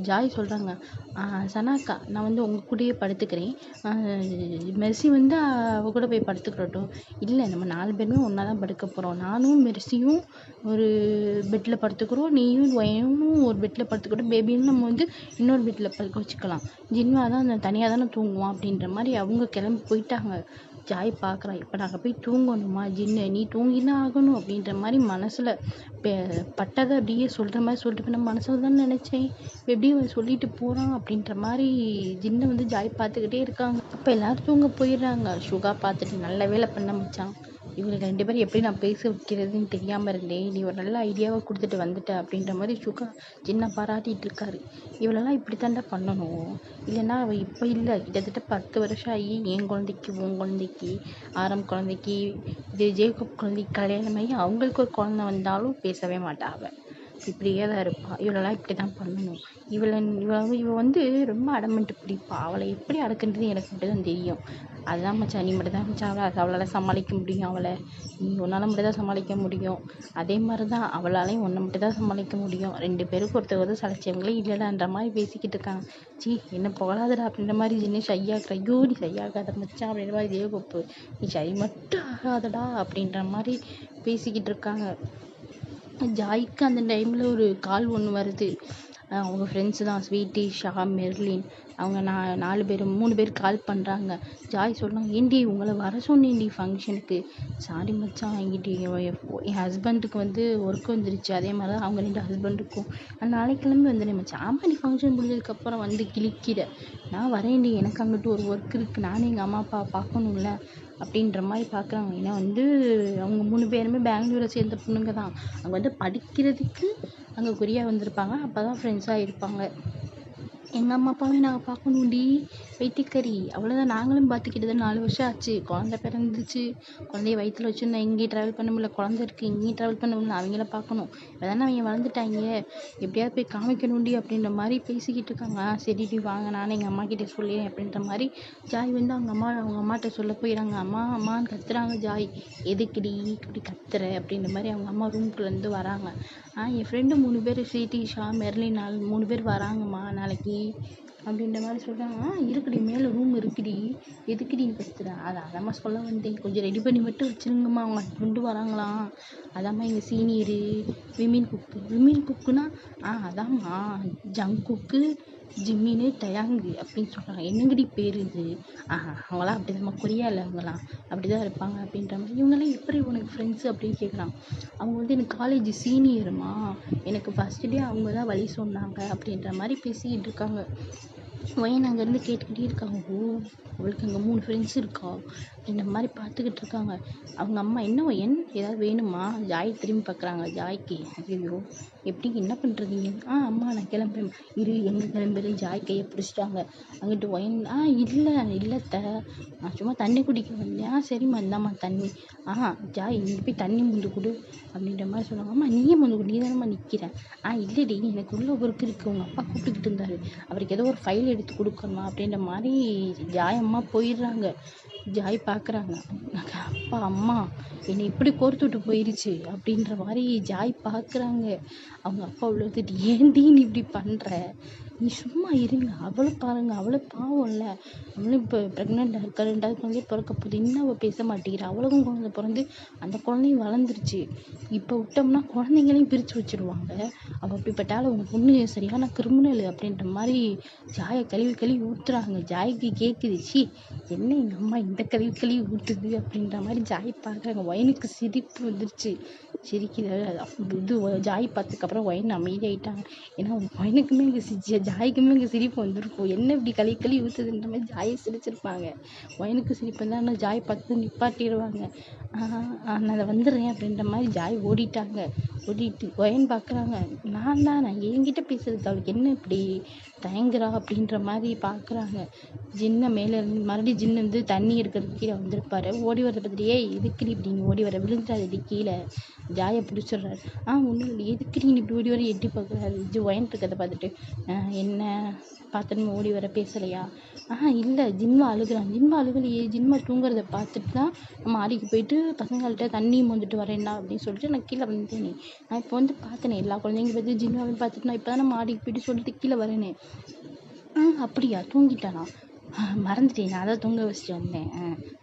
ஜாய் சொல்கிறாங்க, சனாக்கா நான் வந்து உங்கள் கூடயே படுத்துக்கிறேன், மெர்சி வந்து அவ கூட போய் படுத்துக்கிறட்டும். இல்லை நம்ம 4 பேருமே ஒன்றா தான் படுக்க போகிறோம், நானும் மெர்சியும் ஒரு பெட்டில் படுத்துக்கிறோம், நீயும் ஒயனும் ஒரு பெட்டில் படுத்துக்கிறோம், பேபின்னு நம்ம வந்து இன்னொரு பெட்டில் படுக்க வச்சுக்கலாம், ஜின்வா தான் தனியாக தானே தூங்குவான் அப்படின்ற மாதிரி அவங்க கிளம்பி போயிட்டாங்க. ஜாய் பார்க்குறான், இப்போ நாங்கள் போய் தூங்கணுமா ஜின்னு, நீ தூங்கிதான் ஆகணும் அப்படின்ற மாதிரி மனசில் பட்டதை அப்படியே சொல்கிற மாதிரி சொல்லிட்டு நான் மனசில் தான் நினச்சேன், எப்படி சொல்லிட்டு போகிறான் அப்படின்ற மாதிரி ஜின்னை வந்து ஜாய் பார்த்துக்கிட்டே இருக்காங்க. அப்போ எல்லோரும் தூங்க போயிடுறாங்க. சுகா பார்த்துட்டு நல்ல வேலை பண்ண மச்சான், இவங்களுக்கு 2 பேரும் எப்படி நான் பேச வைக்கிறதுன்னு தெரியாமல் இருந்தேன், நீ ஒரு நல்ல ஐடியாவை கொடுத்துட்டு வந்துட்ட அப்படின்ற மாதிரி சுகா ஜின்னை பாராட்டிகிட்டு இருக்காரு. இவளெல்லாம் இப்படி தாண்டா பண்ணணும், இல்லைன்னா அவள் இப்போ இல்லை கிட்டத்தட்ட 10 வருஷம் ஆகி என் குழந்தைக்கு உன் குழந்தைக்கு ஆரம் குழந்தைக்கு இது ஜேக்கப் குழந்தைக்கு கல்யாணமாகி அவங்களுக்கு ஒரு குழந்தை வந்தாலும் பேசவே மாட்டா, அவள் இப்படியே தான் இருப்பாள், இவளெல்லாம் இப்படி தான் பண்ணணும், இவள் வந்து ரொம்ப அடமெண்ட் பிடிப்பா, அவளை எப்படி அடக்குன்றது எனக்கு மட்டும் தான் தெரியும், அதுதான் மச்சான் நீ மட்டும் தான் மச்சான் அவளால் சமாளிக்க முடியும், அவளை நீ உன்னால் மட்டும் தான் சமாளிக்க முடியும், அதே மாதிரி தான் அவளாலையும் ஒன்றை மட்டும் தான் சமாளிக்க முடியும், 2 பேருக்கு ஒருத்தர் சளைச்சவங்களே இல்லைடான்ற மாதிரி பேசிக்கிட்டு இருக்காங்க. என்ன புகழாதடா அப்படின்ற மாதிரி ஜின்னு ஷையாக்குற, ஐயோ நீ ஷையாகாத மச்சான் அப்படின்ற மாதிரி தேவகோப்பு, நீ ஷை மட்டும் ஆகாதடா அப்படின்ற மாதிரி பேசிக்கிட்டு இருக்காங்க. ஜாய்க்கு அந்த டைமில் ஒரு கால் ஒன்று வருது, அவங்க ஃப்ரெண்ட்ஸு தான் ஸ்வீட்டி, ஷா, மெர்லின், அவங்க 4 பேர் 3 பேர் கால் பண்ணுறாங்க. ஜாய் சொல்கிறாங்க, ஏண்டி உங்களை வர சொன்னேன்டி ஃபங்க்ஷனுக்கு, சாரி மச்சான் என்கிட்ட என் ஹஸ்பண்டுக்கு வந்து ஒர்க் வந்துருச்சு, அதே மாதிரி தான் அவங்க 2 ஹஸ்பண்டுக்கும் நான் நாளைக்கு கிளம்பி வந்துடுறேன் மச்சான். ஆமாம் நீ ஃபங்க்ஷன் முடிஞ்சதுக்கப்புறம் வந்து கிளிக்கிற, நான் வரேன்டி, எனக்கு அங்கிட்டு ஒரு ஒர்க் இருக்குது, நானும் எங்கள் அம்மா அப்பா பார்க்கணும்ல அப்படின்ற மாதிரி பார்க்குறாங்க. ஏன்னா வந்து அவங்க 3 பேருமே பெங்களூரை சேர்ந்த பொண்ணுங்க தான், அவங்க வந்து படிக்கிறதுக்கு அங்கே கொரியா வந்திருப்பாங்க, அப்போ தான் ஃப்ரெண்ட்ஸாக இருப்பாங்க. எங்கள் அம்மா அப்பாவையும் நாங்கள் பார்க்கணுண்டி வைத்தியக்கறி, அவ்வளோதான், நாங்களும் பார்த்துக்கிட்டு 4 வருஷம் ஆச்சு, குழந்தை பிறந்துச்சு, குழந்தைய வயிற்றில் வச்சுருந்தேன், எங்கேயும் ட்ராவல் பண்ண முடியல, குழந்தை இருக்குது எங்கேயும் ட்ராவல் பண்ண முடியல, அவங்கள பார்க்கணும், இப்போதானே அவங்க வளர்ந்துட்டாங்க, எப்படியாவது போய் காமிக்கணுண்டி அப்படின்ற மாதிரி பேசிக்கிட்டு இருக்காங்க. சரிடி வாங்க நானும் எங்கள் அம்மா கிட்டே சொல்லிடுறேன் அப்படின்ற மாதிரி ஜாய் வந்து அவங்க அம்மாட்ட சொல்ல போயிடறாங்க. அம்மான்னு கத்துறாங்க ஜாய், எதுக்குடி இப்படி கத்துற அப்படின்ற மாதிரி அவங்க அம்மா ரூம்குள்ளேருந்து வராங்க. என் ஃப்ரெண்டு 3 பேர் ஸ்வீட்டி, ஷா, மெர்லின் 3 பேர் வராங்கம்மா நாளைக்கு அப்படின்ற மாதிரி சொல்கிறாங்க. இருக்குடி மேலே ரூம் இருக்குடி, எதுக்குடி கத்துற, அதாம்மா சொல்ல வந்தேன், கொஞ்சம் ரெடி பண்ணி மட்டும் வச்சுருங்கம்மா, அவங்க ஹஸ்பண்டு வராங்களாம், அதாம்மா எங்கள் சீனியரு விமின் குக்குனா அதாம்மா ஜங் குக்கு, ஜிம்மின்னு, டயாங்கு அப்படின்னு சொல்கிறாங்க. என்னங்கடி பேர் இது, அவங்களாம் அப்படி தான் கொரியாவில் அவங்களாம் அப்படி தான் இருப்பாங்க அப்படின்ற மாதிரி. இவங்கெல்லாம் எப்படி உனக்கு ஃப்ரெண்ட்ஸு அப்படின்னு கேட்குறாங்க. அவங்க வந்து எனக்கு காலேஜ் சீனியருமா, எனக்கு ஃபஸ்ட்டு டே அவங்க தான் வழி சொன்னாங்க அப்படின்ற மாதிரி பேசிக்கிட்டு இருக்காங்க. ஒயன் அங்கேருந்து கேட்டுக்கிட்டே இருக்காங்க, அவளுக்கு அங்கே 3 ஃப்ரெண்ட்ஸ் இருக்கா அப்படின்ற மாதிரி பார்த்துக்கிட்டு இருக்காங்க. அவங்க அம்மா என்ன ஒயன் ஏதாவது வேணுமா, ஜாய் திரும்பி பார்க்குறாங்க. ஜாய்க்கு ஐயோ எப்படி என்ன பண்ணுறீங்க, அம்மா நான் கிளம்புறேன், எங்கே கிளம்புறேன், ஜாய் கையை பிடிச்சிட்டாங்க. அங்கிட்டு ஒயன் இல்லைத்த நான் சும்மா தண்ணி குடிக்க வந்தேன், சரிம்மா இந்தாம்மா தண்ணி, ஜாய் இங்கே போய் தண்ணி முந்து கொடு அப்படின்ற மாதிரி சொல்லுவாங்க. அம்மா நீயே முந்து கொடு, நீ தானம்மா நிற்கிறேன், இல்லடி எனக்கு உள்ள ஒர்க் இருக்குது, உங்கள் அப்பா கூப்பிட்டுக்கிட்டு இருந்தாரு, அவருக்கு ஏதோ ஒரு ஃபைல் எடுத்து கொடுக்கணுமா அப்படின்ற மாதிரி ஜாய் அம்மா போயிடுறாங்க. ஜாய் பார்க்குறாங்க, அப்பா அம்மா என்னை இப்படி கோர்த்து விட்டு போயிடுச்சு அப்படின்ற மாதிரி ஜாய் பார்க்குறாங்க. அவங்க அப்பா உள்ளது, ஏன்டி நீ இப்படி பண்ணுற, நீ சும்மா இருங்க, அவளை பாருங்க, அவளை பாவம் இல்லை, அவளும் இப்போ ப்ரெக்னெண்ட்டாக இருக்கா, 2வது குழந்தைய பிறக்க போகுது, இன்னும் அவள் பேச மாட்டேங்கிறா, அவளுக்கும் குழந்தை பிறந்து அந்த குழந்தையும் வளர்ந்துருச்சு, இப்போ விட்டோம்னா குழந்தைங்களையும் பிரித்து வச்சுருவாங்க, அவள் அப்படிப்பட்டாலும் அவங்க பொண்ணு சரியான கிரிமினல் அப்படின்ற மாதிரி ஜாயை கழுவி ஊற்றுறாங்க. ஜாய்க்கு கேட்குது, என்ன எங்கள் அம்மா இந்த கழுவி ஊற்றுது அப்படின்ற மாதிரி ஜாய் பார்க்குறாங்க. ஒயனுக்கு சிரிப்பு வந்துருச்சு, இது ஜாய் பார்த்ததுக்கப்புறம் ஒயன் அமைதியாயிட்டாங்க. ஏன்னா ஒயனுக்குமே ஜாய்க்குமே இங்கே சிரிப்பு வந்திருக்கும், என்ன இப்படி கழுவி ஊற்றுதுன்ற மாதிரி ஜாயை சிரிச்சிருப்பாங்க. ஒயனுக்கு சிரிப்பு இருந்தால் ஆனால் ஜாய் பார்த்து நிப்பாட்டிடுவாங்க. நான் அதை வந்துடுறேன் அப்படின்ற மாதிரி ஜாய் ஓடிட்டு ஒயன் பார்க்குறாங்க. நான் என்கிட்ட பேசுறதுக்கு அவளுக்கு என்ன இப்படி தயங்குறா அப்படின்ற மாதிரி பார்க்குறாங்க. ஜின்னை மேலே இருந்து மறுபடியும் ஜின்னு வந்து தண்ணி எடுக்கிறதுக்கு கீழே வந்திருப்பாரு. ஓடி வரத பார்த்துட்டு ஏய் எதுக்குடி இப்படி நீ ஓடி வர விழுந்துடாதடி கீழே. ஜாயை பிடிச்சிடுறாரு. ஒன்றும் இல்லை எதுக்குடி நீ இப்படி ஓடி வர எட்டி பார்க்குறாரு. ஒயன் இருக்கிறத பார்த்துட்டு என்ன பார்த்துட்டு ஓடி வர பேசலையா? இல்லை ஜின்மா அழுகுறான். ஜின்மா அழுகலையே, ஜின்மா தூங்குறத பார்த்துட்டு தான் நம்ம மாடிக்கு போயிட்டு பசங்கள்கிட்ட தண்ணி மொந்துட்டு வரேன்டா அப்படின்னு சொல்லிட்டு நான் கீழே வந்தேனே. நான் இப்போ வந்து பார்த்தேனே எல்லா குழந்தைங்க பார்த்து ஜின்மாவை பார்த்துட்டு நான் இப்போ தான் மாடிக்கு போயிட்டு சொல்லிட்டு கீழே வரேனே. அப்படியா தூங்கிட்டானா? மறந்துட்டேன், நான் தான் தூங்க வச்சுட்டு வந்தேன்.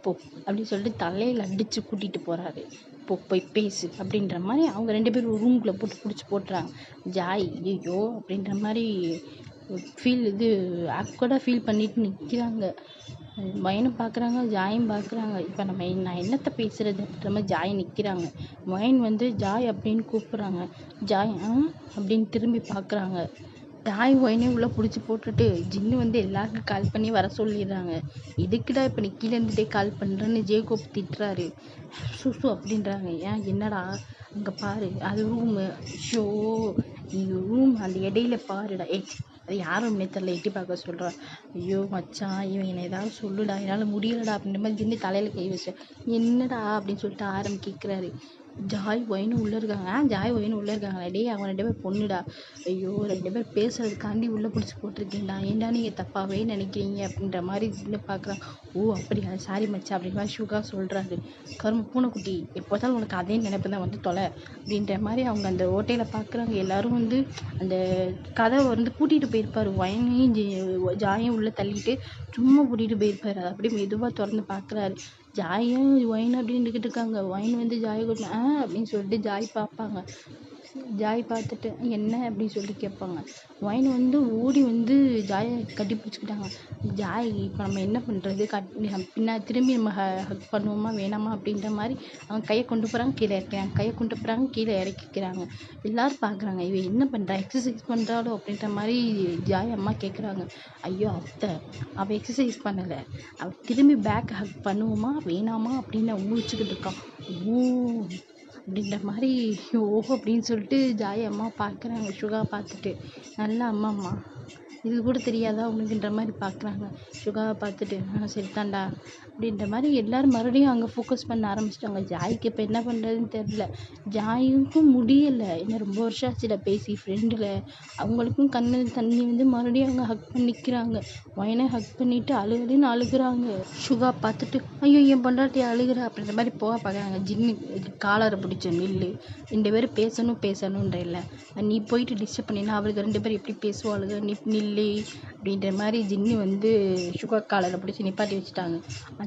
போ அப்படின்னு சொல்லிட்டு தலையில் அடித்து கூட்டிகிட்டு போகிறாரு. போய் பேசு அப்படின்ற மாதிரி அவங்க 2 பேரும் ரூம்குள்ளே போட்டு பிடிச்சி போட்டுறாங்க. ஜாய் ஐயோ அப்படின்ற மாதிரி ஆக்வர்டாக ஃபீல் பண்ணிட்டு நிற்கிறாங்க. மயனும் பார்க்குறாங்க, ஜாயும் பார்க்குறாங்க. இப்போ நான் என்னத்தை பேசுகிறது அப்படின்ற மாதிரி ஜாய் நிற்கிறாங்க. மயன் வந்து ஜாய் அப்படின்னு கூப்பிட்றாங்க. ஜாய் அப்படின்னு திரும்பி பார்க்குறாங்க. ஜாய் ஒயனே உள்ளே பிடிச்சி போட்டுட்டு ஜின்னு வந்து எல்லாருக்கும் கால் பண்ணி வர சொல்லிடுறாங்க. எதுக்குடா இப்போ நீ கீழே இருந்துகிட்டே கால் பண்ணுறேன்னு ஜேகோப் திட்டுறாரு. சுசு அப்படின்றாங்க. என்னடா அங்கே பாரு அது ரூமு. ஷோ நீ ரூம் அந்த இடையில பாருடா. அது யாரும் தெரியல எட்டி பார்க்க சொல்கிறா. ஐயோ மச்சான் இவன் என்னை ஏதாவது சொல்லுடா, என்னால் முடியலடா அப்படின்ற மாதிரி ஜின்னு தலையில் கை வச்சேன். என்னடா அப்படின்னு சொல்லிட்டு கேட்குறாரு. ஜாய் ஒயினும் உள்ளே இருக்காங்க. ஜாய் ஒயினும் உள்ளே இருக்காங்களா? டேய் அவங்க 2 பேர் பொண்ணுடா. ஐயோ 2 பேர் பேசுறதுக்காண்டி உள்ளே பிடிச்சி போட்டிருக்கீங்களா? ஏன்டா நீங்கள் தப்பாகவே நினைக்கிறீங்க அப்படின்ற மாதிரி ஜின்னு பார்க்குறாங்க. அப்படியா சாரி மச்சா அப்படின்ற மாதிரி சுகா சொல்கிறாரு. கரும்பு பூனைக்குட்டி எப்போதாலும் உனக்கு அதே நினைப்பு தான் வந்து தொலை அப்படின்ற மாதிரி அவங்க அந்த ஓட்டையில் பார்க்குறாங்க. எல்லோரும் வந்து அந்த கதவை வந்து கூட்டிகிட்டு போயிருப்பார். ஒயனையும் ஜாயும் உள்ளே தள்ளிட்டு சும்மா கூட்டிகிட்டு போயிருப்பார். அதை அப்படியே மெதுவாக திறந்து பார்க்குறாரு. ஜாயும் ஒயின் அப்படின்னு இருந்துக்கிட்டு இருக்காங்க. ஒயின் வந்து ஜாய் அப்படின்னு சொல்லிட்டு ஜாய் பார்ப்பாங்க. ஜாய் பார்த்துட்டு என்ன அப்படின்னு சொல்லி கேட்பாங்க. ஒயின் வந்து ஓடி வந்து ஜாயை கட்டி பிடிச்சிக்கிட்டாங்க. ஜாய் இப்போ நம்ம என்ன பண்ணுறது, திரும்பி நம்ம ஹக் பண்ணுவோமா வேணாமா அப்படின்ற மாதிரி அவங்க கையை கொண்டு போகிறாங்க, கீழே இறக்கிறாங்க, கையை கொண்டு போகிறாங்க, கீழே இறக்கிக்கிறாங்க. எல்லோரும் பார்க்குறாங்க இவ என்ன பண்ணுறா, எக்ஸசைஸ் பண்ணுறாளோ அப்படின்ற மாதிரி ஜாய் அம்மா கேட்குறாங்க. ஐயோ அத்தை அவள் எக்ஸசைஸ் பண்ணலை, அவள் திரும்பி பேக் ஹக் பண்ணுவோமா வேணாமா அப்படின்னு ஊழிச்சுக்கிட்டு இருக்கான். அப்படின்ற மாதிரி ஓஹோ அப்படின்னு சொல்லிட்டு ஜாய் அம்மா பார்க்குறாங்க. சுகா பார்த்துட்டு நல்ல அம்மா இது கூட தெரியாதா உனக்குன்ற மாதிரி பார்க்குறாங்க. சுகாவை பார்த்துட்டு சரி தாண்டா அப்படின்ற மாதிரி எல்லோரும் மறுபடியும் அங்கே ஃபோக்கஸ் பண்ண ஆரம்பிச்சிட்டாங்க. ஜாய்க்கு இப்போ என்ன பண்ணுறதுன்னு தெரில. ஜாய்க்கும் முடியலை, என்ன ரொம்ப வருஷம் ஆச்சுல பேசி ஃப்ரெண்டில். அவங்களுக்கும் கண்ணில் தண்ணி வந்து மறுபடியும் அவங்க ஹக் பண்ணிக்கிறாங்க. ஒயனை ஹக் பண்ணிவிட்டு அழுகுன்னு அழுகுறாங்க. சுகா பார்த்துட்டு ஐயோ என் பொண்டாட்டி அழுகுறா அப்படின்ற மாதிரி போக பார்க்குறாங்க. ஜின்னு காலரை பிடிச்ச நில்லு, 2 பேரும் பேசணுன்ற இல்லை, நீ போயிட்டு டிஸ்டர்ப் பண்ணினா அவளுக்கு 2 பேர் எப்படி பேசுவாளுங்க, நீ நில்லு அப்படின்ற மாதிரி ஜின்னு வந்து சுகா காலரை பிடிச்சி நிப்பாட்டி வச்சுட்டாங்க.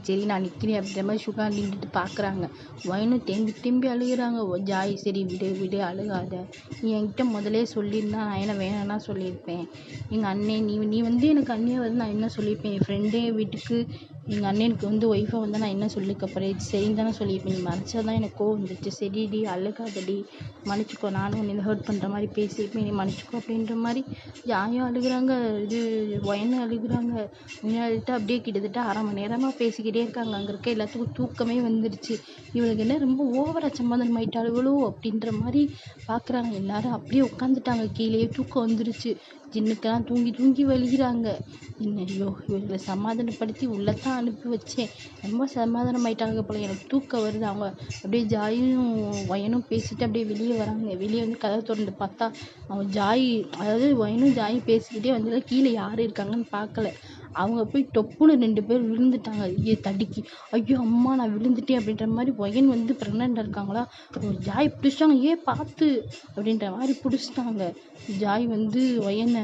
சரி நான் நிற்கிறேன் அப்படின்ற மாதிரி சுகா நின்றுட்டு பார்க்குறாங்க. ஒயனும் திரும்பி அழுகிறாங்க. ஜாய் சரி விடு அழுகாத, நீ என்கிட்ட முதலே சொல்லியிருந்தா நான் என்ன வேணும்னா சொல்லியிருப்பேன். எங்கள் அண்ணன் நீ வந்து எனக்கு அண்ணியை வந்து நான் என்ன சொல்லியிருப்பேன், என் ஃப்ரெண்டே வீட்டுக்கு எங்கள் அண்ணனுக்கு வந்து ஒய்ஃபை வந்து நான் என்ன சொல்லிக்க போகிறேன், சரின்னு தானே சொல்லியிருப்பேன். நீ மறைச்சா தான் எனக்கு கோவம் வந்துச்சு. சரிடி அழுகாதடி, மன்னிச்சிக்கோ, நானும் உன்னை ஹர்ட் பண்ணுற மாதிரி பேசியிருப்பேன், நீ மன்னிச்சிக்கோ அப்படின்ற மாதிரி ஜாயும் அழுகுறாங்க. ஒயனும் அழுகுறாங்க. அழுட்டு அப்படியே கிட்டத்தட்ட 1/2 மணி நேரமாக பேசிக்கிட்டே இருக்காங்க. அங்கே இருக்க எல்லாத்துக்கும் தூக்கமே வந்துடுச்சு. இவளுக்கு என்ன ரொம்ப ஓவராக சமாதானம் ஆயிட்டாளுவளோ அப்படின்ற மாதிரி பார்க்குறாங்க. எல்லாரும் அப்படியே உட்காந்துட்டாங்க கீழே, தூக்கம் வந்துடுச்சு. ஜின்னுக்கெல்லாம் தூங்கி வலிக்கிறாங்க. ஐயோ இவர்களை சமாதானப்படுத்தி உள்ளத்தான் அனுப்பி வச்சேன், ரொம்ப சமாதானம் ஆயிட்டாங்க போல, எனக்கு தூக்கம் வருது. அவங்க அப்படியே ஜாயும் ஒயனும் பேசிட்டு அப்படியே வெளியே வராங்க. வெளியே வந்து கதவை திறந்து பார்த்தா அவன் அதாவது ஒயனும் ஜாயும் பேசிக்கிட்டே வந்து கீழே யார் இருக்காங்கன்னு பார்க்கல. அவங்க போய் டொப்புன்னு 2 பேர் விழுந்துட்டாங்க. தடுக்கி ஐயோ அம்மா நான் விழுந்துட்டேன் அப்படின்ற மாதிரி. ஒயன் வந்து ப்ரெக்னெண்ட்டாக இருக்காங்களா, ஜாய் பிடிச்சிட்டாங்க, பார்த்து அப்படின்ற மாதிரி பிடிச்சிட்டாங்க. ஜாய் வந்து ஒயனை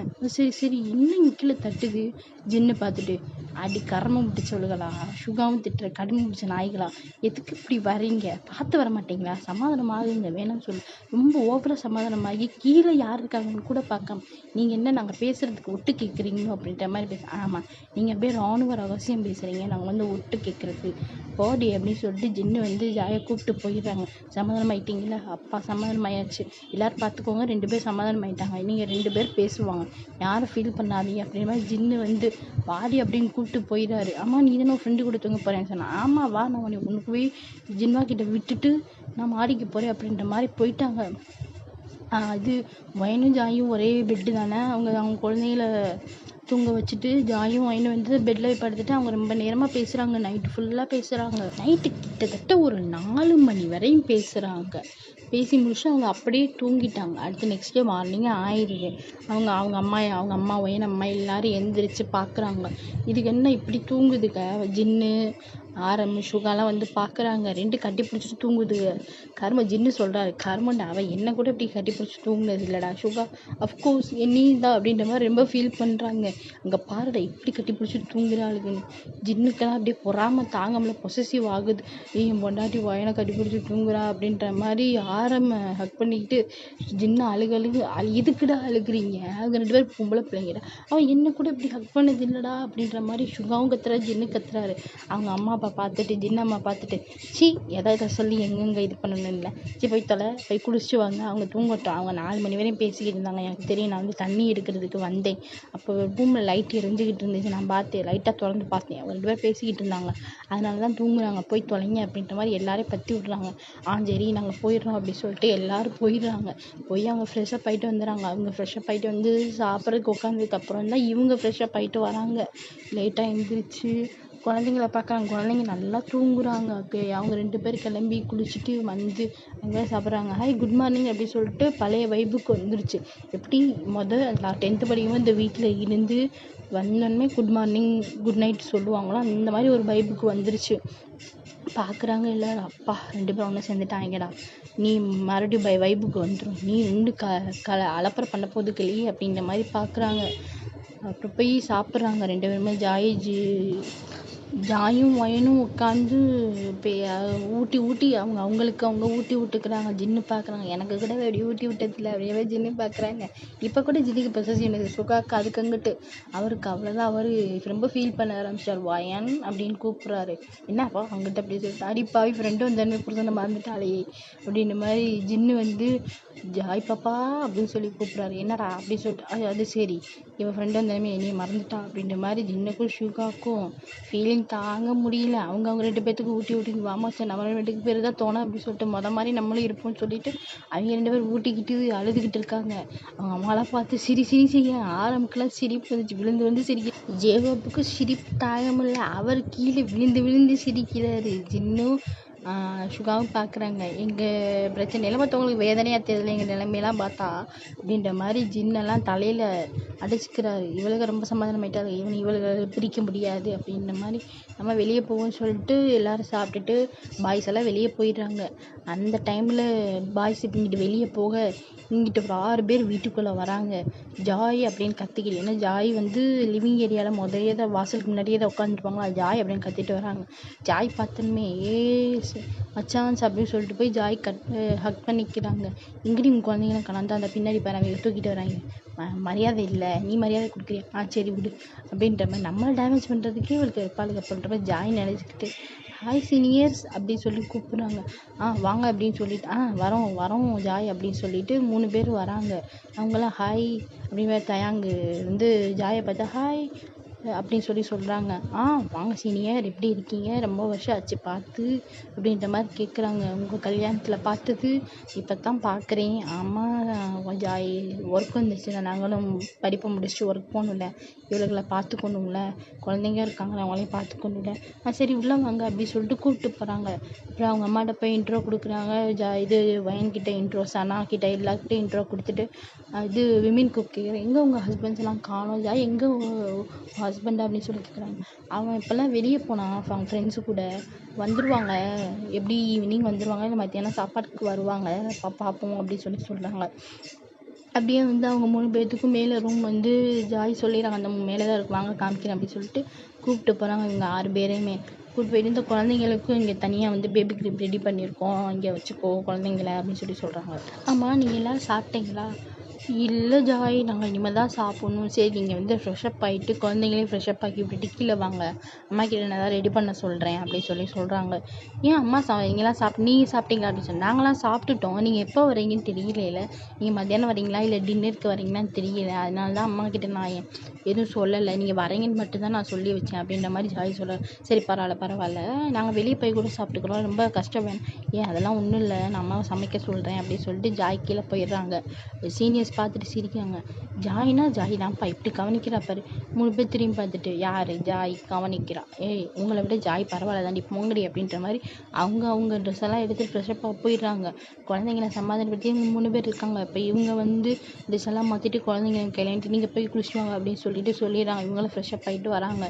சரி இன்னும் கீழே தட்டுது. ஜின்னு பார்த்துட்டு அடி கரமும் பிடிச்சவளுகளா, சுகாவும் திட்டுற கடுமை பிடிச்ச நாய்களா, எதுக்கு இப்படி வரீங்க, பார்த்து வர மாட்டீங்களா, சமாதானம் ஆகுங்க வேணாம்னு சொல்லி ரொம்ப ஓவராக சமாதானமாகி கீழே யார் இருக்காங்கன்னு கூட பார்க்காம நீங்கள் என்ன நாங்கள் பேசுகிறதுக்கு ஒட்டு கேட்குறீங்களோ அப்படின்ற மாதிரி ஆமாம் நீங்கள் அப்படியே ராணுவ ரகசியம் பேசுகிறீங்க, நாங்கள் வந்து ஒட்டு கேட்குறது போடி அப்படின்னு சொல்லிட்டு ஜின்னு வந்து ஜாயை கூப்பிட்டு போயிடுறாங்க. சமாதானம் ஆயிட்டீங்களா, அப்பா சமாதானம் ஆயாச்சு, எல்லோரும் பார்த்துக்கோங்க, 2 பேர் சமாதானம் ஆயிட்டாங்க, நீங்கள் 2 பேர் பேசுவாங்க, யாரும் ஃபீல் பண்ணாதீங்க அப்படின்ற மாதிரி ஜின்னு வந்து வாடி அப்படின்னு கூப்பிட்டு போயிடாரு. ஆமாம் நீ தானே ஃப்ரெண்டு கூட தூங்க போகிறேன்னு சொன்னேன். ஆமாம் வா நான் உனக்கு போய் ஜின்வா கிட்ட விட்டுட்டு நான் மாடிக்கு போகிறேன் அப்படின்ற மாதிரி போயிட்டாங்க. அது ஒயனும் ஜாயும் ஒரே பெட்டு தானே, அவங்க குழந்தைங்கள தூங்க வச்சுட்டு ஜாயும் வயனும் வந்து பெட்டில் போய் படுத்துட்டு அவங்க ரொம்ப நேரமாக பேசுகிறாங்க. நைட்டு ஃபுல்லாக பேசுகிறாங்க. நைட்டு கிட்டத்தட்ட ஒரு 4 மணி வரையும் பேசுகிறாங்க. பேசி முடிச்சு அவங்க அப்படியே தூங்கிட்டாங்க. அடுத்து நெக்ஸ்ட் டே மார்னிங்கே ஆயிடுது. அவங்க அம்மா வயன் அம்மா எல்லாரும் எந்திரிச்சு பார்க்குறாங்க. இதுக்கு என்ன இப்படி தூங்குதுங்க? ஜின்னு சுகாலாம் வந்து பார்க்குறாங்க. 2 கட்டி பிடிச்சிட்டு தூங்குதுங்க. ஜின்னு சொல்கிறாரு, கர்மண்டா அவன் என்ன கூட இப்படி கட்டி பிடிச்சி தூங்குனது இல்லைடா சுகா, அஃப்கோர்ஸ் நீ தான் அப்படின்ற மாதிரி ரொம்ப ஃபீல் பண்ணுறாங்க. அங்கே பாருடா இப்படி கட்டி பிடிச்சிட்டு தூங்குறாளுக்குன்னு. ஜின்னுக்கெல்லாம் அப்படியே பொறாமல் தாங்காமல பொசசிவ் ஆகுது. என் பொண்டாட்டி வயனை கட்டி பிடிச்சி தூங்குறா அப்படின்ற மாதிரி ஹக் பண்ணிக்கிட்டு ஜின்னு எதுக்குடா அழுகுறீங்க? அவங்க 2 பேரும் பொம்பளை பிள்ளைங்கடா, அவன் என்ன கூட இப்படி ஹக் பண்ணது இல்லைடா அப்படின்ற மாதிரி சுகாவும் கத்துறா, ஜின்னு கத்துறாரு. அவங்க அம்மா அப்பா பார்த்துட்டு ஜின்னு அம்மா பார்த்துட்டு சி எதை சொல்லி எங்கெங்கே இது பண்ணணும் இல்லை, சி போய் போய் குளிச்சுட்டு வாங்க, அவங்க தூங்கட்டும். அவங்க 4 மணி வரையும் பேசிக்கிட்டு இருந்தாங்க. எனக்கு தெரியும், நான் வந்து தண்ணி எடுக்கிறதுக்கு வந்தேன். அப்போ ரூமில் லைட் எரிஞ்சுக்கிட்டு இருந்துச்சு, நான் பார்த்தேன், லைட்டாக திறந்து பார்த்தேன். அவங்க 2 பேரும் பேசிக்கிட்டு இருந்தாங்க, அதனால தான் தூங்குறாங்க, போய் தொலைங்க அப்படின்ற மாதிரி எல்லாரையும் பற்றி விட்றாங்க. சரி நாங்கள் போயிடுறோம் அப்படின்னு சொல்லிட்டு எல்லோரும் போயிடுறாங்க. போய் அவங்க ஃப்ரெஷ்ஷப் ஆகிட்டு வந்துடுறாங்க. அவங்க ஃப்ரெஷ்ஷப் ஆகிட்டு வந்து சாப்பிட்றதுக்கு உட்காந்ததுக்கப்புறம் தான் இவங்க ஃப்ரெஷ்ஷப் ஆகிட்டு வராங்க. லேட்டாக எழுந்திரிச்சு குழந்தைங்கள பார்க்குறாங்க. குழந்தைங்க நல்லா தூங்குறாங்க. அவங்க 2 பேர் கிளம்பி குளிச்சுட்டு வந்து அங்கே சாப்பிட்றாங்க. ஹாய் குட் மார்னிங் அப்படி சொல்லிட்டு பழைய வைப்புக்கு வந்துருச்சு. எப்படி 10th படிக்கும்போது இந்த வீட்டில் இருந்து வந்தோடனே குட் மார்னிங் குட் நைட் சொல்லுவாங்களோ அந்த மாதிரி ஒரு வைப்புக்கு வந்துருச்சு. பார்க்குறாங்க எல்லோரும், அப்பா 2 பேரும் ஒன்று சேர்ந்துட்டாங்கடா, நீ மறுபடியும் வைப்புக்கு வந்துடும், நீ அலப்பறை பண்ண போது கிளி அப்படின்ற மாதிரி பார்க்குறாங்க. அப்புறம் போய் சாப்பிட்றாங்க 2 பேருமே. ஜாயும் வயனும் உட்காந்து ஊட்டி அவங்க ஊட்டி விட்டுக்கிறாங்க. ஜின்னு பார்க்குறாங்க, எனக்கு கூட அப்படி ஊட்டி விட்டதில்லை அப்படியே ஜின்னு பார்க்குறாங்க. இப்போ கூட ஜின்னுக்கு பொசசிவ் எனக்கு சுகாக்கு அதுக்கு அவருக்கு அவ்வளோதான். அவர் ரொம்ப ஃபீல் பண்ண ஆரம்பிச்சார். வயன் அப்படின்னு கூப்பிட்றாரு. என்னப்பா அவங்ககிட்ட அப்படி சொல்லிட்டு, அடிப்பாவி ஃப்ரெண்டும் வந்தாலுமே புரிதனை மறந்துட்டாளே அப்படின்ற மாதிரி ஜின்னு வந்து ஜாய் பாப்பா அப்படின்னு சொல்லி கூப்பிட்றாரு. என்னடா அப்படின்னு சொல்லிட்டு, அது சரி இவன் ஃப்ரெண்டு வந்தாலுமே என்னையை மறந்துட்டான் அப்படின்ற மாதிரி ஜின்னுக்கும் சுகாக்கும் ஃபீலிங் தாங்க முடியல. அவங்க 2 பேத்துக்கு ஊட்டி வாமா சார் நம்ம 2 பேருக்கு பேர் தான் தோணும் அப்படின்னு சொல்லிட்டு மாதிரி நம்மளும் இருப்போம்னு சொல்லிட்டு அவங்க 2 பேர் ஊட்டிக்கிட்டு அழுதுகிட்டு இருக்காங்க. அவங்க அம்மாலாம் பார்த்து சிரி ஆரம்பிக்கலாம். சிரிப்பு வந்துச்சு, விழுந்து வந்து சிரிக்க. ஜேகோப்புக்கு சிரிப்பு தாகமில்லை. அவர் கீழே விழுந்து சிரிக்கிறாரு. ஜின்னும் சுகாவும் பார்க்குறாங்க. எங்கள் பிரச்சனையெல்லாம் மற்றவங்களுக்கு வேதனையாக தெரியல, எங்கள் நிலைமையெல்லாம் பார்த்தா அப்படின்ற மாதிரி ஜின்னெல்லாம் தலையில் அடிச்சுக்கிறாரு. இவளுக்கு ரொம்ப சமாதானம் ஆகிட்டாரு. இவளுக்கு பிரிக்க முடியாது அப்படின்ற மாதிரி நம்ம வெளியே போவோம்னு சொல்லிட்டு எல்லோரும் சாப்பிட்டுட்டு பாய்ஸ் எல்லாம் வெளியே போயிடுறாங்க. அந்த டைமில் பாய்ஸ் இங்கிட்டு வெளியே போக இங்கிட்ட ஒரு 6 பேர் வீட்டுக்குள்ளே வராங்க. ஜாய் அப்படின்னு கத்திக்கிட்டு, ஏன்னா ஜாய் வந்து லிவிங் ஏரியாவில் முதலே தான் வாசலுக்கு முன்னாடியே தான் உட்காந்துருப்பாங்களா, ஜாய் அப்படின்னு கத்திட்டு வராங்க. ஜாய் பார்த்தனுமே மச்சான்ஸ் அப்படின்னு சொல்லிட்டு போய் ஜாய் ஹக் பண்ணிக்கிறாங்க. இங்கிட்டு உங்கள் குழந்தைங்களாம் கலந்து அந்த பின்னாடி பாருங்க தூக்கிட்டு வராங்க. மரியாதை இல்லை, நீ மரியாதை கொடுக்குறியா, சரி விடு அப்படின்ற மாதிரி நம்மளை டேமேஜ் பண்ணுறதுக்கே இவளுக்கு இருப்பாளுக்கு அப்படின்ற மாதிரி ஜாய் நினைச்சிக்கிட்டு ஹாய் சீனியர்ஸ் அப்படின்னு சொல்லி கூப்பிட்றாங்க. வாங்க அப்படின்னு சொல்லிட்டு வரோம் ஜாய் அப்படின்னு சொல்லிட்டு 3 பேர் வராங்க. அவங்களாம் ஹாய் அப்படிங்கிற தயாங்கு வந்து ஜாயை பார்த்தா ஹாய் அப்படின்னு சொல்கிறாங்க. வாங்க சீனியர் எப்படி இருக்கீங்க, ரொம்ப வருஷம் ஆச்சு பார்த்து அப்படின்ற மாதிரி கேட்குறாங்க. உங்கள் கல்யாணத்தில் பார்த்தது இப்போ தான் பார்க்குறேன். ஆமாம் ஜாய், ஒர்க் வந்துச்சுல, நாங்களும் படிப்பை முடிச்சுட்டு ஒர்க் போகணும்ல, இவளுகளை பார்த்துக்கணும்ல, குழந்தைங்க இருக்காங்க அவங்களையும் பார்த்துக்கணும்ல, சரி உள்ள வாங்க அப்படின்னு சொல்லிட்டு கூப்பிட்டு போகிறாங்க. அப்புறம் அவங்க அம்மாட்ட போய் இன்ட்ரோ கொடுக்குறாங்க. இது வயன்கிட்ட இன்ட்ரோ, சனா கிட்ட எல்லாருக்கிட்டையும் இன்ட்ரோ கொடுத்துட்டு இது விமின் குக் கேட்குறேன், எங்கே உங்கள் ஹஸ்பண்ட்ஸ் எல்லாம் காணோம் ஜாய், எங்கே ஹஸ்பண்ட் அப்படின்னு சொல்லி கேட்குறாங்க. அவன் இப்போல்லாம் வெளியே போனான் அவங்க ஃப்ரெண்ட்ஸு கூட, வந்துடுவாங்க எப்படி ஈவினிங் வந்துடுவாங்க, இல்லை மத்தியானம் சாப்பாட்டுக்கு வருவாங்க, பார்ப்போம் அப்படின்னு சொல்கிறாங்க. அப்படியே வந்து அவங்க 3 பேர்த்துக்கும் மேலே ரூம் வந்து ஜாய் சொல்லிடுறாங்க, அந்த மேலே தான் இருக்குவாங்க காமிக்கிறேன் அப்படின்னு சொல்லிட்டு கூப்பிட்டு போகிறாங்க. இவங்க 6 பேரையுமே கூப்பிட்டு போயிட்டு இந்த குழந்தைங்களுக்கும் இங்கே தனியாக வந்து பேபி கிரிப் ரெடி பண்ணியிருக்கோம், இங்கே வச்சுக்கோ குழந்தைங்கள அப்படின்னு சொல்கிறாங்க. ஆமாம் நீங்கள் எல்லோரும் சாப்பிட்டீங்களா? இல்லை ஜாய், நாங்கள் இனிமேல் தான் சாப்பிட்ணும். சரி நீங்கள் வந்து ஃப்ரெஷ்ஷப் ஆகிட்டு குழந்தைங்களையும் ஃப்ரெஷ்ஷப் ஆக்கி விட்டுட்டு கீழே வாங்க, அம்மா கிட்ட நான் தான் ரெடி பண்ண சொல்கிறேன் அப்படின்னு சொல்கிறாங்க. ஏன் அம்மா நீங்களாம் நீங்கள் சாப்பிட்டீங்களா அப்படின்னு சொல்லி, நாங்களாம் சாப்பிட்டுட்டோம், நீங்கள் எப்போ வரீங்கன்னு தெரியல, நீங்கள் மத்தியானம் வரீங்களா இல்லை டின்னருக்கு வரீங்களான்னு தெரியல, அதனால தான் அம்மா கிட்ட நான் எதுவும் சொல்லலை, நீங்கள் வரீங்கன்னு மட்டும்தான் நான் சொல்லி வச்சேன் அப்படின்ற மாதிரி ஜாய் சொல்ல. சரி பரவாயில்ல, நாங்கள் வெளியே போய் கூட சாப்பிட்டுக்கிறோம், ரொம்ப கஷ்டம் வேணும். அதெல்லாம் ஒன்றும் இல்லை, நான் அம்மாவை சமைக்க சொல்கிறேன் அப்படின்னு சொல்லிட்டு ஜாய் கீழே போயிடுறாங்க. சீனியர்ஸ் பார்த்துட்டு சிரிக்காங்க. ஜாய்னா ஜாய் தான்ப்பா, இப்படி கவனிக்கிறா பாரு. 3 பேர் திரும்பி பார்த்துட்டு, யாரு ஜாய் கவனிக்கிறா, ஏய் உங்களை விட ஜாய் பரவாயில்ல தாண்டி போங்கடி அப்படின்ற மாதிரி அவங்க ட்ரெஸ் எல்லாம் எடுத்துட்டு ஃப்ரெஷ்ஷப்பாக போயிடுறாங்க. குழந்தைங்கள சமாதானப்படுத்தி இவங்க 3 பேர் இருக்காங்க. இப்போ இவங்க வந்து ட்ரெஸ் எல்லாம் மாற்றிட்டு குழந்தைங்க கையிலேன்ட்டு நீங்கள் போய் குளிச்சுவாங்க அப்படின்னு சொல்லிடுறாங்க. இவங்களும் ஃப்ரெஷ்ஷப் ஆகிட்டு வராங்க.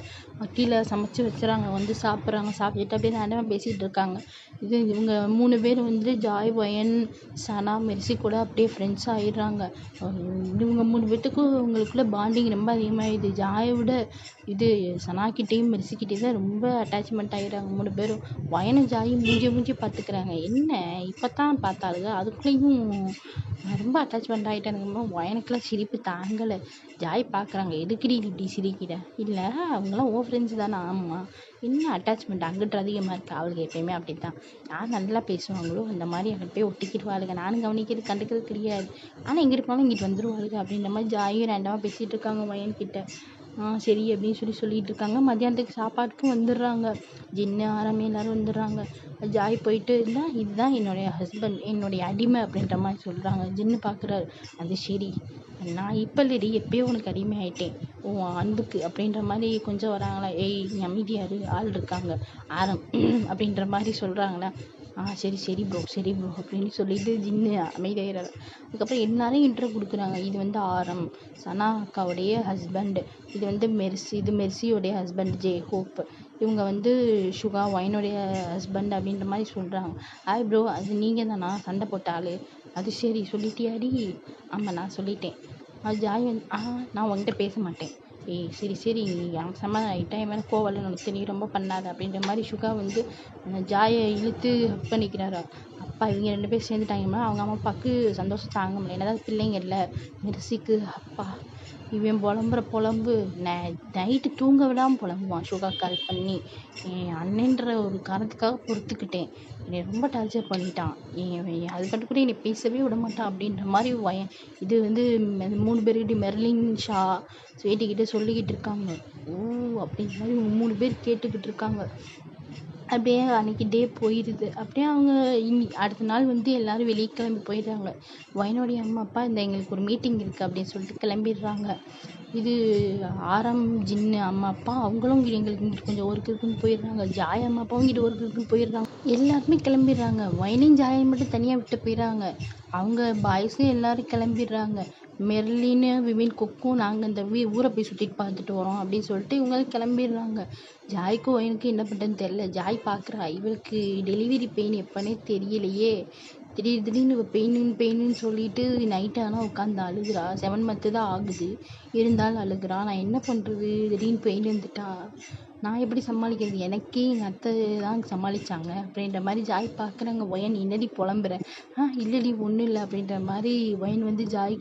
கீழே சமைச்சு வச்சுறாங்க, வந்து சாப்பிட்றாங்க. சாப்பிட்டுட்டு அப்படியே ரேண்டமாக பேசிகிட்டு இருக்காங்க. இவங்க 3 பேர் வந்து ஜாய், வயன், சனா, மெர்சி கூட அப்படியே ஃப்ரெண்ட்ஸ் ஆயிடுறாங்க. இவங்க 3 பேத்துக்கும் இவங்களுக்குள்ள பாண்டிங் ரொம்ப அதிகமாகிடுது. ஜாயை விட இது சனாக்கிட்டேயும் மெர்சிக்கிட்டே தான் ரொம்ப அட்டாச்மெண்ட் ஆகிடுறாங்க 3 பேரும். வயனும் ஜாயும் மூஞ்சி பார்த்துக்கிறாங்க. என்ன இப்போ தான் பார்த்தாளுங்க, அதுக்குள்ளேயும் ரொம்ப அட்டாச்மெண்ட் ஆகிட்டானுங்க. வயனுக்குலாம் சிரிப்பு தாங்கலை. ஜாய் பார்க்குறாங்க, எதுக்குடி இப்படி சிரிக்கிற? இல்லை அவங்களாம் ஓ ஃப்ரெண்ட்ஸ் தானே. ஆமாம், என்ன அட்டாச்மெண்ட் அங்கிட்டு அதிகமாக இருக்குது. அவளுக்கு எப்பயுமே அப்படி தான். யார் நல்லா பேசுவாங்களோ அந்த மாதிரி அங்கே போய் ஒட்டிக்கிடுவாளுங்க. நானும் கவனிக்கிறது கண்டுக்கிறது கிடையாது. ஆனால் எங்கிட்டு போனாலும் இங்கிட்டு வந்துடுவாளுங்க அப்படின்ற மாதிரி ஜாயும் ரெண்டமாக பேசிகிட்டு இருக்காங்க வயன்கிட்ட. சரி அப்படின்னு சொல்லிட்டு இருக்காங்க. மத்தியானத்துக்கு சாப்பாட்டுக்கும் வந்துடுறாங்க. ஜின்னு, ஆரம்பி எல்லாரும் வந்துடுறாங்க. ஜாய் போயிட்டு இல்லை இதுதான் என்னுடைய ஹஸ்பண்ட், என்னுடைய அடிமை அப்படின்ற மாதிரி சொல்கிறாங்க. ஜின்னு பார்க்குறாரு. அது சரி, நான் இப்போ இல்லடி எப்பயோ உனக்கு அடிமை ஆகிட்டேன் உன் அன்புக்கு அப்படின்ற மாதிரி கொஞ்சம் வராங்களா. ஏய் நீ அமைதியாரு, ஆள் இருக்காங்க ஆரம் அப்படின்ற மாதிரி சொல்கிறாங்களா. சரி ப்ரோ அப்படின்னு சொல்லிட்டு ஜின்னு அமைதியாகிறாரு. அதுக்கப்புறம் எல்லாரும் இன்ட்ரோ கொடுக்குறாங்க. இது வந்து ஆரம், சனா அக்காவுடைய ஹஸ்பண்ட். இது வந்து மெர்சியோடைய ஹஸ்பண்ட் ஜே ஹோப். இவங்க வந்து சுகா, வயனுடைய ஹஸ்பண்ட் அப்படின்ற மாதிரி சொல்கிறாங்க. ஹாய் ப்ரோ, அது நீங்கள் தானா சண்டை போட்ட ஆள்? அது சரி சொல்லிட்டியாடி? ஆமாம் நான் சொல்லிட்டேன். அது ஜாய் வந்து நான் உங்ககிட்ட பேச மாட்டேன். ஏய் சரி அவன் சமாதானம் ஆகிட்டேன், என் மேலே கோவலை உனக்கு நீ ரொம்ப பண்ணாத அப்படின்ற மாதிரி சுகா வந்து ஜாயை இழுத்து ஹக் பண்ணிக்கிறாரா. அப்பா இவங்க 2 பேர் சேர்ந்துட்டாங்கன்னா அவங்க அம்மா அப்பாவுக்கு சந்தோஷம் தாங்க முடியல. என்னதான் பிள்ளைங்க இல்லை மெர்சிக்கு. அப்பா இவன் புலம்பு நைட்டு தூங்க விடாமல் புலம்புவான். சுகா கால் பண்ணி என் அண்ணன்ற ஒரு காரணத்துக்காக பொறுத்துக்கிட்டேன், என்னை ரொம்ப டார்ச்சர் பண்ணிட்டான், அது மட்டும் கூட என்னை பேசவே விட மாட்டான் அப்படின்ற மாதிரி இது வந்து 3 பேர்கிட்ட மெர்லின், ஷா, ஸ்வேட்டிக்கிட்ட சொல்லிக்கிட்டு இருக்காங்க. அப்படின்ற மாதிரி 3 பேர் கேட்டுக்கிட்டு இருக்காங்க. அப்படியே அன்றைக்கி டே போயிடுது. அப்படியே அவங்க அடுத்த நாள் வந்து எல்லோரும் வெளியே கிளம்பி போயிடுறாங்க. வயனுடைய அம்மா அப்பா எங்களுக்கு ஒரு மீட்டிங் இருக்குது அப்படின்னு சொல்லிட்டு கிளம்பிடுறாங்க. இது ஆரம், ஜின்னு அம்மா அப்பா அவங்களும் எங்களுக்கு இங்கிட்டு கொஞ்சம் ஒர்க் இருக்குன்னு போயிடுறாங்க. ஜாய் அம்மா அப்பாவும் இங்கிட்டு ஒர்க் இருக்குன்னு போயிடுறாங்க. எல்லாருமே கிளம்பிடுறாங்க. வயனையும் ஜாயும் மட்டும் தனியாக விட்டு போயிடுறாங்க. அவங்க பாய்ஸும் எல்லோரும் கிளம்பிடுறாங்க. மெர்லின்னு, விமின், கொக்கும் நாங்கள் இந்த ஊரை போய் சுற்றிட்டு பார்த்துட்டு வரோம் அப்படின்னு சொல்லிட்டு இவங்களும் கிளம்பிடுறாங்க. ஜாய்க்கும் வயனுக்கும் என்ன பண்ணுறதுன்னு தெரில. ஜாய் பார்க்குறா, இவளுக்கு டெலிவரி பெயின் எப்போனே தெரியலையே, திடீர்னு பெயின்னு சொல்லிட்டு நைட்டு ஆனால் உட்காந்து அழுகுறா. 7 மந்த்து தான் ஆகுது, இருந்தாலும் அழுகுறா. நான் என்ன பண்ணுறது, திடீர்னு பெயின் வந்துட்டா நான் எப்படி சமாளிக்கிறது? எனக்கே எங்கள் அத்தை தான் சமாளித்தாங்க அப்படின்ற மாதிரி ஜாய் பார்க்குறாங்க. வயன் என்னடி புலம்புறேன்? இல்லடி ஒன்றும் இல்லை அப்படின்ற மாதிரி வயன் வந்து ஜாய்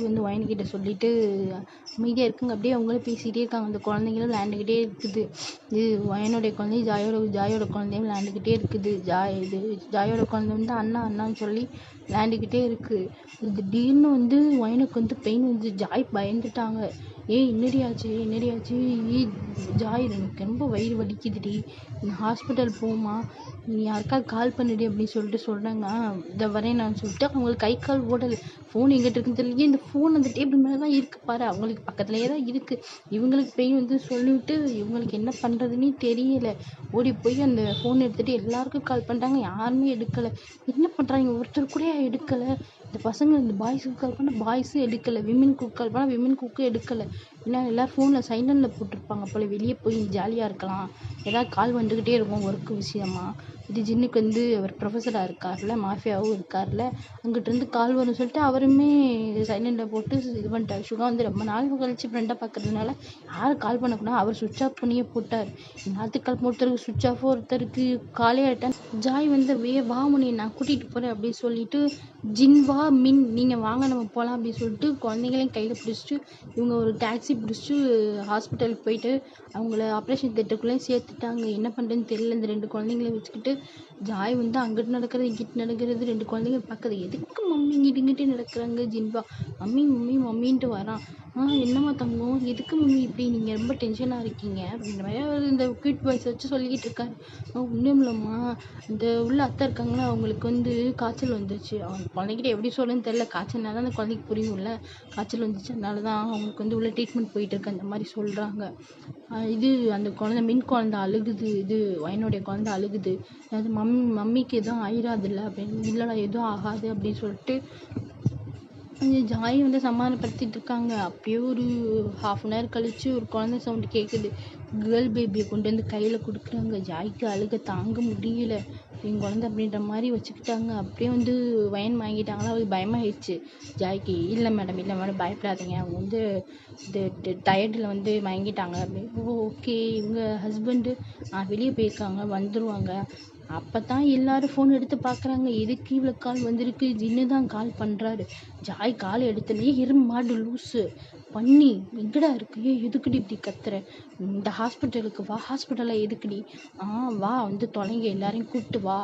வந்து வயன்கிட்ட சொல்லிட்டு அமைதியாக இருக்குங்க. அப்படியே அவங்களும் பேசிகிட்டே இருக்காங்க. அந்த குழந்தைங்களும் விளையாண்டுக்கிட்டே இருக்குது. இது வயனுடைய குழந்தை, ஜாயோட குழந்தையும் விளையாண்டுக்கிட்டே இருக்குது. ஜாயோட குழந்தை வந்து அண்ணான்னு சொல்லி விளையாண்டுக்கிட்டே இருக்குது. திடீர்னு வந்து வயனுக்கு வந்து பெயின் வந்து ஜாய் பயந்துட்டாங்க. என்னடி ஆச்சு? ஜாய் எனக்கு ரொம்ப வயிறு வலிக்குதுடி, நீ ஹாஸ்பிட்டல் போமா, நீ யாருக்காவது கால் பண்ணுடி அப்படின்னு சொல்லிட்டு சொல்கிறாங்க. இதை வரேன் நான் சொல்லிட்டு அவங்களுக்கு கை கால் ஓடலை. ஃபோன் எங்கிட்ட இருக்குன்னு தெரியல. இந்த ஃபோன் அந்த டேபிள் மேலே தான் இருக்குது பாரு, அவங்களுக்கு பக்கத்துலேயே தான் இருக்குது. இவங்களுக்கு பெயின் வந்து சொல்லிவிட்டு இவங்களுக்கு என்ன பண்ணுறதுன்னே தெரியலை. ஓடி போய் அந்த ஃபோன் எடுத்துகிட்டு எல்லாருக்கும் கால் பண்ணுறாங்க. யாருமே எடுக்கலை. என்ன பண்ணுறாங்க, ஒருத்தர் கூட எடுக்கலை. இந்த பசங்க இந்த பாய்ஸுக்கு கால் பண்ணால் பாய்ஸும் எடுக்கலை, விமென்க்கு கால் பண்ணால் விமென்க்கு எடுக்கலை. ஏன்னா எல்லோரும் ஃபோனில் சைலண்டில் போட்டிருப்பாங்க போல். வெளியே போய் ஜாலியாக இருக்கலாம், ஏதாவது கால் வந்துக்கிட்டே இருக்கும் ஒர்க்கு விஷயமா. இது ஜின்னுக்கு வந்து அவர் ப்ரொஃபஸராக இருக்கார்ல, மாஃபியாவும் இருக்கார்ல, அங்கிட்டிருந்து கால் வரும்னு சொல்லிட்டு அவருமே சைலண்டில் போட்டு இது பண்ணிட்டார். சுகா வந்து ரொம்ப நாள் கழிச்சு ஃப்ரெண்டாக பார்க்கறதுனால யாரும் கால் பண்ணக்கூடாது, அவர் சுவிட்ச் ஆஃப் பண்ணியே போட்டார். எல்லாத்துக்கு கால் ஒருத்தருக்கு சுவிட்ச் ஆஃப், ஒருத்தருக்கு காலே ஆகிட்டான். ஜாய் வந்து வா முனி நான் கூட்டிகிட்டு போகிறேன் அப்படின்னு சொல்லிட்டு, ஜின் வா மின் நீங்கள் வாங்க நம்ம போகலாம் அப்படின்னு சொல்லிட்டு குழந்தைங்களையும் கையில் பிடிச்சிட்டு இவங்க ஒரு டாக்ஸி பிடிச்சிட்டு ஹாஸ்பிட்டலுக்கு போயிட்டு அவங்கள ஆப்ரேஷன் தியேட்டருக்குள்ளேயும் சேர்த்துட்டாங்க. என்ன பண்ணுறதுன்னு தெரியல. இந்த 2 குழந்தைங்கள வச்சுக்கிட்டு ஜாய் வந்து அங்கிட்டு நடக்கிறது இங்கிட்டு நடக்கிறது. 2 குழந்தைங்க பார்க்குறது, எதுக்கு மம்மி இங்கிட்டு நடக்கிறாங்க. ஜின்வா மம்மின்ட்டு வரான். என்னம்மா தங்கம், எதுக்கு மம்மி இப்படி நீங்கள் ரொம்ப டென்ஷனாக இருக்கீங்க அப்படின்ற மாதிரி அவர் இந்த க்யூட் வாய்ஸ் வச்சு சொல்லிக்கிட்டு இருக்காரு. ஒன்றும் இல்லைம்மா, இந்த உள்ள அத்தை இருக்காங்களா, அவங்களுக்கு வந்து காய்ச்சல் வந்துருச்சு. அவங்க குழந்தைகிட்ட எப்படி சொல்லுன்னு தெரியல. காய்ச்சல்னால தான் அந்த குழந்தைக்கு புரியும்ல. காய்ச்சல் வந்துச்சு, அதனால தான் அவங்களுக்கு வந்து உள்ள ட்ரீட்மெண்ட் போயிட்டு இருக்கு அந்த மாதிரி சொல்கிறாங்க. இது அந்த குழந்தை மின் குழந்தை அழுகுது, இது வயனுடைய குழந்தை அழுகுது, அது மம்மிக்கு எதுவும் ஆயிடாதுல்ல அப்படின்னு. இல்லைடா எதுவும் ஆகாது அப்படின்னு சொல்லிட்டு ஜாய் வந்து சமாதானப்படுத்திட்டு இருக்காங்க. அப்படியே ஒரு ஹாஃப் அன் ஹவர் கழிச்சு ஒரு குழந்தை சவுண்டு கேட்குது. கேர்ள் பேபியை கொண்டு வந்து கையில் கொடுக்குறாங்க. ஜாய்க்கு அழுக தாங்க முடியல. என் குழந்தை அப்படின்ற மாதிரி வச்சுக்கிட்டாங்க. அப்படியே வந்து வயன் வாங்கிட்டாங்களா, அவருக்கு பயமாகிடுச்சு ஜாய்க்கு. இல்லை மேடம் பயப்படாதீங்க, அவங்க வந்து இது டயர்டில் வந்து வாங்கிட்டாங்க அப்படின்னு. ஓகே, இவங்க ஹஸ்பண்டு வெளியே போயிருக்காங்க, வந்துடுவாங்க. அப்போ தான் எல்லாரும் ஃபோன் எடுத்து பார்க்குறாங்க. எதுக்கு இவ்வளோ கால் வந்திருக்கு, ஜின்னு தான் கால் பண்ணுறாரு. ஜாய் கால் எடுத்தோன்னே மாடு லூஸு பண்ணி எங்கடா இருக்கு, எதுக்குடி இப்படி கத்துற, இந்த ஹாஸ்பிட்டலுக்கு வா. ஹாஸ்பிட்டலில் எதுக்குடி? வா வந்து தொலைங்க, எல்லாரையும் கூப்பிட்டு வா.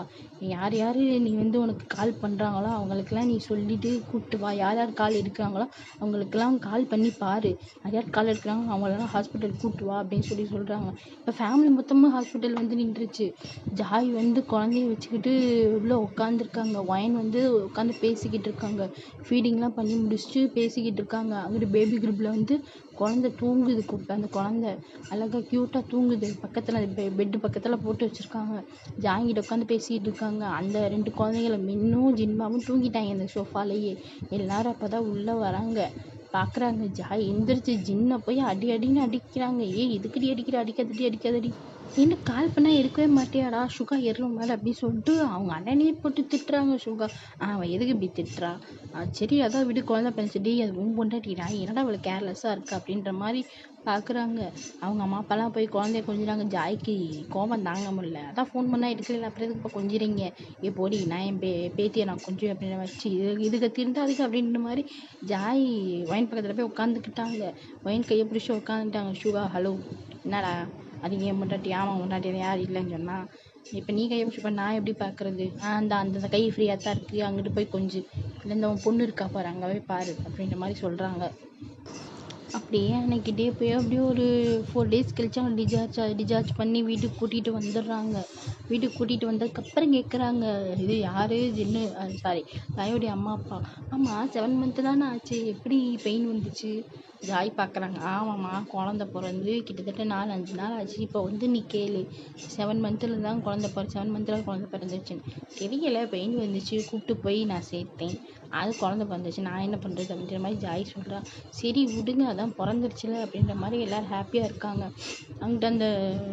யார் யார் நீ வந்து உனக்கு கால் பண்ணுறாங்களோ அவங்களுக்கெல்லாம் நீ சொல்லிவிட்டு கூப்பிட்டு வா. யார் யார் கால் எடுக்கிறாங்களோ அவங்களுக்கெல்லாம் கால் பண்ணி பாரு. யார் யார் கால் எடுக்கிறாங்களோ அவங்களெல்லாம் ஹாஸ்பிட்டல் கூப்பிட்டு வா அப்படின்னு சொல்கிறாங்க. இப்போ ஃபேமிலி மொத்தமாக ஹாஸ்பிட்டல் வந்து நின்றுச்சு. ஜாய் வந்து குழந்தைய வச்சுக்கிட்டு உள்ளே உட்காந்துருக்காங்க. வயன் வந்து உட்காந்து பேசிக்கிட்டு இருக்காங்க. ஃபீடிங்லாம் பண்ணி முடிச்சுட்டு பேசிக்கிட்டு இருக்காங்க. அங்கிட்டு பேபி குரூப்பில் வந்து குழந்தை தூங்குது. அந்த குழந்தை அழகாக க்யூட்டாக தூங்குது. பக்கத்தில் பெட்டு பக்கத்தில் போட்டு வச்சுருக்காங்க. ஜாங்கிட்ட உட்காந்து பேசிக்கிட்டு இருக்காங்க. அந்த 2 குழந்தைங்கள மின்னும் ஜின்பாவும் தூங்கிட்டாங்க இந்த சோஃபாலேயே. எல்லாரும் அப்போ தான் உள்ளே வராங்க. பார்க்குறாங்க. ஜாய் எந்திரிச்சு ஜின்னை போய் அடின்னு அடிக்கிறாங்க. எதுக்குடி அடிக்கிற, அடிக்காதடி. என்ன கால் பண்ணால் எடுக்கவே மாட்டியாடா, சுகா ஏறும் மேலே அப்படின்னு சொல்லிட்டு அவங்க அண்ணனையே போட்டு திட்டுறாங்க. சுகா அவன் எதுக்கு இப்படி திட்டுறா, சரி அதான் விடு, குழந்தை பிறந்துச்சுடி, அது உன் பொண்டாட்டிடா, என்னடா அவளை கேர்லெஸ்ஸாக இருக்கு அப்படின்ற மாதிரி பார்க்குறாங்க. அவங்க அம்மா அப்பாலாம் போய் குழந்தைய கொஞ்சிறாங்க. ஜாய்க்கு கோபம் தாங்க முடியல. அதான் ஃபோன் பண்ணால் எடுக்கல, அப்புறம் எதுக்கு இப்போ கொஞ்சிறீங்க, போடி நான் என் பேத்தியை நான் கொஞ்சம் அப்படின்னு வச்சு இதுக்கு திருந்தாதுக்கு அப்படின்ற மாதிரி ஜாய் ஒயின் பக்கத்தில் போய் உட்காந்துக்கிட்டாங்க. ஒயின் கையை பிடிச்சி உட்காந்துட்டாங்க. சுகா ஹலோ, என்னடா அது என் பொண்டாட்டி, ஆமாம் பொண்டாட்டி யார் இல்லைன்னு சொன்னால், இப்போ நீ கையை பிடிச்சி நான் எப்படி பார்க்குறது, அந்த கை ஃப்ரீயாக தான் இருக்குது, அங்கிட்டு போய் கொஞ்சம் இல்லை இந்த பொண்ணு இருக்கா பாரு, அங்கே போய் பாரு அப்படின்ற மாதிரி சொல்கிறாங்க. அப்படியே அன்னைக்கிட்டே போய் அப்படியே ஒரு 4 days கழிச்சு அவங்க டிசார்ஜ் பண்ணி வீட்டுக்கு கூட்டிகிட்டு வந்துடுறாங்க. வீட்டுக்கு கூட்டிகிட்டு வந்ததுக்கப்புறம் கேட்குறாங்க, இது யார், ஜின்னு சாரி ஜாயோடைய அம்மா அப்பா. ஆமாம் 7 month தானே ஆச்சு, எப்படி பெயின் வந்துச்சு? ஜாய் பார்க்குறாங்க. ஆமாம்மா, குழந்த பிறந்து கிட்டத்தட்ட 4-5 நாள் ஆச்சு. இப்போ வந்து நீ கேளு, 7 month தான் குழந்த 7 month குழந்த பிறந்துச்சுன்னு தெரியலை, பெயின் வந்துச்சு, கூப்பிட்டு போய் நான் சேர்த்தேன், அது குழந்த பிறந்துச்சு, நான் என்ன பண்ணுறது அப்படின்ற மாதிரி ஜாய் சொல்கிறா. சரி விடுங்க, அதான் பிறந்துருச்சுல அப்படின்ற மாதிரி எல்லோரும் ஹாப்பியாக இருக்காங்க. அங்கிட்ட அந்த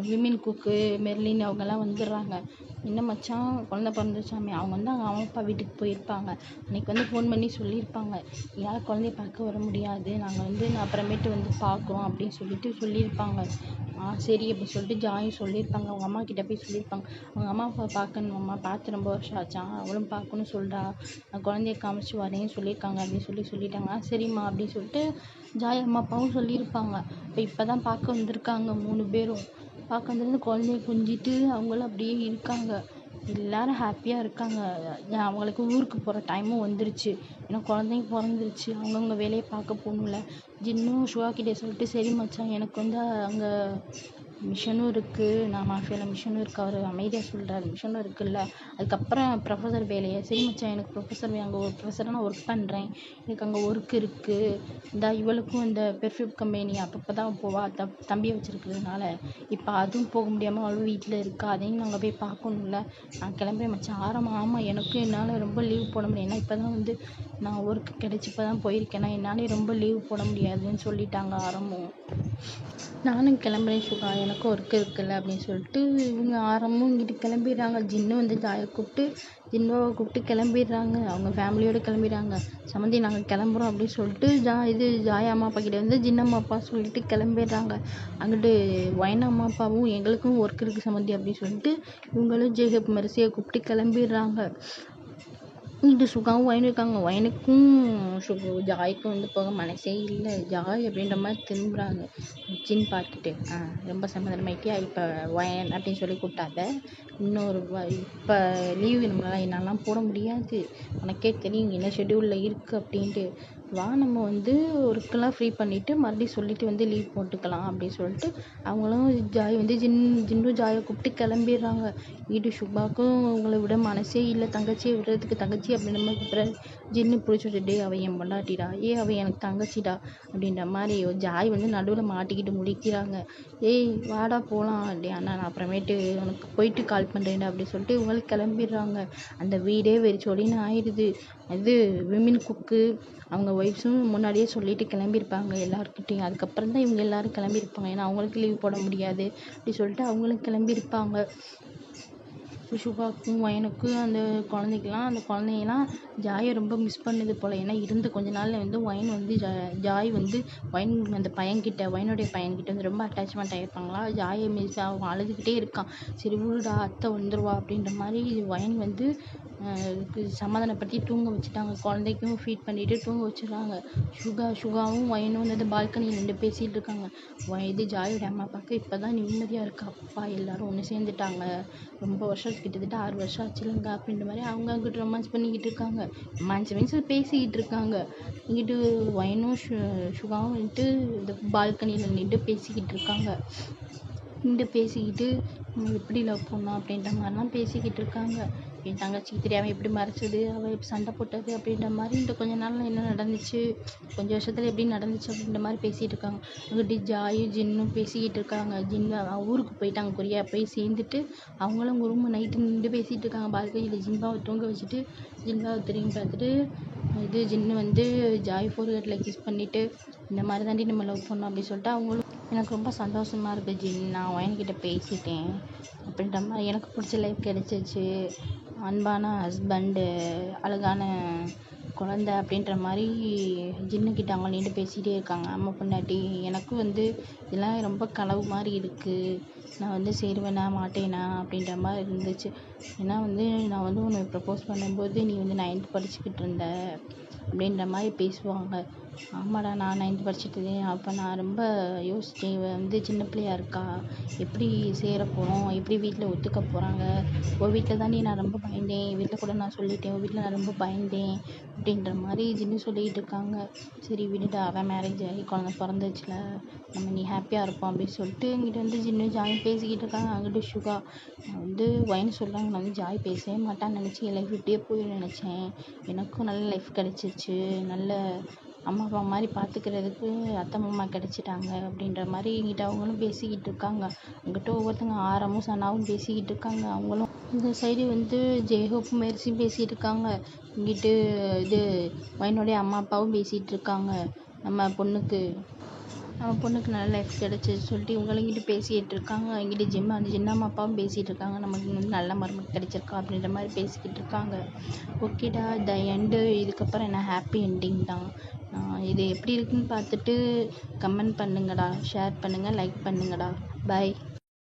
விமின் குக்கு மெர்லின் அவங்கெல்லாம் வந்துடுறாங்க. என்ன மச்சான் குழந்த பிறந்துச்சாமே, அவங்க வந்து அவங்க அம்மா அப்பா வீட்டுக்கு போயிருப்பாங்க. அன்றைக்கி வந்து ஃபோன் பண்ணி சொல்லியிருப்பாங்க, என்னால் குழந்தைய பார்க்க வர முடியாது, நாங்கள் வந்து அப்புறமேட்டு வந்து பார்க்குறோம் அப்படின்னு சொல்லியிருப்பாங்க. சரி அப்படின்னு சொல்லிட்டு ஜாயும் சொல்லியிருப்பாங்க. அவங்க அம்மா கிட்டே போய் சொல்லியிருப்பாங்க, அவங்க அம்மா அப்பா பார்க்கணும், அம்மா பார்த்து ரொம்ப வருஷம் ஆச்சான், அவளும் பார்க்கணும்னு சொல்கிறா, நான் குழந்தைய காமிச்சு வரேன்னு சொல்லியிருக்காங்க அப்படின்னு சொல்லிட்டாங்க. சரிம்மா அப்படின்னு சொல்லிட்டு ஜாய் அம்மா அப்பாவும் சொல்லியிருப்பாங்க. இப்போ தான் பார்க்க வந்திருக்காங்க 3 பேரும். பார்க்க வந்திருந்து குழந்தைய கொஞ்சிட்டு அவங்களும் அப்படியே இருக்காங்க. எல்லோரும் ஹாப்பியாக இருக்காங்க. அவங்களுக்கு ஊருக்கு போகிற டைமும் வந்துருச்சு. ஏன்னா குழந்தைங்க பிறந்துருச்சு, அவங்கவுங்க வேலையை பார்க்க போகணும்ல. ஜின்னும் சுகா கிட்டே சொல்லிட்டு, சரி மச்சான் எனக்கு வந்து அங்கே மிஷனும் இருக்குது, நான் மாஃபியாவில் மிஷனும் இருக்குது, அவர் அமைதியாக சொல்கிறார், மிஷனும் இருக்குல்ல, அதுக்கப்புறம் ப்ரொஃபஸர் வேலையை, சரி மச்சான் எனக்கு ப்ரொஃபஸர் அங்கே ஒரு ப்ரொஃபஸராக நான் ஒர்க் பண்ணுறேன், எனக்கு அங்கே ஒர்க் இருக்குது, இந்த இவளுக்கும் இந்த பெர்ஃப்யூம் கம்பெனி அப்பப்போ தான் போவா, தம்பியை வச்சுருக்கிறதுனால இப்போ அதுவும் போக முடியாமல் அவளும் வீட்டில் இருக்கா, அதையும் நாங்கள் போய் பார்க்கணும்ல, நான் கிளம்புறேன் மச்சான். ஆமாம் எனக்கும் என்னால் ரொம்ப லீவ் போட முடியும், ஏன்னா இப்போ தான் வந்து நான் ஒர்க்கு கிடச்சி இப்போ தான் போயிருக்கேன்னா என்னாலே ரொம்ப லீவ் போட முடியாதுன்னு சொல்லிட்டாங்க ஆரம்பம். நானும் கிளம்புறேன் சுகா, எனக்கும் ஒர்க் இருக்குல்ல அப்படின்னு சொல்லிட்டு இவங்க ஆரம்பமும் இங்கிட்டு கிளம்பிடுறாங்க. ஜின்னு வந்து ஜாயை ஜின்னுவை கூப்பிட்டு கிளம்பிடுறாங்க. அவங்க ஃபேமிலியோடு கிளம்பிடுறாங்க. சம்மந்தி நாங்கள் கிளம்புறோம் அப்படின்னு சொல்லிட்டு ஜாய் அம்மா அப்பா கிட்டே வந்து ஜின்னு அம்மா அப்பா சொல்லிட்டு கிளம்பிடுறாங்க. அங்கிட்டு வயன் அம்மா அப்பாவும் எங்களுக்கும் ஒர்க் இருக்குது சம்மந்தி அப்படின்னு சொல்லிட்டு இவங்களும் ஜேஹப் மெர்சியை கூப்பிட்டு கிளம்பிடுறாங்க. இது சுகாவும் வயனும் இருக்காங்க. வயனுக்கும் ஜாய்க்கும் வந்து போக மனசே இல்லை. ஜாய் அப்படின்ற மாதிரி திரும்புகிறாங்க. ஜின் பார்த்துட்டு ரொம்ப சமாதானமாயிட்டியா, இப்போ வயன் அப்படின்னு சொல்லி கூப்பிட்டாத, இன்னொரு இப்போ லீவு நம்மளால் என்னெல்லாம் போட முடியாது, உனக்கே தெரியும் என்ன ஷெட்யூலில் இருக்குது அப்படின்ட்டு, வா நம்ம வந்து ஒர்க்கெல்லாம் ஃப்ரீ பண்ணிவிட்டு மறுபடியும் சொல்லிவிட்டு வந்து லீவ் போட்டுக்கலாம் அப்படின்னு சொல்லிட்டு அவங்களும் ஜாய் வந்து ஜின்னும் ஜாயை கூப்பிட்டு கிளம்பிடுறாங்க. வீட்டு சுபாவுக்கும் அவங்கள விட மனசே இல்லை, தங்கச்சியை விடுறதுக்கு. தங்கச்சி அப்படின்ற மாதிரி கூப்பிட்றாரு. ஜின்னு பிடிச்சி விட்டுட்டு அவள் என் பொண்டாட்டிடா, அவள் எனக்கு தங்கச்சிடா அப்படின்ற மாதிரி ஜாய் வந்து நடுவில் மாட்டிக்கிட்டு முடிக்கிறாங்க. ஏய் வாடா போகலாம் அப்படி. அண்ணா நான் அப்புறமேட்டு உனக்கு போயிட்டு கால் பண்ணுறேன் அப்படி சொல்லிட்டு இவங்களுக்கு கிளம்பிடுறாங்க. அந்த வீடே வெறிச்சோடின்னு ஆயிடுது. இது விமின் குக்கு அவங்க ஒய்ஃப்ஸும் முன்னாடியே சொல்லிட்டு கிளம்பியிருப்பாங்க எல்லாருக்கிட்டையும். அதுக்கப்புறம் தான் இவங்க எல்லோரும் கிளம்பியிருப்பாங்க. ஏன்னா அவங்களுக்கு லீவ் போட முடியாது அப்படி சொல்லிட்டு அவங்களும் கிளம்பியிருப்பாங்க. சுபாக்கும் ஒயனுக்கும் அந்த குழந்தைங்கலாம் ஜாயை ரொம்ப மிஸ் பண்ணுது போல். ஏன்னா இருந்த கொஞ்ச நாளில் வந்து ஒயன் வந்து ஜாய் வந்து ஒயன் அந்த ஒயனுடைய பையன்கிட்ட வந்து ரொம்ப அட்டாச்மெண்ட் ஆகிருப்பாங்களா. ஜாயை மிஸ் அவன் அழுதுகிட்டே இருக்கான். சரி விடுடா அத்தை வந்துடுவா அப்படின்ற மாதிரி ஒயன் வந்து சமாதானப்படுத்தி தூங்க வச்சுட்டாங்க. குழந்தைக்கும் ஃபீட் பண்ணிவிட்டு தூங்க வச்சிடுறாங்க. சுகாவும் ஒயனும் வந்து பால்கனியில் நின்று பேசிகிட்டு இருக்காங்க. இது ஜாயோட அம்மா அப்பாவுக்கு இப்போ தான் நிம்மதியாக இருக்கா. அப்பா எல்லோரும் ஒன்று சேர்ந்துட்டாங்க. ரொம்ப வருஷம் கிட்டத்தட்ட 6 வருஷம் ஆச்சுலங்க அப்படின்ற மாதிரி அவங்க அங்கிட்டு ரொமான்ஸ் பண்ணிக்கிட்டு இருக்காங்க. ரொமான்ஸ் மீன்ஸ் பேசிக்கிட்டு இருக்காங்க. இங்கிட்டு ஒயனும் சுகாவும் வந்துட்டு இந்த பால்கனியில் நின்று பேசிக்கிட்டு இருக்காங்க. பேசிக்கிட்டு எப்படி லவ் பண்ணோம் அப்படின்ற மாதிரிலாம் பேசிக்கிட்டு இருக்காங்க. என் தங்கச்சிக்கு தெரியாமல் எப்படி மறைச்சது, அவள் எப்படி சண்டை போட்டது அப்படின்ற மாதிரி இந்த கொஞ்ச நாளில் என்ன நடந்துச்சு, கொஞ்சம் வருஷத்தில் எப்படி நடந்துச்சு அப்படின்ற மாதிரி பேசிகிட்டு இருக்காங்க. அங்கிட்டு ஜாயும் ஜின்னும் பேசிக்கிட்டு இருக்காங்க. ஊருக்கு போயிட்டாங்க. கொரியா போய் சேர்ந்துட்டு அவங்களும் ரூம் நைட்டு நின்று பேசிகிட்டு இருக்காங்க. பால்கனியில் ஜின்பாவை தூங்க வச்சுட்டு ஜின்பாவை திரும்பி பார்த்துட்டு இது ஜின்னு வந்து ஜாய் ஃபோர்ஹெட்டில் கிஸ் பண்ணிவிட்டு இந்த மாதிரி தாண்டி நம்ம லவ் பண்ணோம் அப்படின்னு சொல்லிட்டு அவங்களும் எனக்கு ரொம்ப சந்தோஷமாக இருக்குது ஜின், நான் ஒயன்கிட்ட பேசிட்டேன் அப்படின்ற மாதிரி, எனக்கு பிடிச்ச லைஃப் கிடச்சிச்சு, அன்பான ஹஸ்பண்டு, அழகான குழந்த அப்படின்ற மாதிரி ஜின்னுக்கிட்ட அவங்க நின்று பேசிகிட்டே இருக்காங்க. அம்மா பொண்டாட்டி. எனக்கும் வந்து இதெல்லாம் ரொம்ப கனவு மாதிரி இருக்குது. நான் வந்து சேருவேனா மாட்டேனா அப்படின்ற மாதிரி இருந்துச்சு. ஏன்னா வந்து நான் வந்து உன்னை ப்ரப்போஸ் பண்ணும்போது நீ வந்து 9th படிச்சுக்கிட்டு இருந்த அப்படின்ற மாதிரி பேசுவாங்க. ஆமாடா நான் 9th படிச்சுட்டு அப்போ நான் ரொம்ப யோசித்தேன். இவ வந்து சின்ன பிள்ளையா இருக்கா, எப்படி சேர போகிறோம், எப்படி வீட்டில் ஒத்துக்க போகிறாங்க, உன் வீட்டில் தானே நான் ரொம்ப பயந்தேன், வீட்டில் கூட நான் சொல்லிட்டேன் உன் வீட்டில் நான் ரொம்ப பயந்தேன் அப்படின்ற மாதிரி ஜின்னு சொல்லிக்கிட்டு இருக்காங்க. சரி விடுடா, அவன் மேரேஜ் ஆகி குழந்தை பிறந்துச்சுல, நம்ம நீ ஹாப்பியாக இருப்போம் அப்படின்னு சொல்லிட்டு இங்கிட்ட வந்து ஜின்னு ஜாயும் பேசிக்கிட்டு இருக்காங்க. அங்கிட்டு சுகா வந்து ஒயன் சொல்கிறாங்க, நான் வந்து ஜாய் பேசவே மாட்டான்னு நினச்சி என் லைஃப் இப்படியே போய் நினச்சேன், எனக்கும் நல்ல லைஃப் கிடச்சிருச்சு, நல்ல அம்மா அப்பா மாதிரி பார்த்துக்கிறதுக்கு அத்தை மாமா கிடச்சிட்டாங்க அப்படின்ற மாதிரி எங்கிட்ட அவங்களும் பேசிக்கிட்டு இருக்காங்க. அங்கிட்ட ஒவ்வொருத்தங்க ஆரமும் சனாவும் பேசிக்கிட்டு இருக்காங்க. அவங்களும் இந்த சைடு வந்து ஜெய்ஹோப்பும் மெர்சியும் பேசிகிட்டு இருக்காங்க. இங்கிட்டு இது ஒயனுடைய அம்மா அப்பாவும் பேசிகிட்டு இருக்காங்க. நம்ம பொண்ணுக்கு நல்ல லைஃப் கிடச்சிச்சு சொல்லிட்டு இவங்களுங்கிட்டு பேசிகிட்டு இருக்காங்க. இங்கிட்டு அந்த ஜின்னம்மா அப்பாவும் பேசிகிட்டு இருக்காங்க. நமக்கு வந்து நல்ல மருமக கிடச்சிருக்கா அப்படின்ற மாதிரி பேசிக்கிட்டு இருக்காங்க. ஓகேடா, த எண்டு. இதுக்கப்புறம் என்ன ஹாப்பி என்டிங் தான். இது எப்படி இருக்குன்னு பார்த்துட்டு கமெண்ட் பண்ணுங்கடா, ஷேர் பண்ணுங்கள், லைக் பண்ணுங்கடா. பாய்.